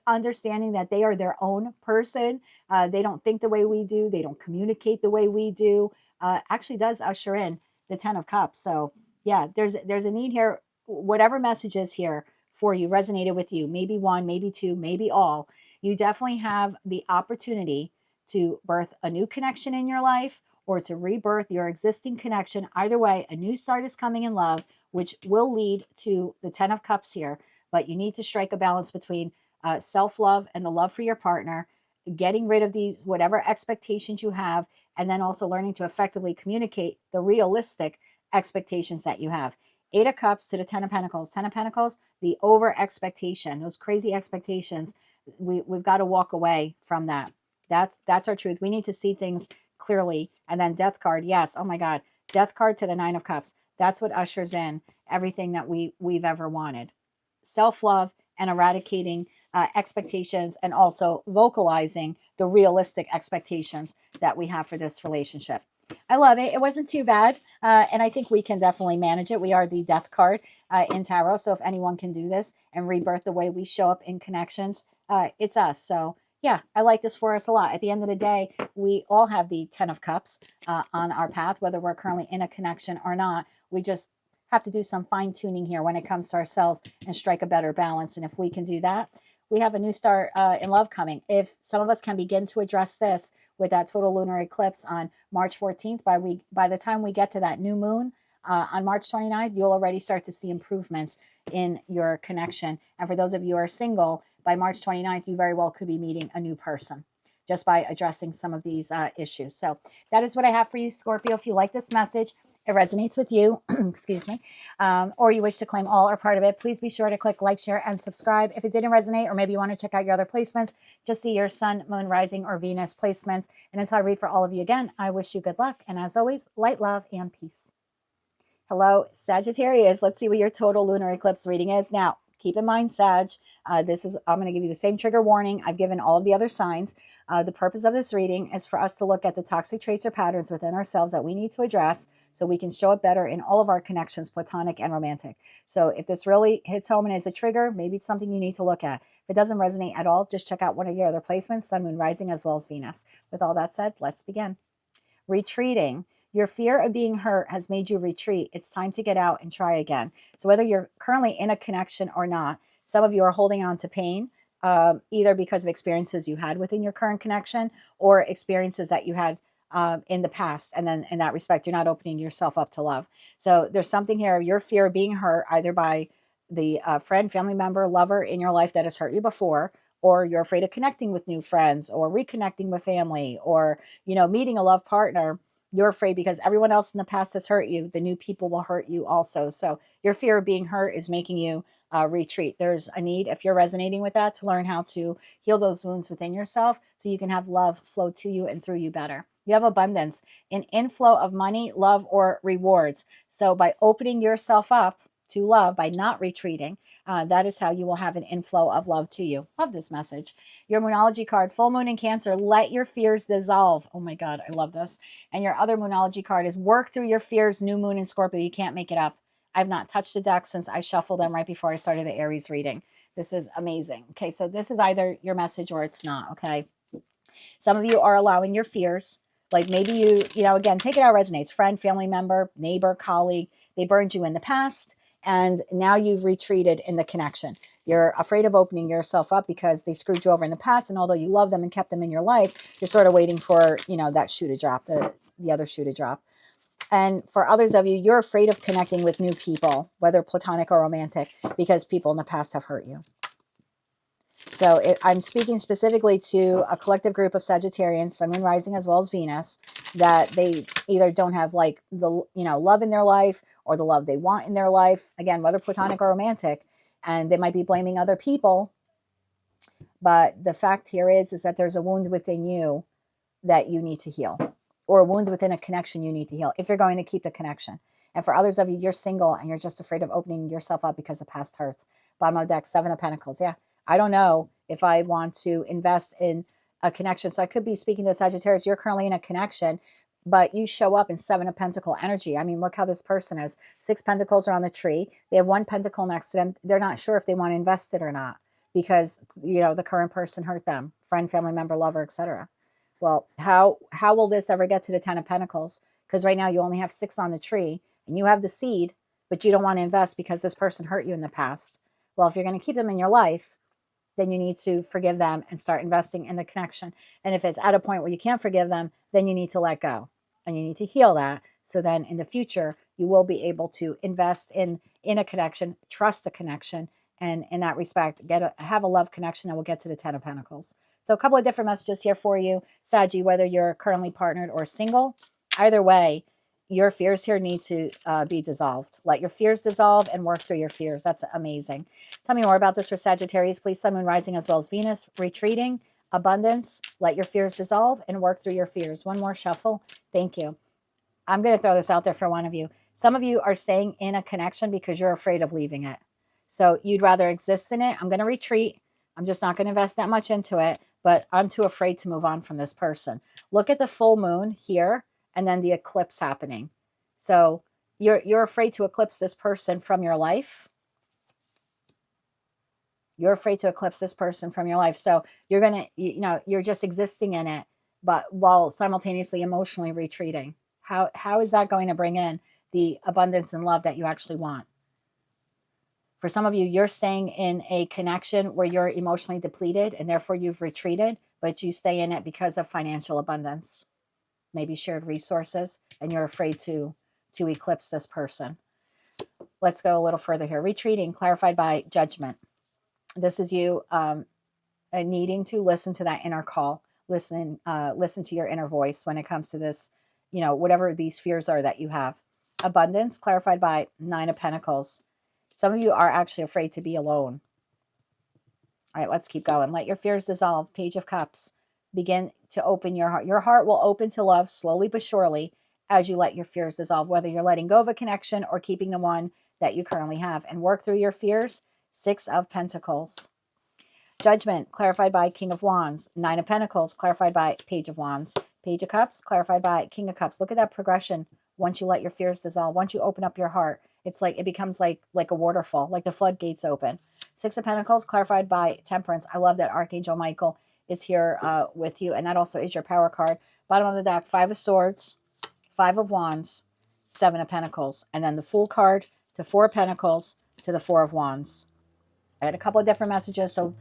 understanding that they are their own person. They don't think the way we do. They don't communicate the way we do. Actually does usher in the 10 of Cups. So yeah, there's a need here. Whatever messages here for you resonated with you, maybe one, maybe two, maybe all, you definitely have the opportunity to birth a new connection in your life or to rebirth your existing connection. Either way, a new start is coming in love, which will lead to the 10 of Cups here. But you need to strike a balance between self-love and the love for your partner, getting rid of these, whatever expectations you have, and then also learning to effectively communicate the realistic expectations that you have. 8 of Cups to the 10 of Pentacles. 10 of Pentacles, the over expectation, those crazy expectations. We've got to walk away from that. That's our truth. We need to see things clearly. And then Death card, yes. Oh my God. Death card to the 9 of Cups. That's what ushers in everything that we've ever wanted. Self-love and eradicating expectations, and also vocalizing the realistic expectations that we have for this relationship. I love it. It wasn't too bad. And I think we can definitely manage it. We are the Death card in Tarot. So if anyone can do this and rebirth the way we show up in connections, it's us. So yeah, I like this for us a lot. At the end of the day, we all have the 10 of Cups on our path, whether we're currently in a connection or not. We just have to do some fine tuning here when it comes to ourselves and strike a better balance. And if we can do that, we have a new start in love coming. If some of us can begin to address this with that total lunar eclipse on March 14th, by the time we get to that new moon on March 29th, you'll already start to see improvements in your connection. And for those of you who are single, by March 29th, you very well could be meeting a new person just by addressing some of these issues. So that is what I have for you, Scorpio. If you like this message, it resonates with you, excuse me, or you wish to claim all or part of it, please be sure to click like, share, and subscribe. If it didn't resonate, or maybe you want to check out your other placements, just see your sun, moon, rising, or Venus placements. And until I read for all of you again, I wish you good luck. And as always, light, love, and peace. Hello, Sagittarius. Let's see what your total lunar eclipse reading is. Now, keep in mind, Sag, I'm going to give you the same trigger warning I've given all of the other signs. The purpose of this reading is for us to look at the toxic traits or patterns within ourselves that we need to address so we can show up better in all of our connections, platonic and romantic. So if this really hits home and is a trigger, maybe it's something you need to look at. If it doesn't resonate at all, just check out one of your other placements, Sun, Moon, Rising, as well as Venus. With all that said, let's begin. Retreating. Your fear of being hurt has made you retreat. It's time to get out and try again. So whether you're currently in a connection or not, some of you are holding on to pain, either because of experiences you had within your current connection or experiences that you had in the past. And then in that respect, you're not opening yourself up to love. So there's something here, your fear of being hurt either by the friend, family member, lover in your life that has hurt you before, or you're afraid of connecting with new friends or reconnecting with family or, meeting a love partner. You're afraid because everyone else in the past has hurt you. The new people will hurt you also. So your fear of being hurt is making you retreat. There's a need, if you're resonating with that, to learn how to heal those wounds within yourself so you can have love flow to you and through you better. You have abundance, an inflow of money, love, or rewards. So by opening yourself up to love, by not retreating, that is how you will have an inflow of love to you. Love this message. Your Moonology card, full moon in Cancer, let your fears dissolve. Oh my God, I love this. And your other Moonology card is work through your fears, new moon in Scorpio. You can't make it up. I've not touched the deck since I shuffled them right before I started the Aries reading. This is amazing. Okay, so this is either your message or it's not, okay? Some of you are allowing your fears. Like maybe again, take it how it resonates. Friend, family member, neighbor, colleague, they burned you in the past and now you've retreated in the connection. You're afraid of opening yourself up because they screwed you over in the past. And although you love them and kept them in your life, you're sort of waiting for, that shoe to drop, the other shoe to drop. And for others of you, you're afraid of connecting with new people, whether platonic or romantic, because people in the past have hurt you. So I'm speaking specifically to a collective group of Sagittarians, Sun, Moon, Rising, as well as Venus, that they either don't have like the, love in their life or the love they want in their life. Again, whether platonic or romantic, and they might be blaming other people. But the fact here is that there's a wound within you that you need to heal, or a wound within a connection you need to heal if you're going to keep the connection. And for others of you, you're single and you're just afraid of opening yourself up because of past hurts. Bottom of deck, Seven of Pentacles. Yeah, I don't know if I want to invest in a connection. So I could be speaking to a Sagittarius. You're currently in a connection, but you show up in Seven of Pentacle energy. I mean, look how this person is. Six Pentacles are on the tree. They have one pentacle next to them. They're not sure if they want to invest it or not because, the current person hurt them. Friend, family member, lover, etc. Well, how will this ever get to the Ten of Pentacles? Because right now you only have six on the tree and you have the seed, but you don't want to invest because this person hurt you in the past. Well, if you're going to keep them in your life, then you need to forgive them and start investing in the connection. And if it's at a point where you can't forgive them, then you need to let go and you need to heal that. So then in the future, you will be able to invest in a connection, trust a connection, and in that respect, have a love connection that will get to the Ten of Pentacles. So a couple of different messages here for you, Saggy, whether you're currently partnered or single. Either way, your fears here need to be dissolved. Let your fears dissolve and work through your fears. That's amazing. Tell me more about this for Sagittarius, please. Sun, Moon, Rising, as well as Venus. Retreating, abundance, let your fears dissolve and work through your fears. One more shuffle. Thank you. I'm going to throw this out there for one of you. Some of you are staying in a connection because you're afraid of leaving it. So you'd rather exist in it. I'm going to retreat. I'm just not going to invest that much into it, but I'm too afraid to move on from this person. Look at the full moon here and then the eclipse happening. So you're afraid to eclipse this person from your life. You're afraid to eclipse this person from your life. So you're going to, you're just existing in it, but while simultaneously emotionally retreating. How is that going to bring in the abundance and love that you actually want? For some of you, you're staying in a connection where you're emotionally depleted and therefore you've retreated, but you stay in it because of financial abundance, maybe shared resources, and you're afraid to eclipse this person. Let's go a little further here. Retreating, clarified by judgment. This is you needing to listen to that inner call, listen to your inner voice when it comes to this, whatever these fears are that you have. Abundance, clarified by Nine of Pentacles. Some of you are actually afraid to be alone. All right, let's keep going. Let your fears dissolve. Page of Cups. Begin to open your heart. Your heart will open to love slowly but surely as you let your fears dissolve, whether you're letting go of a connection or keeping the one that you currently have, and work through your fears. 6 of Pentacles. Judgment, clarified by King of Wands. 9 of Pentacles, clarified by Page of Wands. Page of Cups, clarified by King of Cups. Look at that progression. Once you let your fears dissolve, once you open up your heart, it's like it becomes like a waterfall, like the floodgates open. 6 of Pentacles, clarified by Temperance. I love that Archangel Michael is here with you, and that also is your power card. Bottom of the deck, 5 of Swords, 5 of Wands, 7 of Pentacles, and then the Fool card to 4 of Pentacles to the 4 of Wands. I had a couple of different messages, so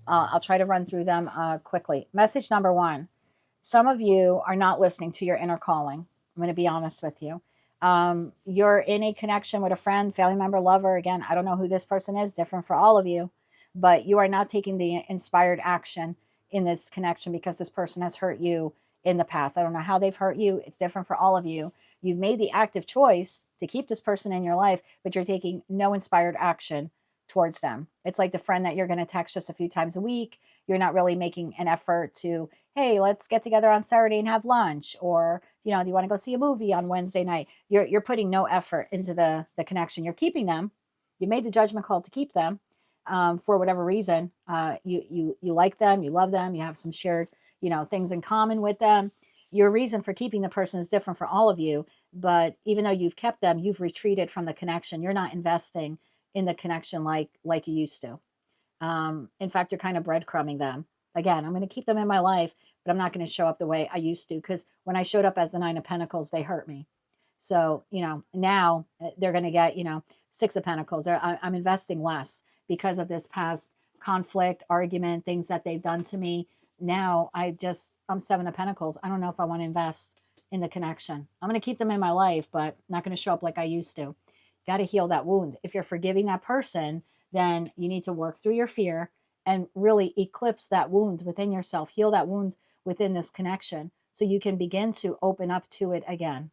I'll try to run through them quickly. Message number 1. Some of you are not listening to your inner calling. I'm going to be honest with you. You're in a connection with a friend, family member, lover. Again, I don't know who this person is, different for all of you, but you are not taking the inspired action in this connection because this person has hurt you in the past. I don't know how they've hurt you. It's different for all of you. You've made the active choice to keep this person in your life, but you're taking no inspired action towards them. It's like the friend that you're going to text just a few times a week. You're not really making an effort to, hey, let's get together on Saturday and have lunch, or do you want to go see a movie on Wednesday night? You're putting no effort into the connection. You're keeping them. You made the judgment call to keep them for whatever reason. You like them, you love them, you have some shared things in common with them. Your reason for keeping the person is different for all of you, but even though you've kept them, you've retreated from the connection. You're not investing in the connection like you used to. In fact, you're kind of breadcrumbing them. Again, I'm going to keep them in my life, but I'm not going to show up the way I used to, because when I showed up as the 9 of Pentacles, they hurt me. So, now they're going to get, 6 of Pentacles. I'm investing less because of this past conflict, argument, things that they've done to me. Now I'm 7 of Pentacles. I don't know if I want to invest in the connection. I'm going to keep them in my life, but not going to show up like I used to. Got to heal that wound. If you're forgiving that person, then you need to work through your fear and really eclipse that wound within yourself. Heal that wound within this connection so you can begin to open up to it again.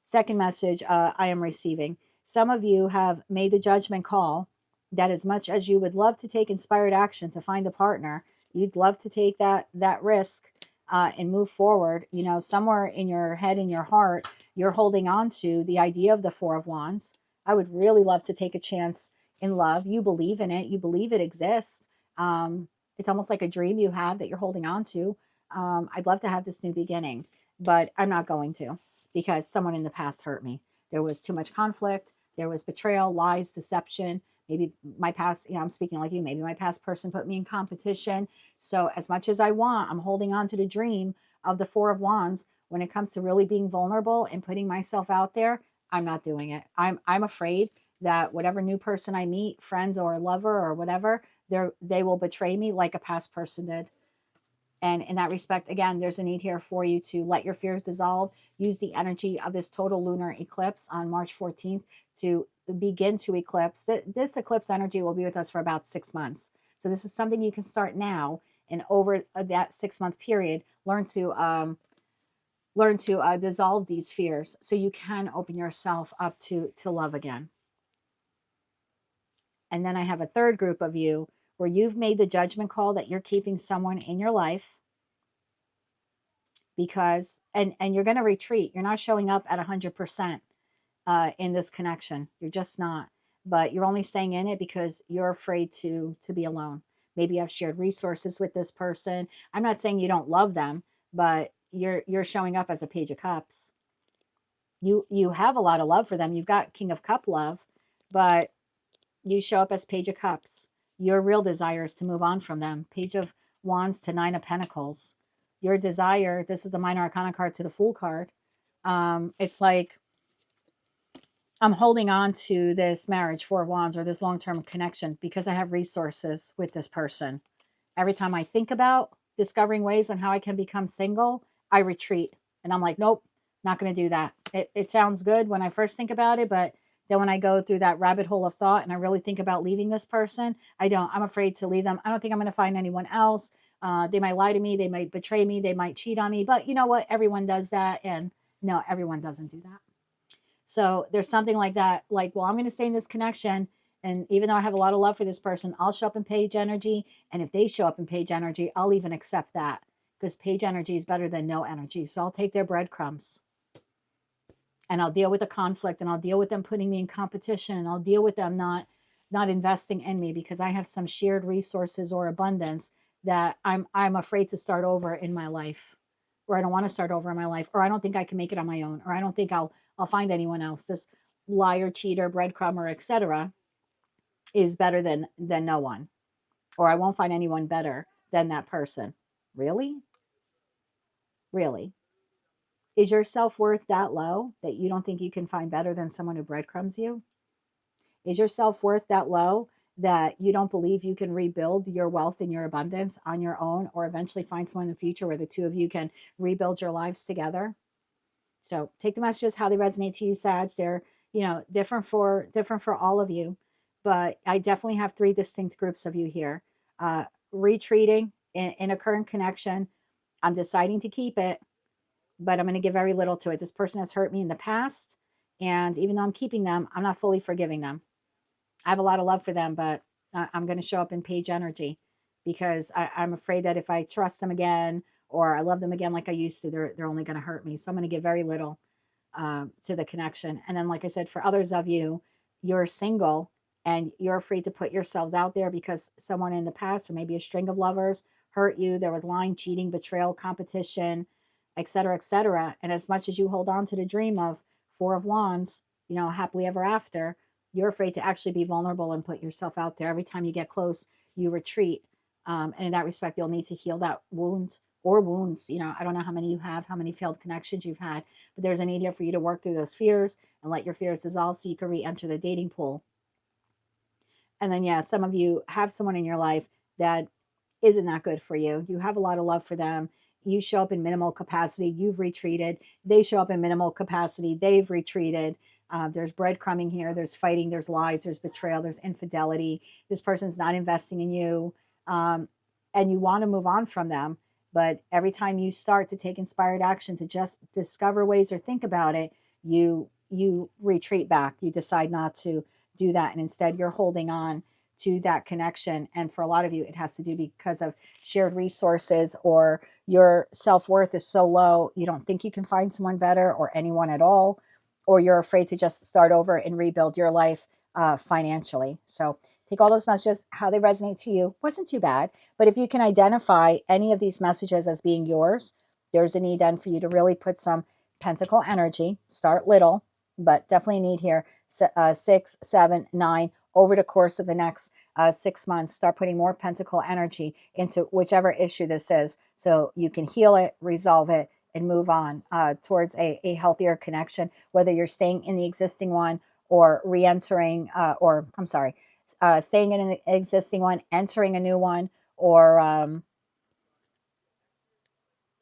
Second message I am receiving. Some of you have made the judgment call that as much as you would love to take inspired action to find a partner, you'd love to take that risk and move forward. Somewhere in your head, in your heart, you're holding on to the idea of the 4 of Wands. I would really love to take a chance in love. You believe in it. You believe it exists. It's almost like a dream you have that you're holding on to. I'd love to have this new beginning, but I'm not going to, because someone in the past hurt me. There was too much conflict. There was betrayal, lies, deception. Maybe my past, I'm speaking like you, maybe my past person put me in competition. So as much as I want, I'm holding on to the dream of the 4 of Wands. When it comes to really being vulnerable and putting myself out there, I'm not doing it. I'm afraid that whatever new person I meet, friends or lover or whatever, they will betray me like a past person did. And in that respect, again, there's a need here for you to let your fears dissolve. Use the energy of this total lunar eclipse on March 14th to begin to eclipse. This eclipse energy will be with us for about 6 months. So this is something you can start now, and over that 6-month period, learn to dissolve these fears so you can open yourself up to love again. And then I have a third group of you where you've made the judgment call that you're keeping someone in your life because, and you're going to retreat. You're not showing up at 100% in this connection. You're just not. But you're only staying in it because you're afraid to be alone. Maybe you have shared resources with this person. I'm not saying you don't love them, but you're showing up as a Page of Cups. You have a lot of love for them. You've got King of Cup love, but you show up as Page of Cups. Your real desire is to move on from them. Page of Wands to 9 of Pentacles. Your desire, this is the Minor Arcana card to the Fool card. It's like, I'm holding on to this marriage, 4 of Wands, or this long-term connection because I have resources with this person. Every time I think about discovering ways on how I can become single, I retreat. And I'm like, nope, not going to do that. It sounds good when I first think about it, but then when I go through that rabbit hole of thought and I really think about leaving this person, I'm afraid to leave them. I don't think I'm going to find anyone else. They might lie to me. They might betray me. They might cheat on me. But you know what? Everyone does that. And no, everyone doesn't do that. So there's something like that. Like, well, I'm going to stay in this connection. And even though I have a lot of love for this person, I'll show up in Page energy. And if they show up in Page energy, I'll even accept that because page energy is better than no energy. So I'll take their breadcrumbs and I'll deal with the conflict, and I'll deal with them putting me in competition, and I'll deal with them not investing in me because I have some shared resources or abundance that I'm afraid to start over in my life, or I don't want to start over in my life, or I don't think I can make it on my own, or I don't think I'll find anyone else. This liar, cheater, breadcrumber, etc. is better than no one, or I won't find anyone better than that person. Really? Really? Is your self-worth that low that you don't think you can find better than someone who breadcrumbs you? Is your self-worth that low that you don't believe you can rebuild your wealth and your abundance on your own, or eventually find someone in the future where the two of you can rebuild your lives together? So take the messages how they resonate to you, Sag. They're, different for all of you. But I definitely have three distinct groups of you here. Retreating in a current connection. I'm deciding to keep it, but I'm going to give very little to it. This person has hurt me in the past, and even though I'm keeping them, I'm not fully forgiving them. I have a lot of love for them, but I'm going to show up in page energy because I'm afraid that if I trust them again or I love them again like I used to, they're only going to hurt me. So I'm going to give very little to the connection. And then, like I said, for others of you, you're single and you're afraid to put yourselves out there because someone in the past, or maybe a string of lovers, hurt you. There was lying, cheating, betrayal, competition, etc., etc. And as much as you hold on to the dream of Four of Wands, happily ever after, you're afraid to actually be vulnerable and put yourself out there. Every time you get close, you retreat. And in that respect, you'll need to heal that wound or wounds. I don't know how many you have, how many failed connections you've had, but there's a need here for you to work through those fears and let your fears dissolve so you can re-enter the dating pool. And then, yeah, some of you have someone in your life that isn't that good for you. You have a lot of love for them. You show up in minimal capacity. You've retreated. They show up in minimal capacity. They've retreated. There's breadcrumbing here. There's fighting. There's lies. There's betrayal. There's infidelity. This person's not investing in you. And you want to move on from them. But every time you start to take inspired action to just discover ways or think about it, you retreat back. You decide not to do that. And instead, you're holding on to that connection. And for a lot of you, it has to do because of shared resources, or your self-worth is so low, you don't think you can find someone better or anyone at all, or you're afraid to just start over and rebuild your life financially. So take all those messages, how they resonate to you. Wasn't too bad. But if you can identify any of these messages as being yours, there's a need then for you to really put some pentacle energy. Start little, but definitely need here 6, 7, 9 over the course of the next 6 months. Start putting more pentacle energy into whichever issue this is, so you can heal it, resolve it, and move on towards a healthier connection, whether you're staying in the existing one or re-entering, staying in an existing one, entering a new one, or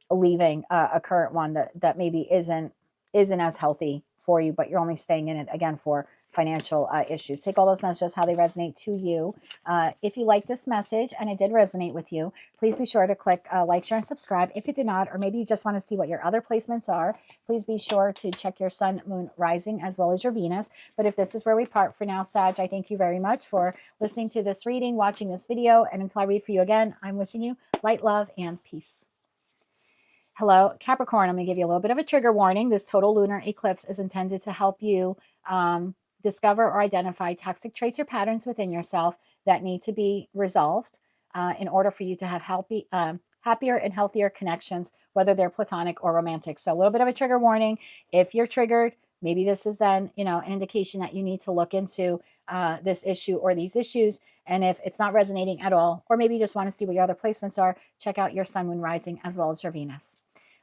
leaving a current one that maybe isn't as healthy for you, but you're only staying in it again for financial issues. Take all those messages, how they resonate to you. If you like this message and it did resonate with you, please be sure to click like, share, and subscribe. If it did not, or maybe you just want to see what your other placements are, please be sure to check your sun, moon, rising, as well as your Venus. But if this is where we part for now, Sag, I thank you very much for listening to this reading, watching this video, and until I read for you again, I'm wishing you light, love, and peace. Hello, Capricorn. I'm going to give you a little bit of a trigger warning. This total lunar eclipse is intended to help you discover or identify toxic traits or patterns within yourself that need to be resolved in order for you to have happier and healthier connections, whether they're platonic or romantic. So a little bit of a trigger warning. If you're triggered, maybe this is then, an indication that you need to look into this issue or these issues. And if it's not resonating at all, or maybe you just want to see what your other placements are, check out your sun, moon, rising, as well as your Venus.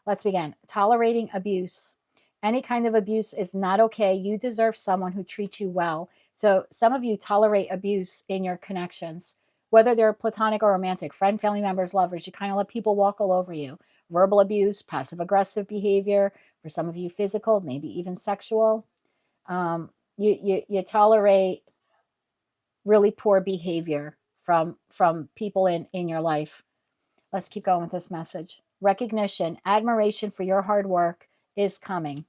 Let's begin. Tolerating abuse. Any kind of abuse is not okay. You deserve someone who treats you well. So some of you tolerate abuse in your connections, whether they're platonic or romantic, friend, family members, lovers. You kind of let people walk all over you. Verbal abuse, passive-aggressive behavior. For some of you, physical, maybe even sexual. You tolerate really poor behavior from people in your life. Let's keep going with this message. Recognition, admiration for your hard work is coming.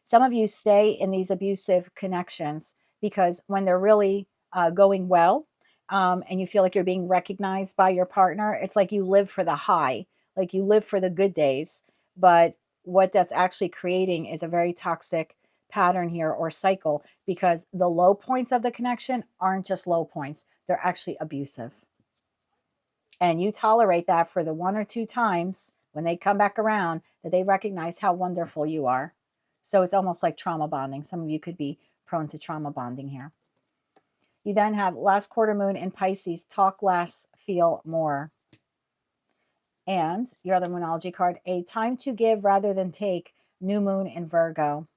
Some of you stay in these abusive connections because when they're really going well, and you feel like you're being recognized by your partner, it's like you live for the high, like you live for the good days. But what that's actually creating is a very toxic pattern here or cycle, because the low points of the connection aren't just low points, they're actually abusive. And you tolerate that for the one or two times when they come back around that they recognize how wonderful you are. So it's almost like trauma bonding. Some of you could be prone to trauma bonding here. You then have last quarter moon in Pisces, talk less, feel more. And your other moonology card, a time to give rather than take, new moon in Virgo.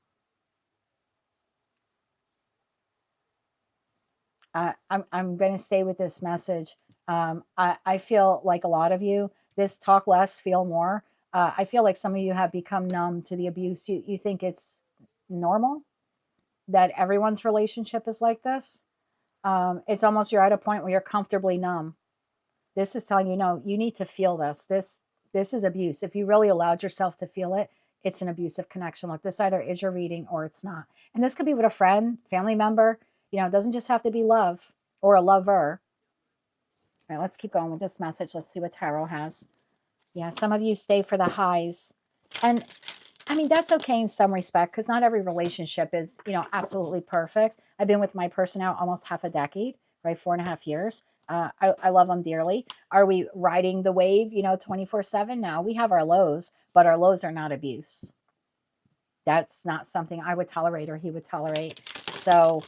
I'm going to stay with this message. I feel like a lot of you, this talk less, feel more. I feel like some of you have become numb to the abuse. You think it's normal that everyone's relationship is like this. It's almost you're at a point where you're comfortably numb. This is telling you, no, you need to feel this. This is abuse. If you really allowed yourself to feel it, it's an abusive connection. Look, this either is your reading or it's not. And this could be with a friend, family member. It doesn't just have to be love or a lover. All right, let's keep going with this message. Let's see what tarot has. Yeah, some of you stay for the highs. And I mean, that's okay in some respect, because not every relationship is, absolutely perfect. I've been with my person now almost half a decade, right? 4.5 years. I love them dearly. Are we riding the wave, 24/7? No, we have our lows, but our lows are not abuse. That's not something I would tolerate or he would tolerate. So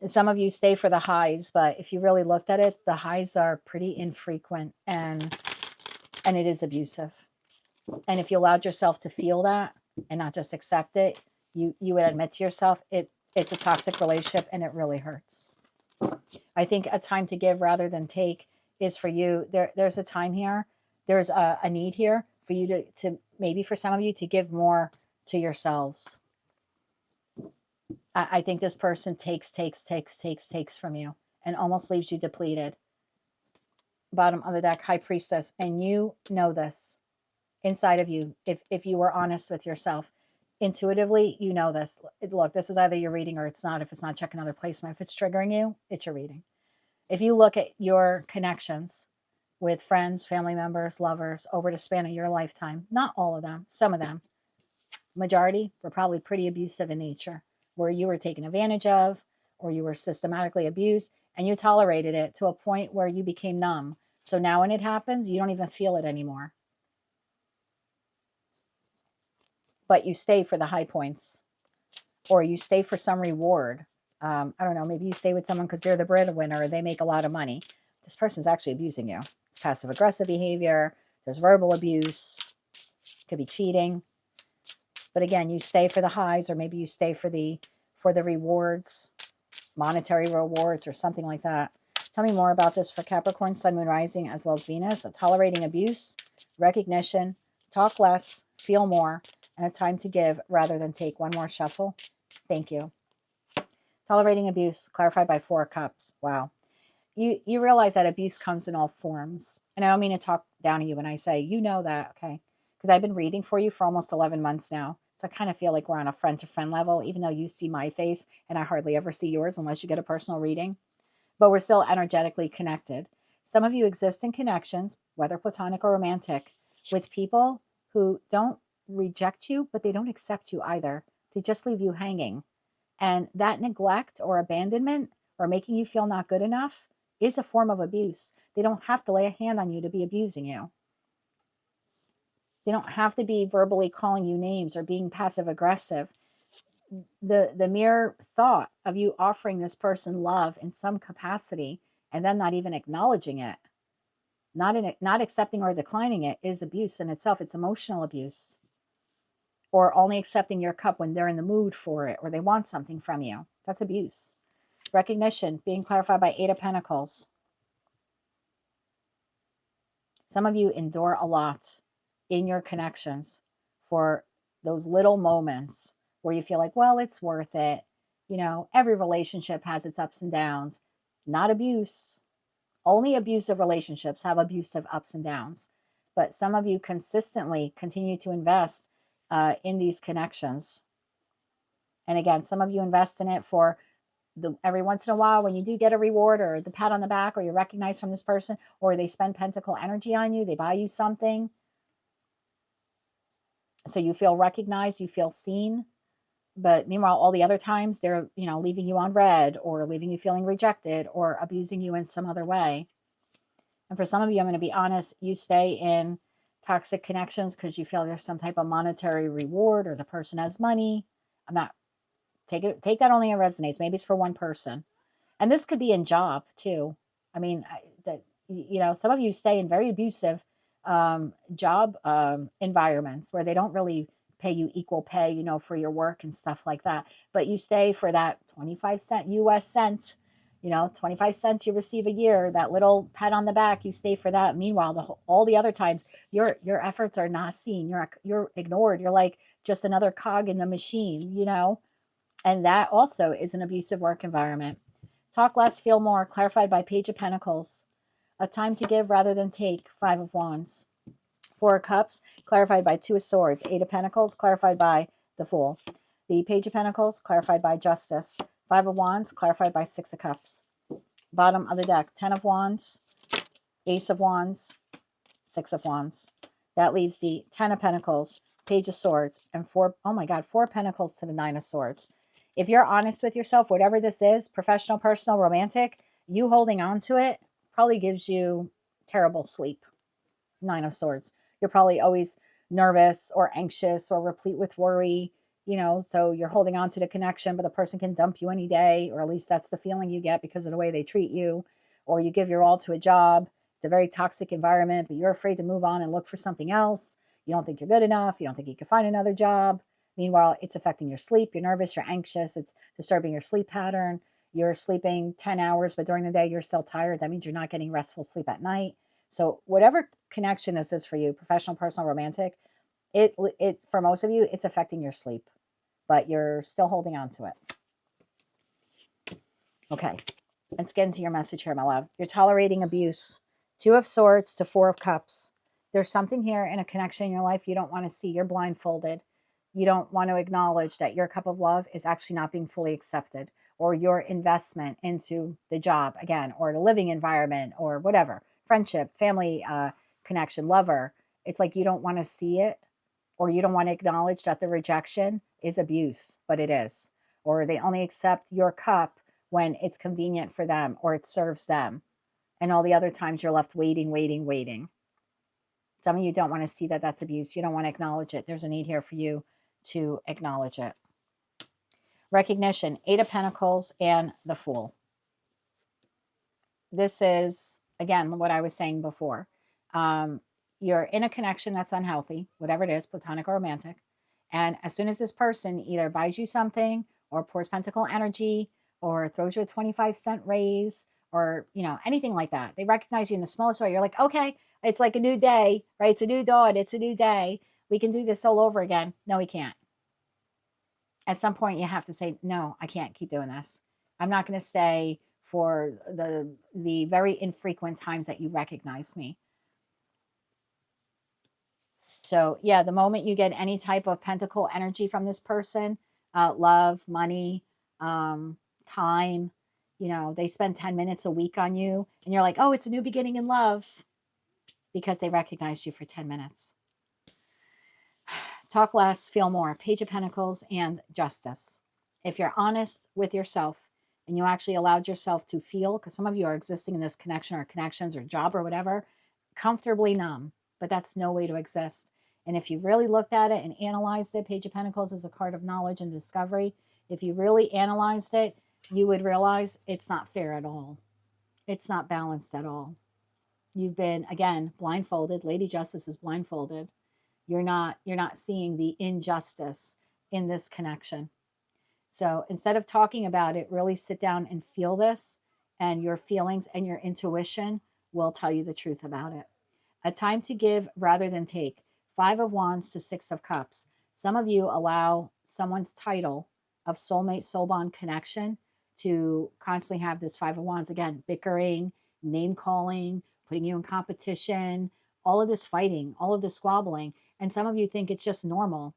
some of you stay for the highs, but if you really looked at it, the highs are pretty infrequent and it is abusive. And if you allowed yourself to feel that and not just accept it, you would admit to yourself it's a toxic relationship and it really hurts. I think a time to give rather than take is for you. There's a time here. There's a need here for you to maybe for some of you to give more to yourselves. I think this person takes from you and almost leaves you depleted. Bottom of the deck, High Priestess. And you know this inside of you. If you were honest with yourself, intuitively, you know this. Look, this is either your reading or it's not. If it's not, check another placement. If it's triggering you, it's your reading. If you look at your connections with friends, family members, lovers over the span of your lifetime, not all of them, some of them, majority were probably pretty abusive in nature, where you were taken advantage of or you were systematically abused and you tolerated it to a point where you became numb. So now when it happens, you don't even feel it anymore. But you stay for the high points or you stay for some reward. I don't know, maybe you stay with someone because they're the breadwinner or they make a lot of money. This person's actually abusing you. It's passive aggressive behavior. There's verbal abuse. Could be cheating. But again, you stay for the highs, or maybe you stay for the rewards, monetary rewards or something like that. Tell me more about this for Capricorn, Sun, Moon, Rising, as well as Venus. Tolerating abuse, recognition, talk less, feel more, and a time to give rather than take. One more shuffle. Thank you. Tolerating abuse, clarified by 4 cups. Wow. You realize that abuse comes in all forms. And I don't mean to talk down to you when I say, you know that, okay? Because I've been reading for you for almost 11 months now. So I kind of feel like we're on a friend-to-friend level, even though you see my face and I hardly ever see yours unless you get a personal reading. But we're still energetically connected. Some of you exist in connections, whether platonic or romantic, with people who don't reject you, but they don't accept you either. They just leave you hanging. And that neglect or abandonment or making you feel not good enough is a form of abuse. They don't have to lay a hand on you to be abusing you. They don't have to be verbally calling you names or being passive aggressive. The mere thought of you offering this person love in some capacity and them not even acknowledging it, not accepting or declining it, is abuse in itself. It's emotional abuse. Or only accepting your cup when they're in the mood for it or they want something from you. That's abuse. Recognition, being clarified by 8 of Pentacles. Some of you endure a lot in your connections for those little moments where you feel like, well, it's worth it. Every relationship has its ups and downs. Not abuse. Only abusive relationships have abusive ups and downs. But some of you consistently continue to invest in these connections. And again, some of you invest in it for every once in a while, when you do get a reward or the pat on the back, or you're recognized from this person, or they spend pentacle energy on you, they buy you something, so you feel recognized, you feel seen. But meanwhile, all the other times they're, leaving you on red, or leaving you feeling rejected, or abusing you in some other way. And for some of you, I'm going to be honest, you stay in toxic connections because you feel there's some type of monetary reward, or the person has money. I'm not take that only as resonates. Maybe it's for one person. And this could be in job too. I mean, some of you stay in very abusive job environments where they don't really pay you equal pay, for your work and stuff like that. But you stay for that 25 cent US cent, 25 cents you receive a year, that little pat on the back, you stay for that. Meanwhile, all the other times your efforts are not seen. You're ignored. You're like just another cog in the machine. And that also is an abusive work environment. Talk less, feel more, clarified by Page of Pentacles. A time to give rather than take, Five of Wands. Four of Cups, clarified by Two of Swords. Eight of Pentacles, clarified by the Fool. The Page of Pentacles, clarified by Justice. Five of Wands, clarified by Six of Cups. Bottom of the deck, Ten of Wands, Ace of Wands, Six of Wands. That leaves the Ten of Pentacles, Page of Swords, and Four of Pentacles to the Nine of Swords. If you're honest with yourself, whatever this is, professional, personal, romantic, you holding on to it probably gives you terrible sleep. Nine of Swords. You're probably always nervous or anxious or replete with worry, so you're holding on to the connection, but the person can dump you any day, or at least that's the feeling you get because of the way they treat you. Or you give your all to a job. It's a very toxic environment, but you're afraid to move on and look for something else. You don't think you're good enough. You don't think you can find another job. Meanwhile, it's affecting your sleep. You're nervous, you're anxious. It's disturbing your sleep pattern. You're sleeping 10 hours, but during the day, you're still tired. That means you're not getting restful sleep at night. So whatever connection this is for you, professional, personal, romantic, it for most of you, it's affecting your sleep, but you're still holding on to it. Okay, let's get into your message here, my love. You're tolerating abuse. Two of Swords to Four of Cups. There's something here in a connection in your life you don't want to see. You're blindfolded. You don't want to acknowledge that your cup of love is actually not being fully accepted, or your investment into the job, again, or the living environment, or whatever, friendship, family connection, lover. It's like you don't want to see it, or you don't want to acknowledge that the rejection is abuse, but it is. Or they only accept your cup when it's convenient for them or it serves them. And all the other times you're left waiting, waiting, waiting. Some of you don't want to see that that's abuse. You don't want to acknowledge it. There's a need here for you to acknowledge it. Recognition, Eight of Pentacles and the Fool. This is, again, what I was saying before. You're in a connection that's unhealthy, whatever it is, platonic or romantic. And as soon as this person either buys you something, or pours pentacle energy, or throws you a 25-cent raise, or, anything like that, they recognize you in the smallest way. You're like, okay, it's like a new day, right? It's a new dawn. It's a new day. We can do this all over again. No, we can't. At some point, you have to say, no, I can't keep doing this. I'm not going to stay for the very infrequent times that you recognize me. So yeah, the moment you get any type of pentacle energy from this person, love, money, time, they spend 10 minutes a week on you, and you're like, oh, it's a new beginning in love, because they recognized you for 10 minutes. Talk less, feel more. Page of Pentacles and Justice. If you're honest with yourself and you actually allowed yourself to feel, because some of you are existing in this connection or connections or job or whatever, comfortably numb, but that's no way to exist. And if you really looked at it and analyzed it, Page of Pentacles is a card of knowledge and discovery. If you really analyzed it, you would realize it's not fair at all. It's not balanced at all. You've been, again, blindfolded. Lady Justice is blindfolded. You're not seeing the injustice in this connection. So instead of talking about it, really sit down and feel this, and your feelings and your intuition will tell you the truth about it. A time to give rather than take. Five of Wands to Six of Cups. Some of you allow someone's title of soulmate, soul bond connection to constantly have this Five of Wands. Again, bickering, name calling, putting you in competition, all of this fighting, all of this squabbling. And some of you think it's just normal.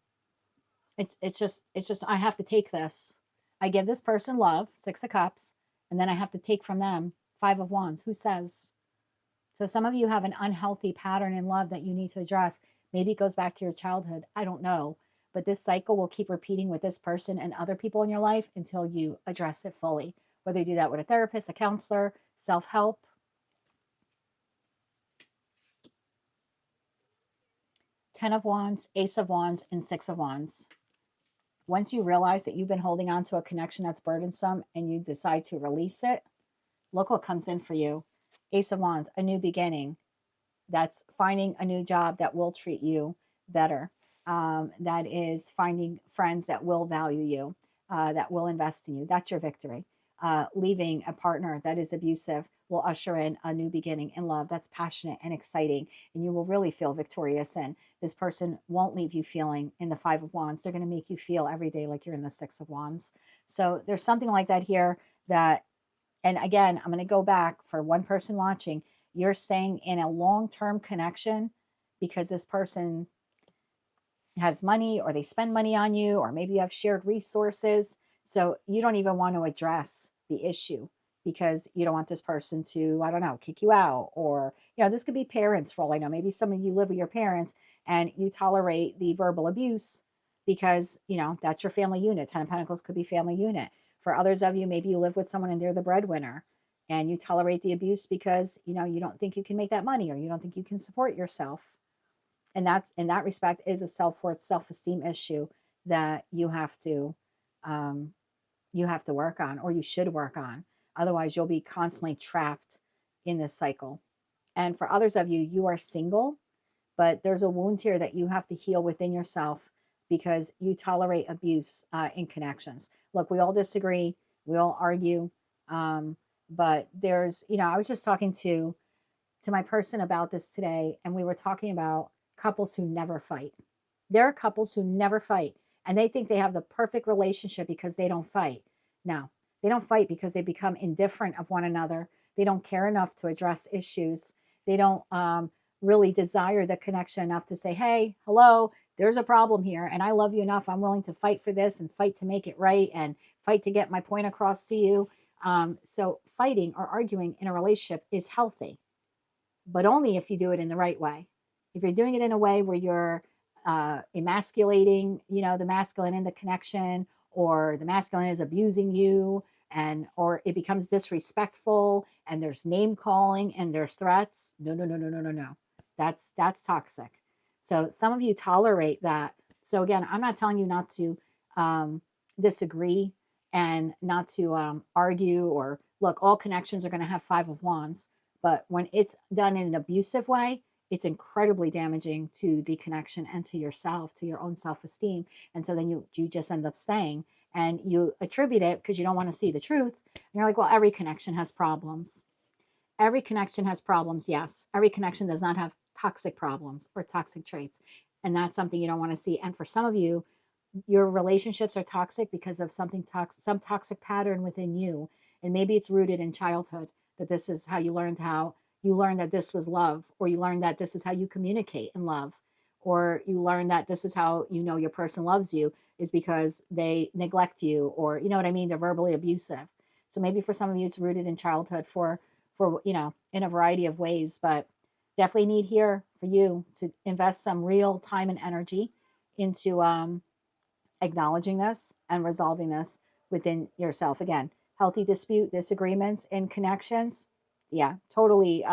It's just I have to take this. I give this person love, 6 of Cups, and then I have to take from them 5 of Wands. Who says? So some of you have an unhealthy pattern in love that you need to address. Maybe it goes back to your childhood. I don't know. But this cycle will keep repeating with this person and other people in your life until you address it fully. Whether you do that with a therapist, a counselor, self-help. 10 of Wands, Ace of Wands, and 6 of Wands. Once you realize that you've been holding on to a connection that's burdensome and you decide to release it, look what comes in for you. Ace of Wands, a new beginning. That's finding a new job that will treat you better. That is finding friends that will value you, that will invest in you. That's your victory. Leaving a partner that is abusive will usher in a new beginning in love that's passionate and exciting, and you will really feel victorious in. This person won't leave you feeling in the 5 of Wands. They're going to make you feel every day like you're in the 6 of Wands. So there's something like that here that, and again, I'm going to go back for one person watching. You're staying in a long-term connection because this person has money or they spend money on you, or maybe you have shared resources. So you don't even want to address the issue because you don't want this person to, I don't know, kick you out. Or, this could be parents for all I know. Maybe some of you live with your parents and you tolerate the verbal abuse because, that's your family unit. 10 of Pentacles could be family unit. For others of you, maybe you live with someone and they're the breadwinner and you tolerate the abuse because, you don't think you can make that money or you don't think you can support yourself. And that's, in that respect, is a self-worth, self-esteem issue that you have to work on, or you should work on. Otherwise, you'll be constantly trapped in this cycle. And for others of you, you are single, but there's a wound here that you have to heal within yourself because you tolerate abuse in connections. Look, we all disagree, we all argue, but there's, I was just talking to my person about this today, and we were talking about couples who never fight. There are couples who never fight, and they think they have the perfect relationship because they don't fight. No, they don't fight because they become indifferent of one another. They don't care enough to address issues. They don't really desire the connection enough to say, hey, hello, there's a problem here, and I love you enough. I'm willing to fight for this and fight to make it right and fight to get my point across to you. So fighting or arguing in a relationship is healthy, but only if you do it in the right way. If you're doing it in a way where you're emasculating, the masculine in the connection, or the masculine is abusing you, or it becomes disrespectful, and there's name calling and there's threats. No. That's toxic. So some of you tolerate that. So again, I'm not telling you not to disagree and not to argue, or look, all connections are going to have 5 of Wands. But when it's done in an abusive way, it's incredibly damaging to the connection and to yourself, to your own self-esteem. And so then you just end up staying, and you attribute it because you don't want to see the truth. And you're like, well, every connection has problems. Every connection has problems, yes. Every connection does not have toxic problems or toxic traits. And that's something you don't want to see. And for some of you, your relationships are toxic because of some toxic pattern within you. And maybe it's rooted in childhood, that this is how you learned that this was love, or you learned that this is how you communicate in love, or you learn that this is how your person loves you, is because they neglect you, or you know what I mean, they're verbally abusive. So maybe for some of you it's rooted in childhood for in a variety of ways, but definitely need here for you to invest some real time and energy into acknowledging this and resolving this within yourself. Again, healthy disagreements in connections, yeah, totally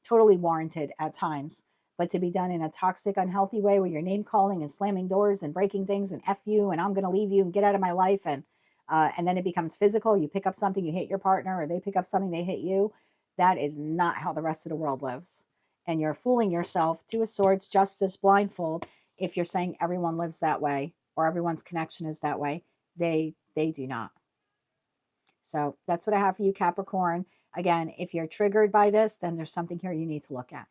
totally warranted at times. But to be done in a toxic, unhealthy way where you're name calling and slamming doors and breaking things and F you and I'm going to leave you and get out of my life, and then it becomes physical. You pick up something, you hit your partner, or they pick up something, they hit you. That is not how the rest of the world lives. And you're fooling yourself to a sword's justice blindfold if you're saying everyone lives that way or everyone's connection is that way. They do not. So that's what I have for you, Capricorn. Again, if you're triggered by this, then there's something here you need to look at.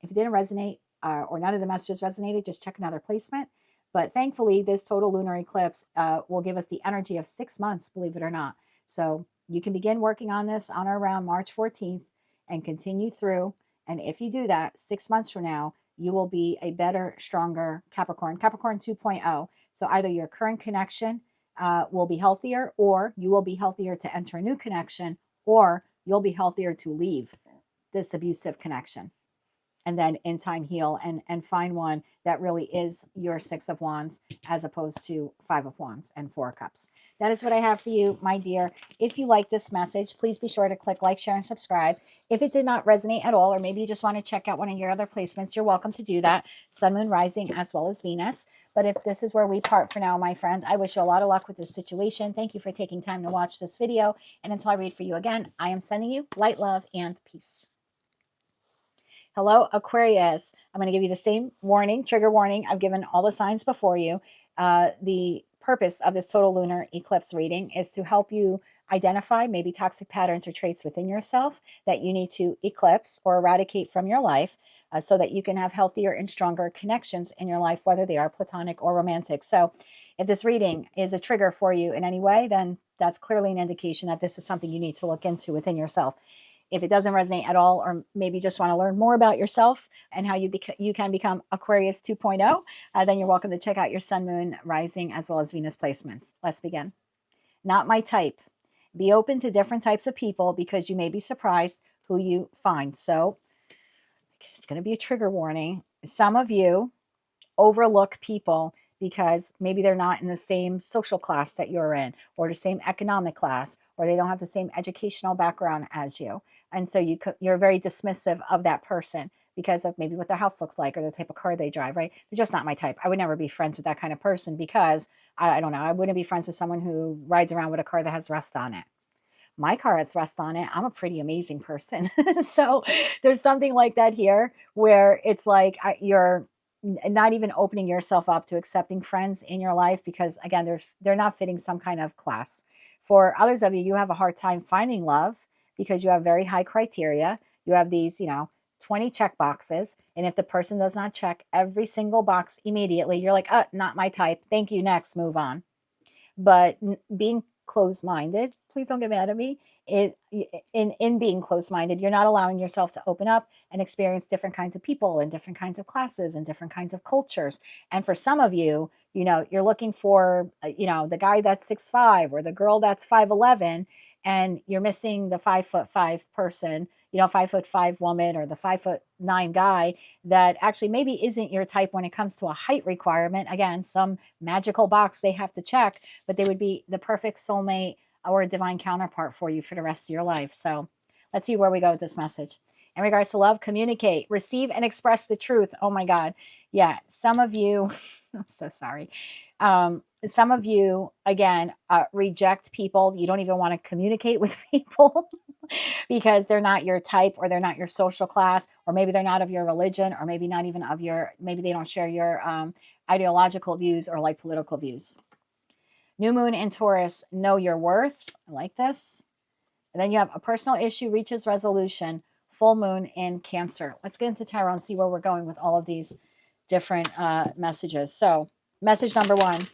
If it didn't resonate or none of the messages resonated, just check another placement. But thankfully, this total lunar eclipse will give us the energy of 6 months, believe it or not. So you can begin working on this on or around March 14th and continue through. And if you do that, 6 months from now, you will be a better, stronger Capricorn 2.0. So either your current connection will be healthier, or you will be healthier to enter a new connection, or you'll be healthier to leave this abusive connection and then in time heal and find one that really is your Six of Wands as opposed to Five of Wands and Four of Cups. That is what I have for you, my dear. If you like this message, please be sure to click like, share, and subscribe. If it did not resonate at all, or maybe you just want to check out one of your other placements, you're welcome to do that. Sun, Moon, Rising, as well as Venus. But if this is where we part for now, my friend, I wish you a lot of luck with this situation. Thank you for taking time to watch this video. And until I read for you again, I am sending you light, love, and peace. Hello, Aquarius. I'm going to give you the same warning, trigger warning. I've given all the signs before you. The purpose of this total lunar eclipse reading is to help you identify maybe toxic patterns or traits within yourself that you need to eclipse or eradicate from your life so that you can have healthier and stronger connections in your life, whether they are platonic or romantic. So if this reading is a trigger for you in any way, then that's clearly an indication that this is something you need to look into within yourself. If it doesn't resonate at all, or maybe just want to learn more about yourself and how you can become Aquarius 2.0, then you're welcome to check out your Sun, Moon, Rising, as well as Venus placements. Let's begin. Not my type. Be open to different types of people because you may be surprised who you find. So it's going to be a trigger warning. Some of you overlook people because maybe they're not in the same social class that you're in, or the same economic class, or they don't have the same educational background as you. And so you're very dismissive of that person because of maybe what their house looks like or the type of car they drive, right? They're just not my type. I would never be friends with that kind of person because I don't know. I wouldn't be friends with someone who rides around with a car that has rust on it. My car has rust on it. I'm a pretty amazing person. So there's something like that here where it's like you're not even opening yourself up to accepting friends in your life because, again, they're not fitting some kind of class. For others of you, you have a hard time finding love because you have very high criteria. You have these, 20 check boxes. And if the person does not check every single box immediately, you're like, not my type. Thank you. Next, move on. But being closed-minded, please don't get mad at me. In being closed-minded, you're not allowing yourself to open up and experience different kinds of people and different kinds of classes and different kinds of cultures. And for some of you, you're looking for, the guy that's 6'5" or the girl that's 5'11", and you're missing the 5'5" person, 5'5" woman or the 5'9" guy that actually maybe isn't your type when it comes to a height requirement. Again, some magical box they have to check, but they would be the perfect soulmate or a divine counterpart for you for the rest of your life. So let's see where we go with this message. In regards to love, communicate, receive, and express the truth. Oh my God. Yeah. Some of you, I'm so sorry. Some of you, again, reject people. You don't even want to communicate with people because they're not your type, or they're not your social class, or maybe they're not of your religion, or maybe not even maybe they don't share your ideological views or like political views. New moon in Taurus, know your worth. I like this. And then you have a personal issue reaches resolution, full moon in Cancer. Let's get into tarot and see where we're going with all of these different messages. So message number one,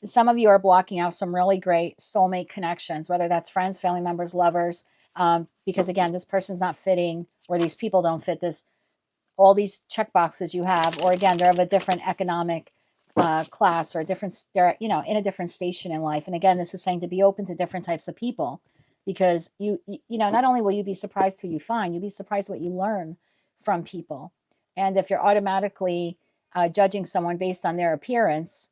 some of you are blocking out some really great soulmate connections, whether that's friends, family members, lovers, because again, this person's not fitting, or these people don't fit all these check boxes you have, or again, they're of a different economic class, or they're in a different station in life. And again, this is saying to be open to different types of people, because not only will you be surprised who you find, you'll be surprised what you learn from people. And if you're automatically judging someone based on their appearance,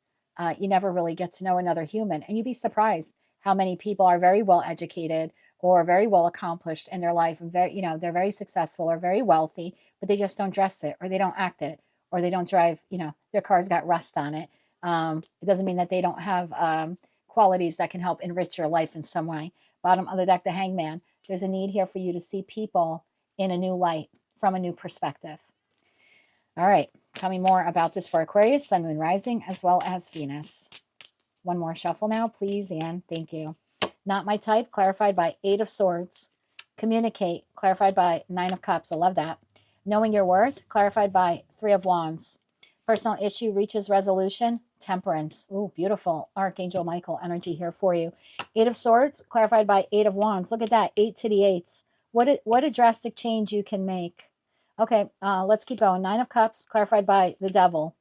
you never really get to know another human. And you'd be surprised how many people are very well educated or very well accomplished in their life, and they're very successful or very wealthy, but they just don't dress it, or they don't act it, or they don't drive, their car's got rust on it. It doesn't mean that they don't have qualities that can help enrich your life in some way. Bottom of the deck, the Hangman. There's a need here for you to see people in a new light, from a new perspective. All right, tell me more about this for Aquarius, Sun, Moon, Rising, as well as Venus. One more shuffle now, please, and thank you. Not my type, clarified by 8 of Swords. Communicate, clarified by 9 of Cups. I love that. Knowing your worth, clarified by 3 of Wands. Personal issue reaches resolution, Temperance. Ooh, beautiful. Archangel Michael energy here for you. 8 of Swords, clarified by 8 of Wands. Look at that, 8 to the 8s. What a drastic change you can make. Okay, let's keep going. 9 of Cups, clarified by the Devil.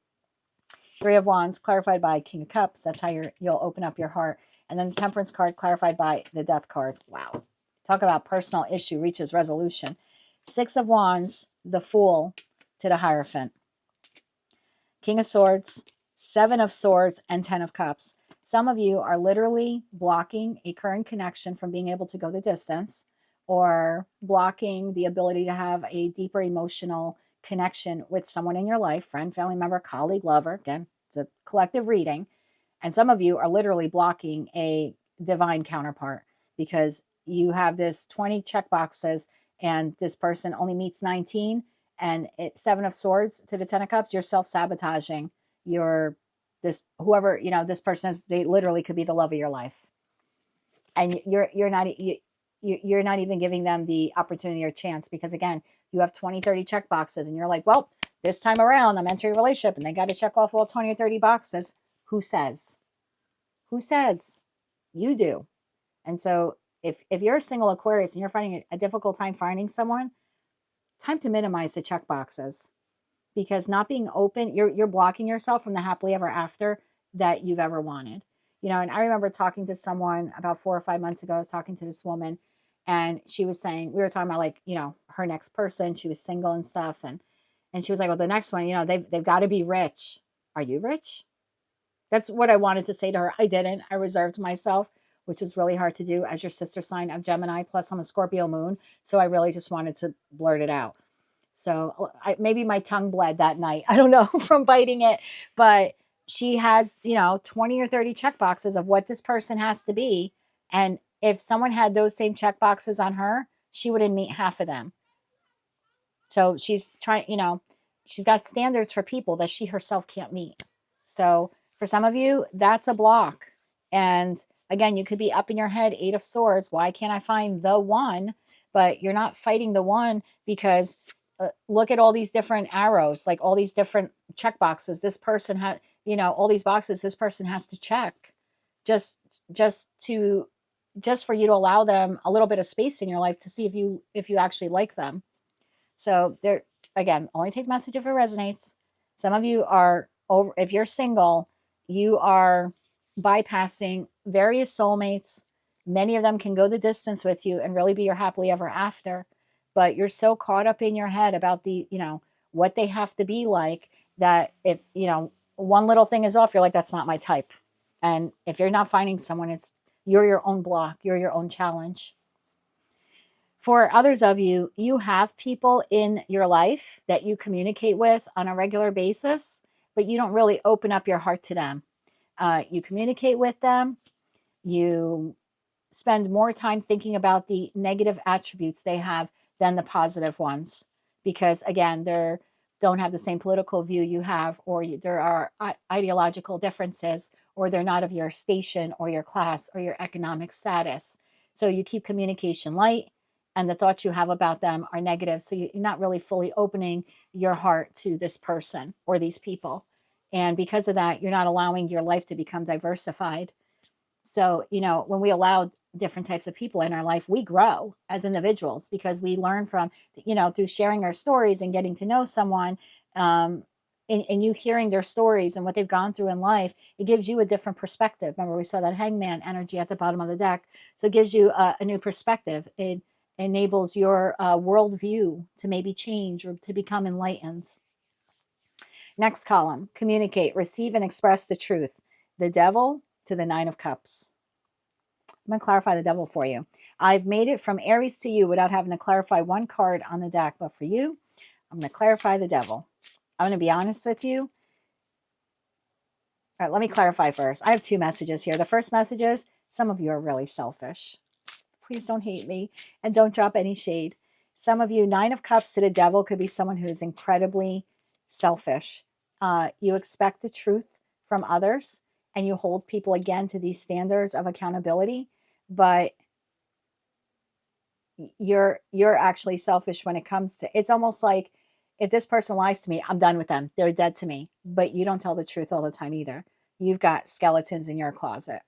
Three of Wands clarified by King of Cups. That's how you'll open up your heart. And then the Temperance card clarified by the Death card. Wow. Talk about personal issue reaches resolution. Six of Wands, the Fool to the Hierophant. King of Swords, Seven of Swords, and 10 of Cups. Some of you are literally blocking a current connection from being able to go the distance, or blocking the ability to have a deeper emotional connection with someone in your life, friend, family member, colleague, lover. Again, it's a collective reading. And some of you are literally blocking a divine counterpart because you have this 20 check boxes and this person only meets 19, and Seven of Swords to the 10 of Cups. You're self-sabotaging. You're this, whoever, this person is, they literally could be the love of your life. And you're not even giving them the opportunity or chance, because again, you have 20, 30 check boxes and you're like, well, this time around I'm entering a relationship and they got to check off all 20 or 30 boxes. Who says? Who says? You do. And so if you're a single Aquarius and you're finding a difficult time finding someone, time to minimize the check boxes, because not being open, you're blocking yourself from the happily ever after that you've ever wanted. And I remember talking to someone about 4 or 5 months ago. I was talking to this woman and she was saying, we were talking about her next person. She was single and stuff. And she was like, well, the next one, they've got to be rich. Are you rich? That's what I wanted to say to her. I didn't. I reserved myself, which was really hard to do as your sister sign of Gemini. Plus I'm a Scorpio moon. So I really just wanted to blurt it out. So maybe my tongue bled that night. I don't know, from biting it. But she has, 20 or 30 check boxes of what this person has to be. And if someone had those same check boxes on her, she wouldn't meet half of them. So she's trying, she's got standards for people that she herself can't meet. So for some of you, that's a block. And again, you could be up in your head, Eight of Swords. Why can't I find the one? But you're not fighting the one because look at all these different arrows, like all these different check boxes. This person had, all these boxes this person has to check just for you to allow them a little bit of space in your life to see if you actually like them. So there, again, only take the message if it resonates. Some of you are over, if you're single, you are bypassing various soulmates. Many of them can go the distance with you and really be your happily ever after. But you're so caught up in your head about what they have to be like, that if, one little thing is off, you're like, that's not my type. And if you're not finding someone, you're your own block. You're your own challenge. For others of you, you have people in your life that you communicate with on a regular basis, but you don't really open up your heart to them. You communicate with them. You spend more time thinking about the negative attributes they have than the positive ones, because again, they don't have the same political view you have, or there are ideological differences, or they're not of your station or your class or your economic status. So you keep communication light, and the thoughts you have about them are negative. So you're not really fully opening your heart to this person or these people. And because of that, you're not allowing your life to become diversified. So, when we allow different types of people in our life, we grow as individuals, because we learn from, through sharing our stories and getting to know someone, and you hearing their stories and what they've gone through in life, it gives you a different perspective. Remember, we saw that hangman energy at the bottom of the deck. So it gives you a new perspective. It enables your worldview to maybe change or to become enlightened. Next column, communicate, receive, and express the truth. The Devil to the Nine of Cups. I'm going to clarify the Devil for you. I've made it from Aries to you without having to clarify one card on the deck, but for you, I'm going to clarify the Devil. I'm going to be honest with you. All right, let me clarify first. I have two messages here. The first message is, some of you are really selfish. Please don't hate me and don't drop any shade. Some of you, Nine of Cups to the Devil could be someone who's incredibly selfish. You expect the truth from others, and you hold people again to these standards of accountability, but you're actually selfish when it comes to, it's almost like, if this person lies to me, I'm done with them. They're dead to me. But you don't tell the truth all the time either. You've got skeletons in your closet.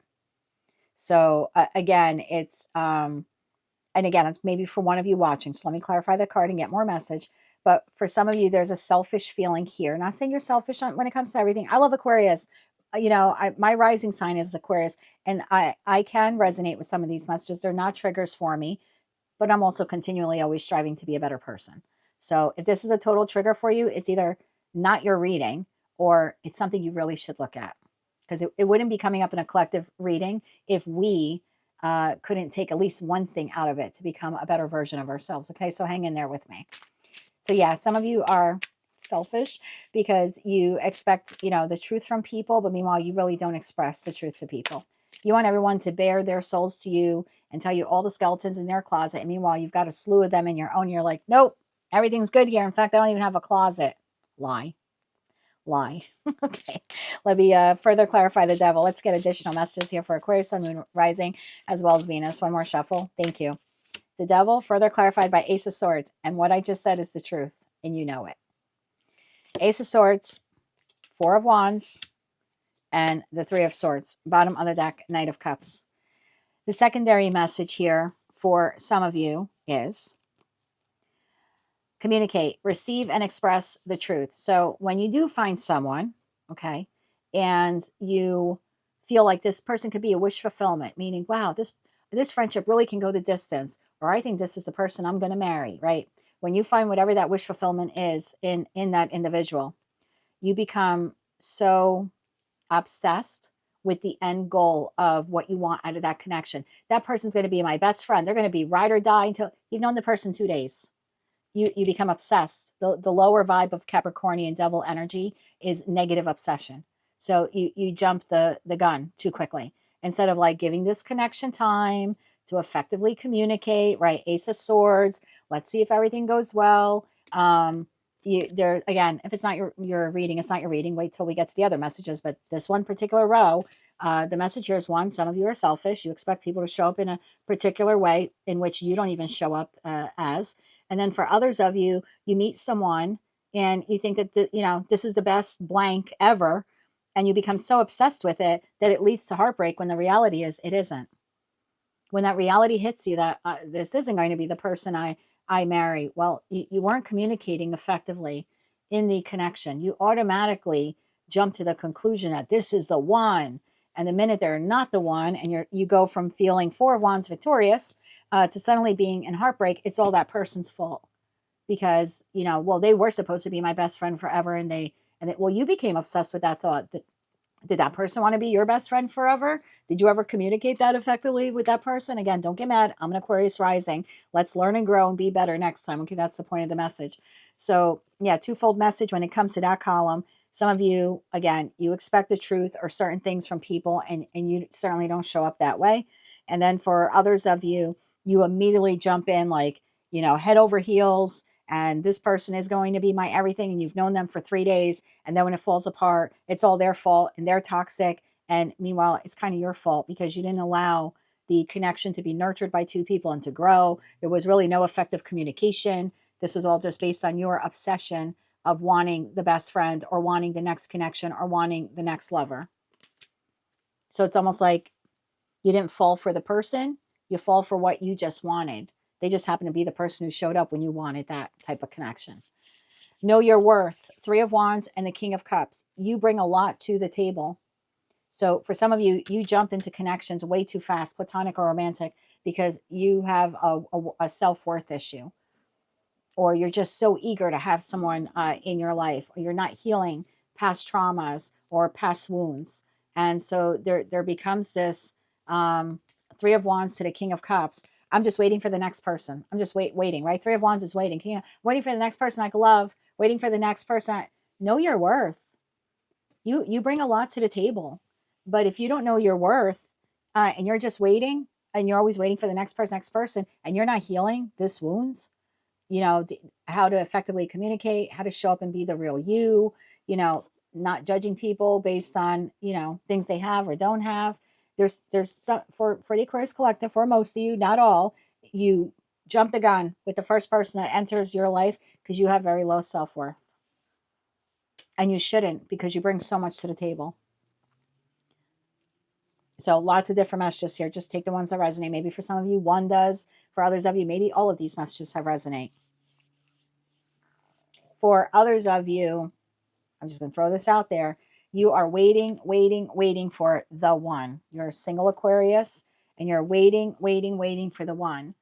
So again, it's and again, it's maybe for one of you watching. So let me clarify the card and get more message. But for some of you, there's a selfish feeling here. Not saying you're selfish when it comes to everything. I love Aquarius. You know, my rising sign is Aquarius, and I can resonate with some of these messages. They're not triggers for me, but I'm also continually always striving to be a better person. So if this is a total trigger for you, it's either not your reading or it's something you really should look at, because it wouldn't be coming up in a collective reading if we couldn't take at least one thing out of it to become a better version of ourselves. Okay, so hang in there with me. So yeah, some of you are selfish because you expect, you know, the truth from people, but meanwhile, you really don't express the truth to people. You want everyone to bare their souls to you and tell you all the skeletons in their closet. And meanwhile, you've got a slew of them in your own. You're like, nope, everything's good here. In fact, I don't even have a closet. Lie. Lie. Okay. Let me further clarify the devil. Let's get additional messages here for Aquarius, Sun, Moon, Rising, as well as Venus. One more shuffle. Thank you. The devil, further clarified by Ace of Swords. And what I just said is the truth, and you know it. Ace of Swords, Four of Wands, and the Three of Swords. Bottom of the deck, Knight of Cups. The secondary message here for some of you is communicate, receive, and express the truth. So when you do find someone, okay, and you feel like this person could be a wish fulfillment, meaning, wow, this friendship really can go the distance, or I think this is the person I'm going to marry, right? When you find whatever that wish fulfillment is in that individual, you become so obsessed with the end goal of what you want out of that connection. That person's going to be my best friend. They're going to be ride or die until you've known the person 2 days. You become obsessed. The lower vibe of Capricornian devil energy is negative obsession. So you jump the gun too quickly. Instead of like giving this connection time to effectively communicate, right? Ace of Swords. Let's see if everything goes well. There again, if it's not your reading, it's not your reading. Wait till we get to the other messages. But this one particular row, the message here is one: some of you are selfish. You expect people to show up in a particular way in which you don't even show up as. And then for others of you, you meet someone and you think that this is the best blank ever, and you become so obsessed with it that it leads to heartbreak. When the reality is, it isn't. When that reality hits you that this isn't going to be the person I marry, well, you weren't communicating effectively in the connection. You automatically jump to the conclusion that this is the one. And the minute they're not the one, and you go from feeling Four of Wands victorious to suddenly being in heartbreak, it's all that person's fault. Because, well, they were supposed to be my best friend forever, and well, you became obsessed with that thought. Did that person want to be your best friend forever? Did you ever communicate that effectively with that person? Again, don't get mad. I'm an Aquarius rising. Let's learn and grow and be better next time. Okay, that's the point of the message. So, yeah, twofold message when it comes to that column. Some of you, again, you expect the truth or certain things from people, and you certainly don't show up that way. And then for others of you, you immediately jump in like, head over heels, and this person is going to be my everything, and you've known them for 3 days, and then when it falls apart, it's all their fault, and they're toxic, and meanwhile, it's kind of your fault because you didn't allow the connection to be nurtured by two people and to grow. There was really no effective communication. This was all just based on your obsession of wanting the best friend or wanting the next connection or wanting the next lover. So it's almost like you didn't fall for the person, you fall for what you just wanted. They just happened to be the person who showed up when you wanted that type of connection. Know your worth. Three of Wands and the King of Cups. You bring a lot to the table. So for some of you, you jump into connections way too fast, platonic or romantic, because you have a self-worth issue. Or you're just so eager to have someone in your life. Or you're not healing past traumas or past wounds. And so there becomes this Three of Wands to the King of Cups. I'm just waiting for the next person. I'm just waiting, right? Three of Wands is waiting. Waiting for the next person I can love. Waiting for the next person. Know your worth. You bring a lot to the table. But if you don't know your worth and you're just waiting and you're always waiting for the next person, and you're not healing this wounds, how to effectively communicate, how to show up and be the real you, not judging people based on, things they have or don't have. There's some, for the Aquarius Collective, for most of you, not all, you jump the gun with the first person that enters your life because you have very low self-worth. And you shouldn't, because you bring so much to the table. So lots of different messages here. Just take the ones that resonate. Maybe for some of you, one does. For others of you, maybe all of these messages have resonate. For others of you, I'm just going to throw this out there. You are waiting, waiting, waiting for the one. You're a single Aquarius and you're waiting, waiting, waiting for the one.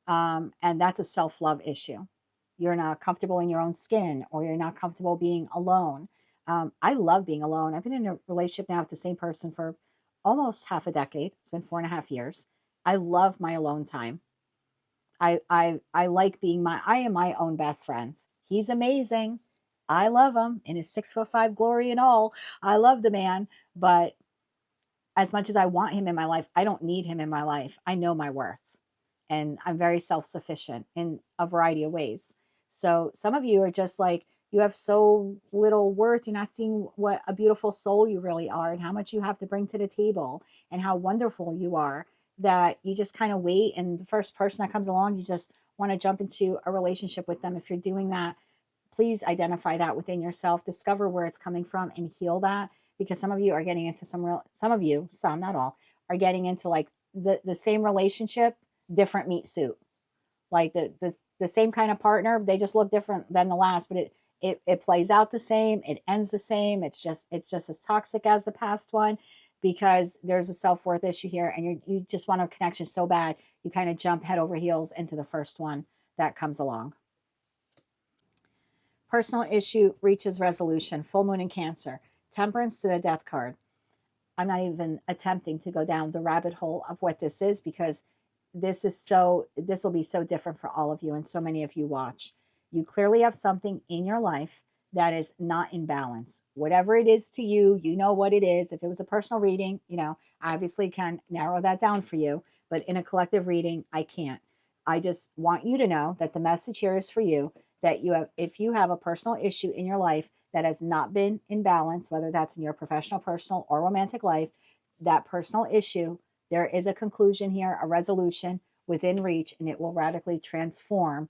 And that's a self-love issue. You're not comfortable in your own skin, or you're not comfortable being alone. I love being alone. I've been in a relationship now with the same person for almost half a decade. It's been 4.5 years. I love my alone time. I like being I am my own best friend. He's amazing. I love him in his 6'5" glory and all. I love the man, but as much as I want him in my life, I don't need him in my life. I know my worth, and I'm very self-sufficient in a variety of ways. So some of you are just like, you have so little worth. You're not seeing what a beautiful soul you really are and how much you have to bring to the table and how wonderful you are, that you just kind of wait. And the first person that comes along, you just want to jump into a relationship with them. If you're doing that, please identify that within yourself, discover where it's coming from and heal that, because some of you are getting into some of you, some, not all, are getting into like the same relationship, different meat suit. Like the same kind of partner, they just look different than the last, but it plays out the same, it ends the same. It's just as toxic as the past one, because there's a self-worth issue here, and you just want a connection so bad, you kind of jump head over heels into the first one that comes along. Personal issue reaches resolution. Full moon in Cancer. Temperance to the death card. I'm not even attempting to go down the rabbit hole of what this is, because this will be so different for all of you, and so many of you watch. You clearly have something in your life that is not in balance. Whatever it is to you, you know what it is. If it was a personal reading, I obviously can narrow that down for you, but in a collective reading, I can't. I just want you to know that the message here is for you, that if you have a personal issue in your life that has not been in balance, whether that's in your professional, personal, or romantic life, that personal issue, there is a conclusion here, a resolution within reach, and it will radically transform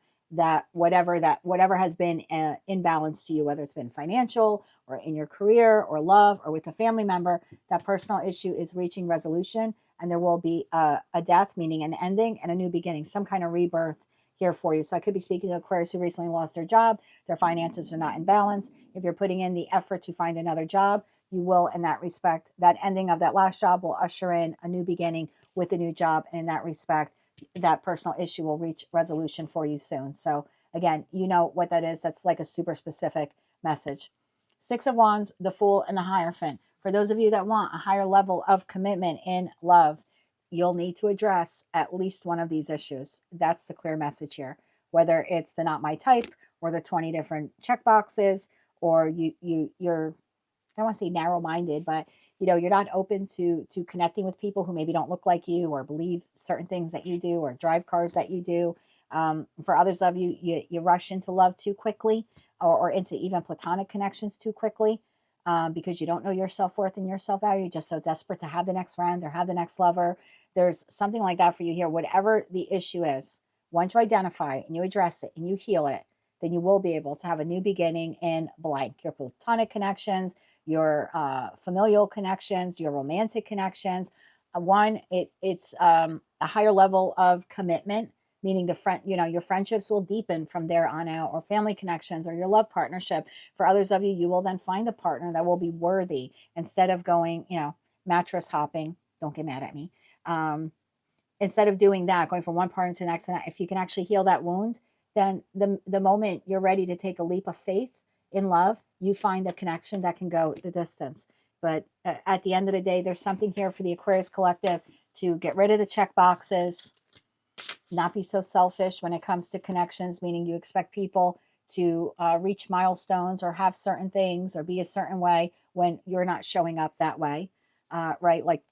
whatever has been in balance to you, whether it's been financial or in your career or love or with a family member. That personal issue is reaching resolution, and there will be a death, meaning an ending, and a new beginning, some kind of rebirth here for you. So I could be speaking to Aquarius who recently lost their job. Their finances are not in balance. If you're putting in the effort to find another job, you will, in that respect, that ending of that last job will usher in a new beginning with a new job. And in that respect, that personal issue will reach resolution for you soon. So again, you know what that is. That's like a super specific message. Six of Wands, the Fool, and the Hierophant. For those of you that want a higher level of commitment in love, you'll need to address at least one of these issues. That's the clear message here. Whether it's the not my type, or the 20 different check boxes, or you're, I don't want to say narrow-minded, but you're not open to connecting with people who maybe don't look like you or believe certain things that you do or drive cars that you do. For others of you, you rush into love too quickly, or into even platonic connections too quickly, because you don't know your self-worth and your self-value. You're just so desperate to have the next friend or have the next lover. There's something like that for you here. Whatever the issue is, once you identify and you address it and you heal it, then you will be able to have a new beginning in blank. Your platonic connections, your familial connections, your romantic connections. It's a higher level of commitment, meaning your friendships will deepen from there on out, or family connections, or your love partnership. For others of you, you will then find a partner that will be worthy, instead of going, mattress hopping. Don't get mad at me. Instead of doing that, going from one partner to the next, and if you can actually heal that wound, then the moment you're ready to take a leap of faith in love, you find a connection that can go the distance. But at the end of the day, there's something here for the Aquarius collective to get rid of the check boxes, not be so selfish when it comes to connections, meaning you expect people to reach milestones or have certain things or be a certain way when you're not showing up that way. Right? Like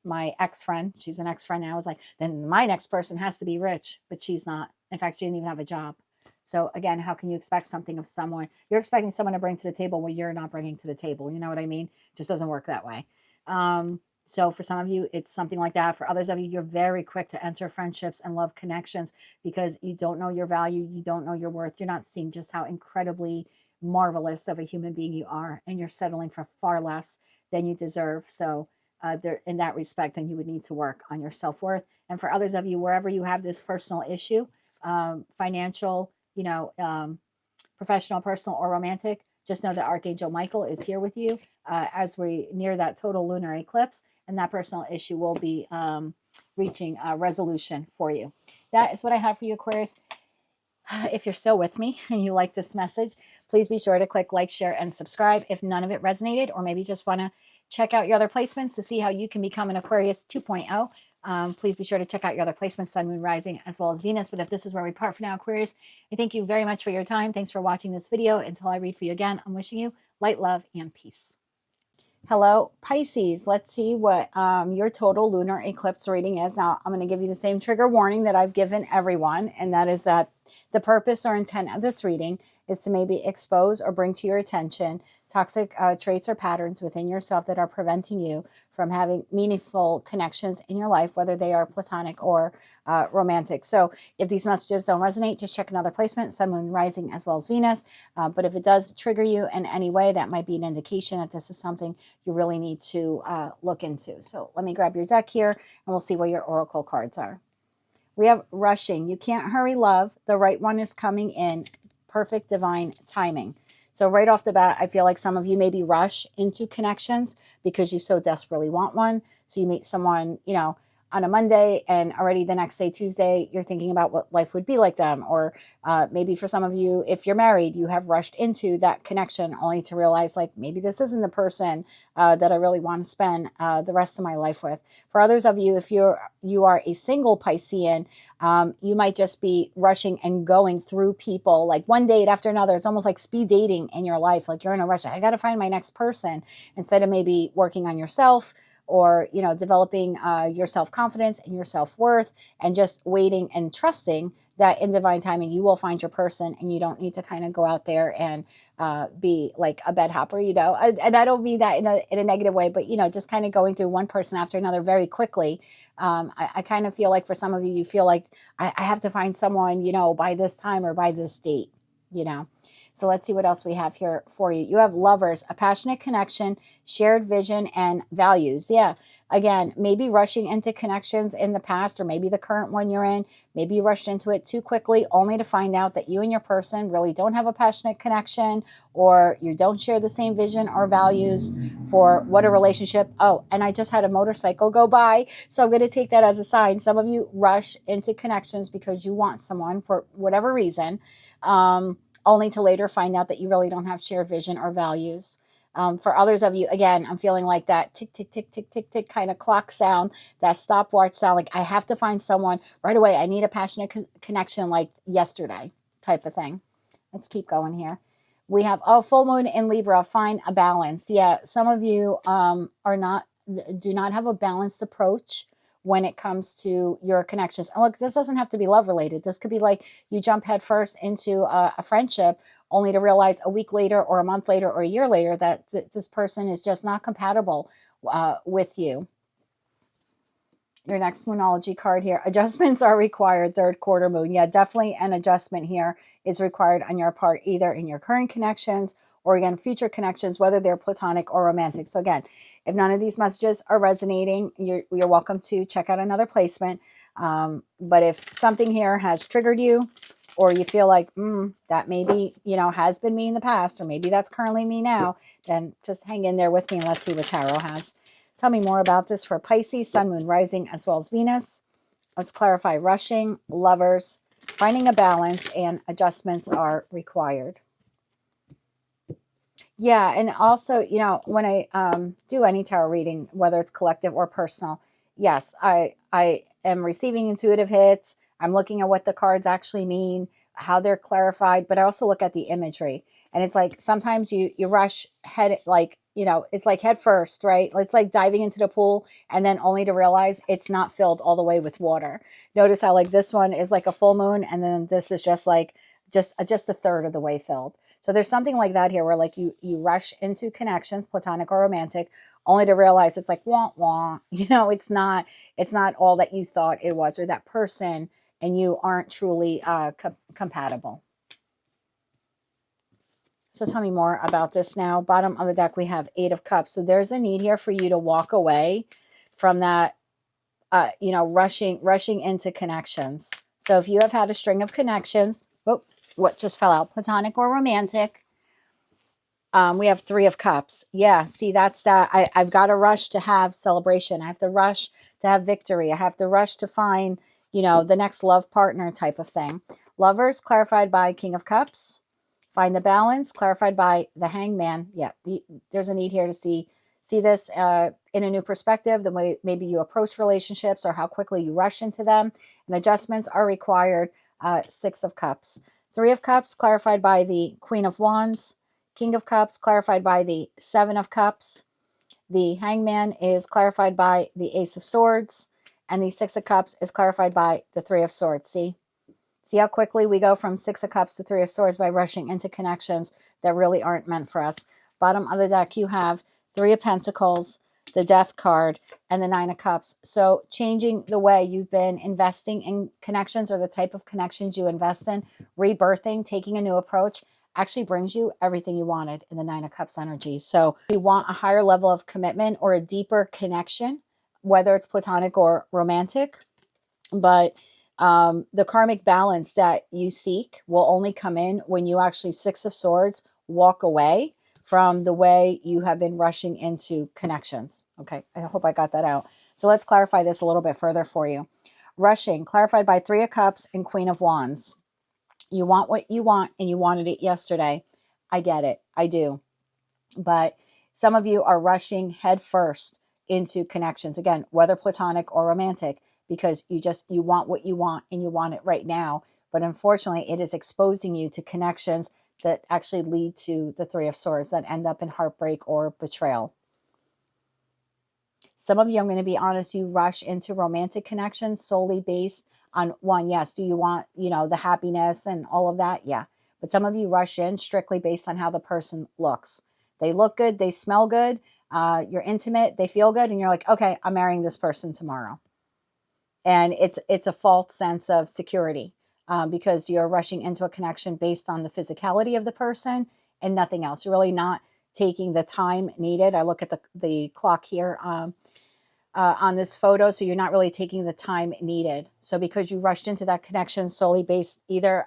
my ex-friend, she's an ex-friend now, was like, then my next person has to be rich, but she's not. In fact, she didn't even have a job. So again, how can you expect something of someone? You're expecting someone to bring to the table what you're not bringing to the table. You know what I mean? It just doesn't work that way. So for some of you, it's something like that. For others of you, you're very quick to enter friendships and love connections because you don't know your value. You don't know your worth. You're not seeing just how incredibly marvelous of a human being you are, and you're settling for far less than you deserve. So there, in that respect, then you would need to work on your self-worth. And for others of you, wherever you have this personal issue, financial, professional, personal, or romantic, just know that Archangel Michael is here with you as we near that total lunar eclipse, and that personal issue will be reaching a resolution for you. That is what I have for you, Aquarius. If you're still with me and you like this message, please be sure to click like, share, and subscribe. If none of it resonated, or maybe just want to check out your other placements to see how you can become an Aquarius 2.0, please be sure to check out your other placements, Sun, Moon, Rising, as well as Venus. But if this is where we part for now, Aquarius, I thank you very much for your time. Thanks for watching this video. Until I read for you again, I'm wishing you light, love, and peace. Hello, Pisces. Let's see what your total lunar eclipse reading is. Now, I'm going to give you the same trigger warning that I've given everyone, and that is that the purpose or intent of this reading is to maybe expose or bring to your attention toxic traits or patterns within yourself that are preventing you from having meaningful connections in your life, whether they are platonic or romantic. So if these messages don't resonate, just check another placement, Sun, Moon, Rising, as well as Venus. But if it does trigger you in any way, that might be an indication that this is something you really need to look into. So let me grab your deck here, and we'll see where your oracle cards are. We have rushing. You can't hurry love. The right one is coming in. Perfect divine timing. So right off the bat, I feel like some of you maybe rush into connections because you so desperately want one. So you meet someone, you know, on a Monday, and already the next day, Tuesday, you're thinking about what life would be like them. Or maybe for some of you, if you're married, you have rushed into that connection only to realize, like, maybe this isn't the person that I really want to spend the rest of my life with. For others of you, if you are a single Piscean, you might just be rushing and going through people, like one date after another. It's almost like speed dating in your life. Like you're in a rush. I got to find my next person, instead of maybe working on yourself, or, you know, developing your self-confidence and your self-worth, and just waiting and trusting that in divine timing you will find your person, and you don't need to kind of go out there and be like a bed hopper, you know. And I don't mean that in a negative way, but, you know, just kind of going through one person after another very quickly. I kind of feel like for some of you, you feel like I have to find someone, you know, by this time or by this date, you know. So let's see what else we have here for you. You have lovers, a passionate connection, shared vision, and values. Yeah. Again, maybe rushing into connections in the past, or maybe the current one you're in. Maybe you rushed into it too quickly, only to find out that you and your person really don't have a passionate connection, or you don't share the same vision or values for what a relationship. Oh, and I just had a motorcycle go by, so I'm going to take that as a sign. Some of you rush into connections because you want someone for whatever reason, only to later find out that you really don't have shared vision or values. For others of you, again, I'm feeling like that tick, tick, tick, tick, tick, tick kind of clock sound, that stopwatch sound, like I have to find someone right away. I need a passionate connection like yesterday type of thing. Let's keep going here. We have, full moon in Libra, find a balance. Yeah, some of you do not have a balanced approach when it comes to your connections. And look, this doesn't have to be love related. This could be like you jump headfirst into a friendship, only to realize a week later or a month later or a year later that this person is just not compatible with you. Your next Moonology card here. Adjustments are required, third quarter moon. Yeah, definitely an adjustment here is required on your part, either in your current connections or, again, future connections, whether they're platonic or romantic. So again, if none of these messages are resonating, you're welcome to check out another placement. But if something here has triggered you, or you feel like, that maybe, you know, has been me in the past, or maybe that's currently me now, then just hang in there with me and let's see what Tarot has. Tell me more about this for Pisces, Sun, Moon, Rising, as well as Venus. Let's clarify rushing, lovers, finding a balance, and adjustments are required. Yeah, and also, you know, when I do any tarot reading, whether it's collective or personal, yes, I am receiving intuitive hits. I'm looking at what the cards actually mean, how they're clarified, but I also look at the imagery. And it's like sometimes you rush head, like, you know, it's like head first, right? It's like diving into the pool and then only to realize it's not filled all the way with water. Notice how like this one is like a full moon, and then this is just like just a third of the way filled. So there's something like that here where like you rush into connections, platonic or romantic, only to realize it's like wah wah. You know, it's not all that you thought it was, or that person and you aren't truly compatible. So tell me more about this now. Bottom of the deck, we have 8 of Cups. So there's a need here for you to walk away from that, you know, rushing into connections. So if you have had a string of connections, What just fell out? Platonic or romantic? We have Three of Cups. Yeah, see, that's that. I've got to rush to have celebration. I have to rush to have victory. I have to rush to find, the next love partner type of thing. Lovers, clarified by King of Cups. Find the balance, clarified by the Hangman. Yeah, there's a need here to see this in a new perspective, the way maybe you approach relationships or how quickly you rush into them. And adjustments are required. Six of Cups. Three of Cups, clarified by the Queen of Wands. King of Cups, clarified by the Seven of Cups. The Hangman is clarified by the Ace of Swords. And the Six of Cups is clarified by the Three of Swords. See how quickly we go from Six of Cups to Three of Swords by rushing into connections that really aren't meant for us. Bottom of the deck, you have Three of Pentacles, the Death card, and the Nine of Cups. So changing the way you've been investing in connections or the type of connections you invest in, rebirthing, taking a new approach, actually brings you everything you wanted in the Nine of Cups energy. So if you want a higher level of commitment or a deeper connection, whether it's platonic or romantic, but the karmic balance that you seek will only come in when you actually, Six of Swords, walk away from the way you have been rushing into connections. Okay, I hope I got that out. So let's clarify this a little bit further for you. Rushing, clarified by Three of Cups and Queen of Wands. You want what you want, and you wanted it yesterday. I get it. I do. But some of you are rushing head first into connections, again, whether platonic or romantic, because you want what you want and you want it right now. But unfortunately, it is exposing you to connections that actually lead to the Three of Swords that end up in heartbreak or betrayal. Some of you, I'm going to be honest, you rush into romantic connections solely based on one. Yes, do you want, the happiness and all of that? Yeah. But some of you rush in strictly based on how the person looks. They look good, they smell good, you're intimate, they feel good, and you're like, okay, I'm marrying this person tomorrow. And it's a false sense of security because you're rushing into a connection based on the physicality of the person and nothing else. You're really not taking the time needed. I look at the clock here on this photo, so you're not really taking the time needed. So because you rushed into that connection solely based either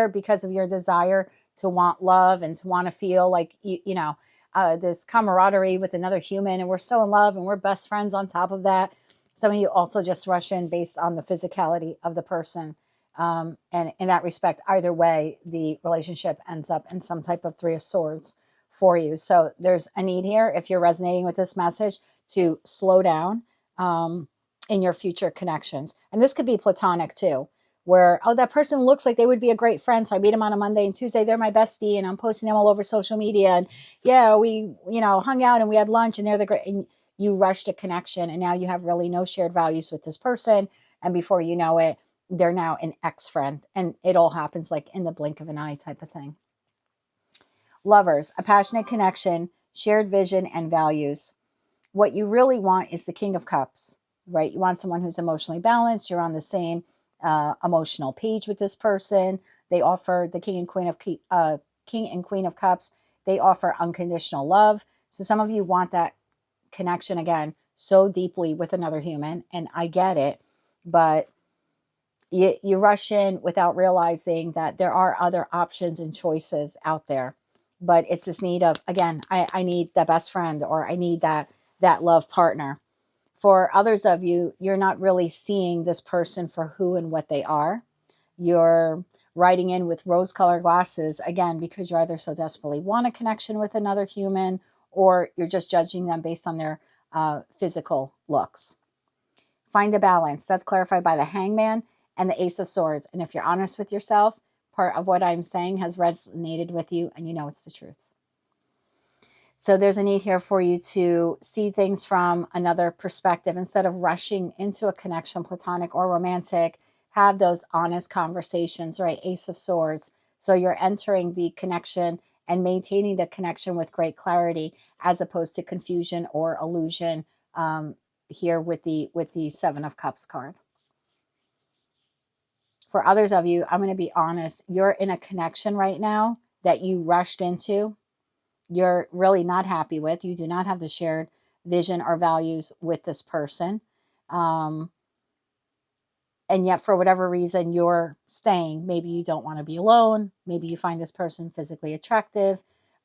because of your desire to want love and to want to feel like this camaraderie with another human, and we're so in love and we're best friends on top of that. Some of you also just rush in based on the physicality of the person. And in that respect, either way, the relationship ends up in some type of Three of Swords for you. So there's a need here, if you're resonating with this message, to slow down in your future connections. And this could be platonic too, where, oh, that person looks like they would be a great friend. So I meet them on a Monday and Tuesday, they're my bestie, and I'm posting them all over social media. And yeah, we, hung out and we had lunch, and they're the great. And you rushed a connection, and now you have really no shared values with this person. And before you know it, they're now an ex-friend. And it all happens like in the blink of an eye type of thing. Lovers, a passionate connection, shared vision and values. What you really want is the King of Cups, right? You want someone who's emotionally balanced. You're on the same emotional page with this person. They offer the King and Queen of Cups. They offer unconditional love. So some of you want that connection again so deeply with another human, and I get it, but you rush in without realizing that there are other options and choices out there. But it's this need of, again, I need the best friend, or I need that love partner. For others of you, you're not really seeing this person for who and what they are. You're writing in with rose-colored glasses, again, because you either so desperately want a connection with another human, or you're just judging them based on their physical looks. Find a balance. That's clarified by the Hangman and the Ace of Swords. And if you're honest with yourself, part of what I'm saying has resonated with you, and you know it's the truth. So there's a need here for you to see things from another perspective. Instead of rushing into a connection, platonic or romantic, have those honest conversations, right? Ace of Swords. So you're entering the connection and maintaining the connection with great clarity, as opposed to confusion or illusion here with the Seven of Cups card. For others of you, I'm going to be honest, you're in a connection right now that you rushed into. You're really not happy with. You do not have the shared vision or values with this person. And And yet for whatever reason you're staying. Maybe you don't want to be alone. Maybe you find this person physically attractive.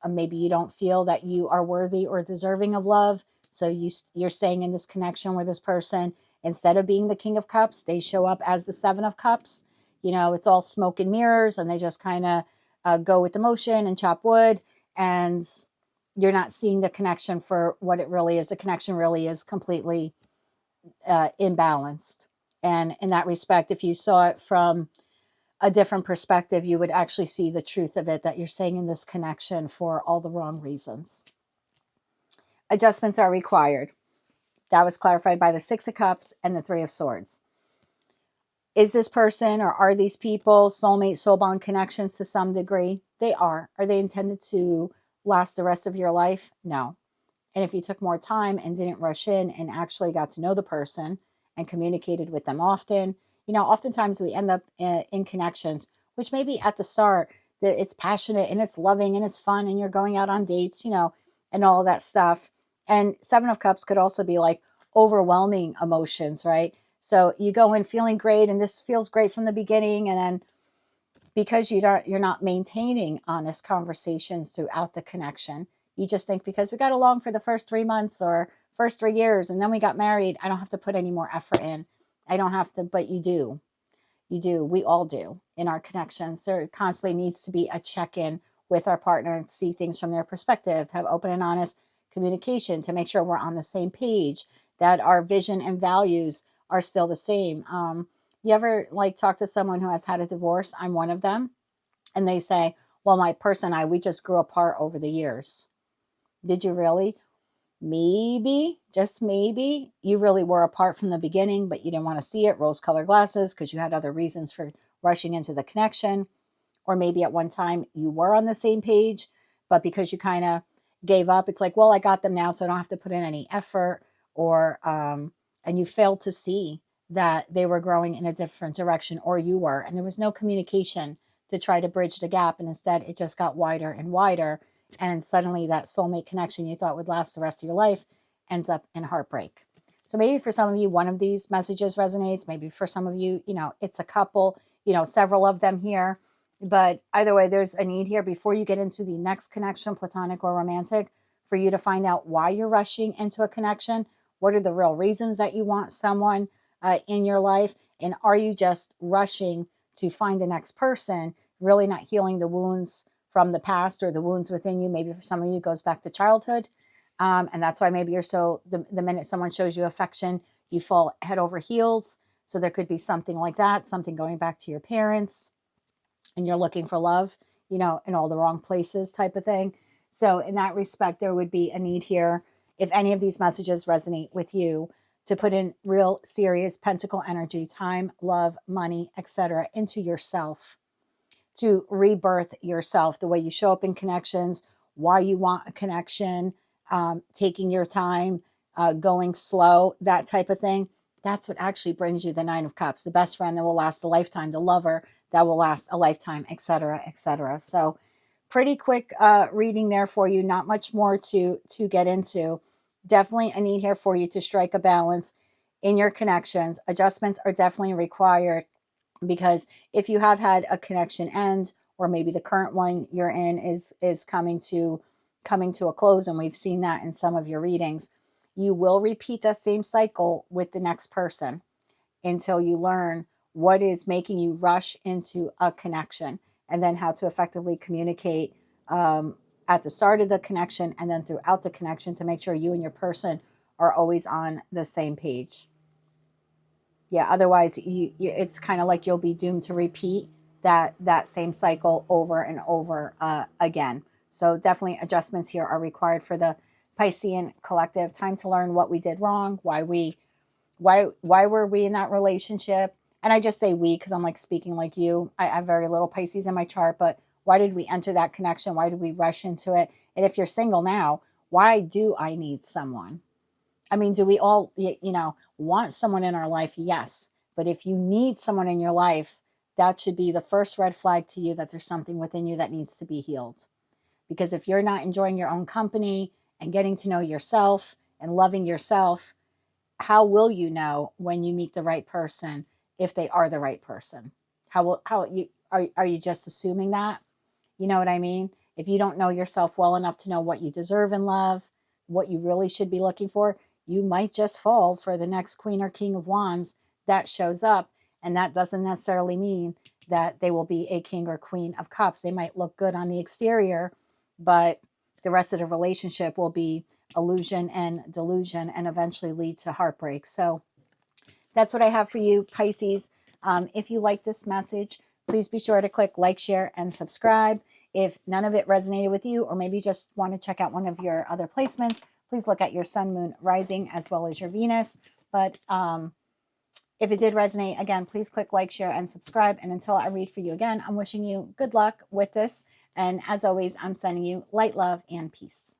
Maybe you don't feel that you are worthy or deserving of love. So you're staying in this connection where this person, instead of being the King of Cups, they show up as the Seven of Cups. You know, it's all smoke and mirrors, and they just kind of go with the motion and chop wood. And you're not seeing the connection for what it really is. The connection really is completely imbalanced. And in that respect, if you saw it from a different perspective, you would actually see the truth of it, that you're staying in this connection for all the wrong reasons. Adjustments are required. That was clarified by the Six of Cups and the Three of Swords. Is this person, or are these people, soulmate, soul bond connections to some degree? They are. Are they intended to last the rest of your life? No. And if you took more time and didn't rush in and actually got to know the person and communicated with them often, you know, oftentimes we end up in connections, which maybe at the start that it's passionate and it's loving and it's fun and you're going out on dates, you know, and all of that stuff. And Seven of Cups could also be like overwhelming emotions, right? So you go in feeling great and this feels great from the beginning, and then because you're not maintaining honest conversations throughout the connection, you just think because we got along for the first 3 months or first 3 years and then we got married, I don't have to put any more effort in. I don't have to, but you do. You do. We all do in our connections. There constantly needs to be a check-in with our partner and see things from their perspective, to have open and honest communication, to make sure we're on the same page, that our vision and values are still the same. You ever like talk to someone who has had a divorce? I'm one of them. And they say, well, my person and I, we just grew apart over the years. Did you really? Maybe, just maybe, you really were apart from the beginning, but you didn't want to see it, rose-colored glasses, because you had other reasons for rushing into the connection. Or maybe at one time you were on the same page, but because you kind of gave up, it's like, well, I got them now, so I don't have to put in any effort. Or, and you failed to see that they were growing in a different direction, or you were, and there was no communication to try to bridge the gap. And instead, it just got wider and wider. And suddenly that soulmate connection you thought would last the rest of your life ends up in heartbreak. So maybe for some of you, one of these messages resonates. Maybe for some of you, you know, it's a couple, you know, several of them here. But either way, there's a need here before you get into the next connection, platonic or romantic, for you to find out why you're rushing into a connection. What are the real reasons that you want someone in your life? And are you just rushing to find the next person, really not healing the wounds from the past or the wounds within you? Maybe for some of you, it goes back to childhood. And that's why maybe you're so, the minute someone shows you affection, you fall head over heels. So there could be something like that, something going back to your parents, and you're looking for love, you know, in all the wrong places type of thing. So in that respect, there would be a need here, if any of these messages resonate with you, to put in real serious pentacle energy, time, love, money, etc., into yourself, to rebirth yourself, the way you show up in connections, why you want a connection, taking your time, going slow, that type of thing. That's what actually brings you the Nine of Cups, the best friend that will last a lifetime, the lover that will last a lifetime, etc., etc. So pretty quick reading there for you. Not much more to get into. Definitely a need here for you to strike a balance in your connections. Adjustments are definitely required, because if you have had a connection end, or maybe the current one you're in is coming to a close, and we've seen that in some of your readings, you will repeat that same cycle with the next person until you learn what is making you rush into a connection, and then how to effectively communicate at the start of the connection and then throughout the connection, to make sure you and your person are always on the same page. Yeah, otherwise it's kind of like you'll be doomed to repeat that same cycle over and over again. So definitely adjustments here are required for the Piscean collective. Time to learn what we did wrong, why were we in that relationship. And I just say we because I'm like speaking like you. I have very little Pisces in my chart, but why did we enter that connection? Why did we rush into it? And if you're single now, why do I need someone? I mean, do we all, want someone in our life? Yes. But if you need someone in your life, that should be the first red flag to you that there's something within you that needs to be healed. Because if you're not enjoying your own company and getting to know yourself and loving yourself, how will you know when you meet the right person if they are the right person. How you are you just assuming that? You know what I mean? If you don't know yourself well enough to know what you deserve in love, what you really should be looking for, you might just fall for the next Queen or King of Wands that shows up. And that doesn't necessarily mean that they will be a King or Queen of Cups. They might look good on the exterior, but the rest of the relationship will be illusion and delusion and eventually lead to heartbreak. So that's what I have for you, Pisces. If you like this message, please be sure to click like, share, and subscribe. If none of it resonated with you, or maybe just want to check out one of your other placements, please look at your sun, moon, rising, as well as your Venus. But if it did resonate, again, please click like, share, and subscribe. And until I read for you again, I'm wishing you good luck with this. And as always, I'm sending you light, love, and peace.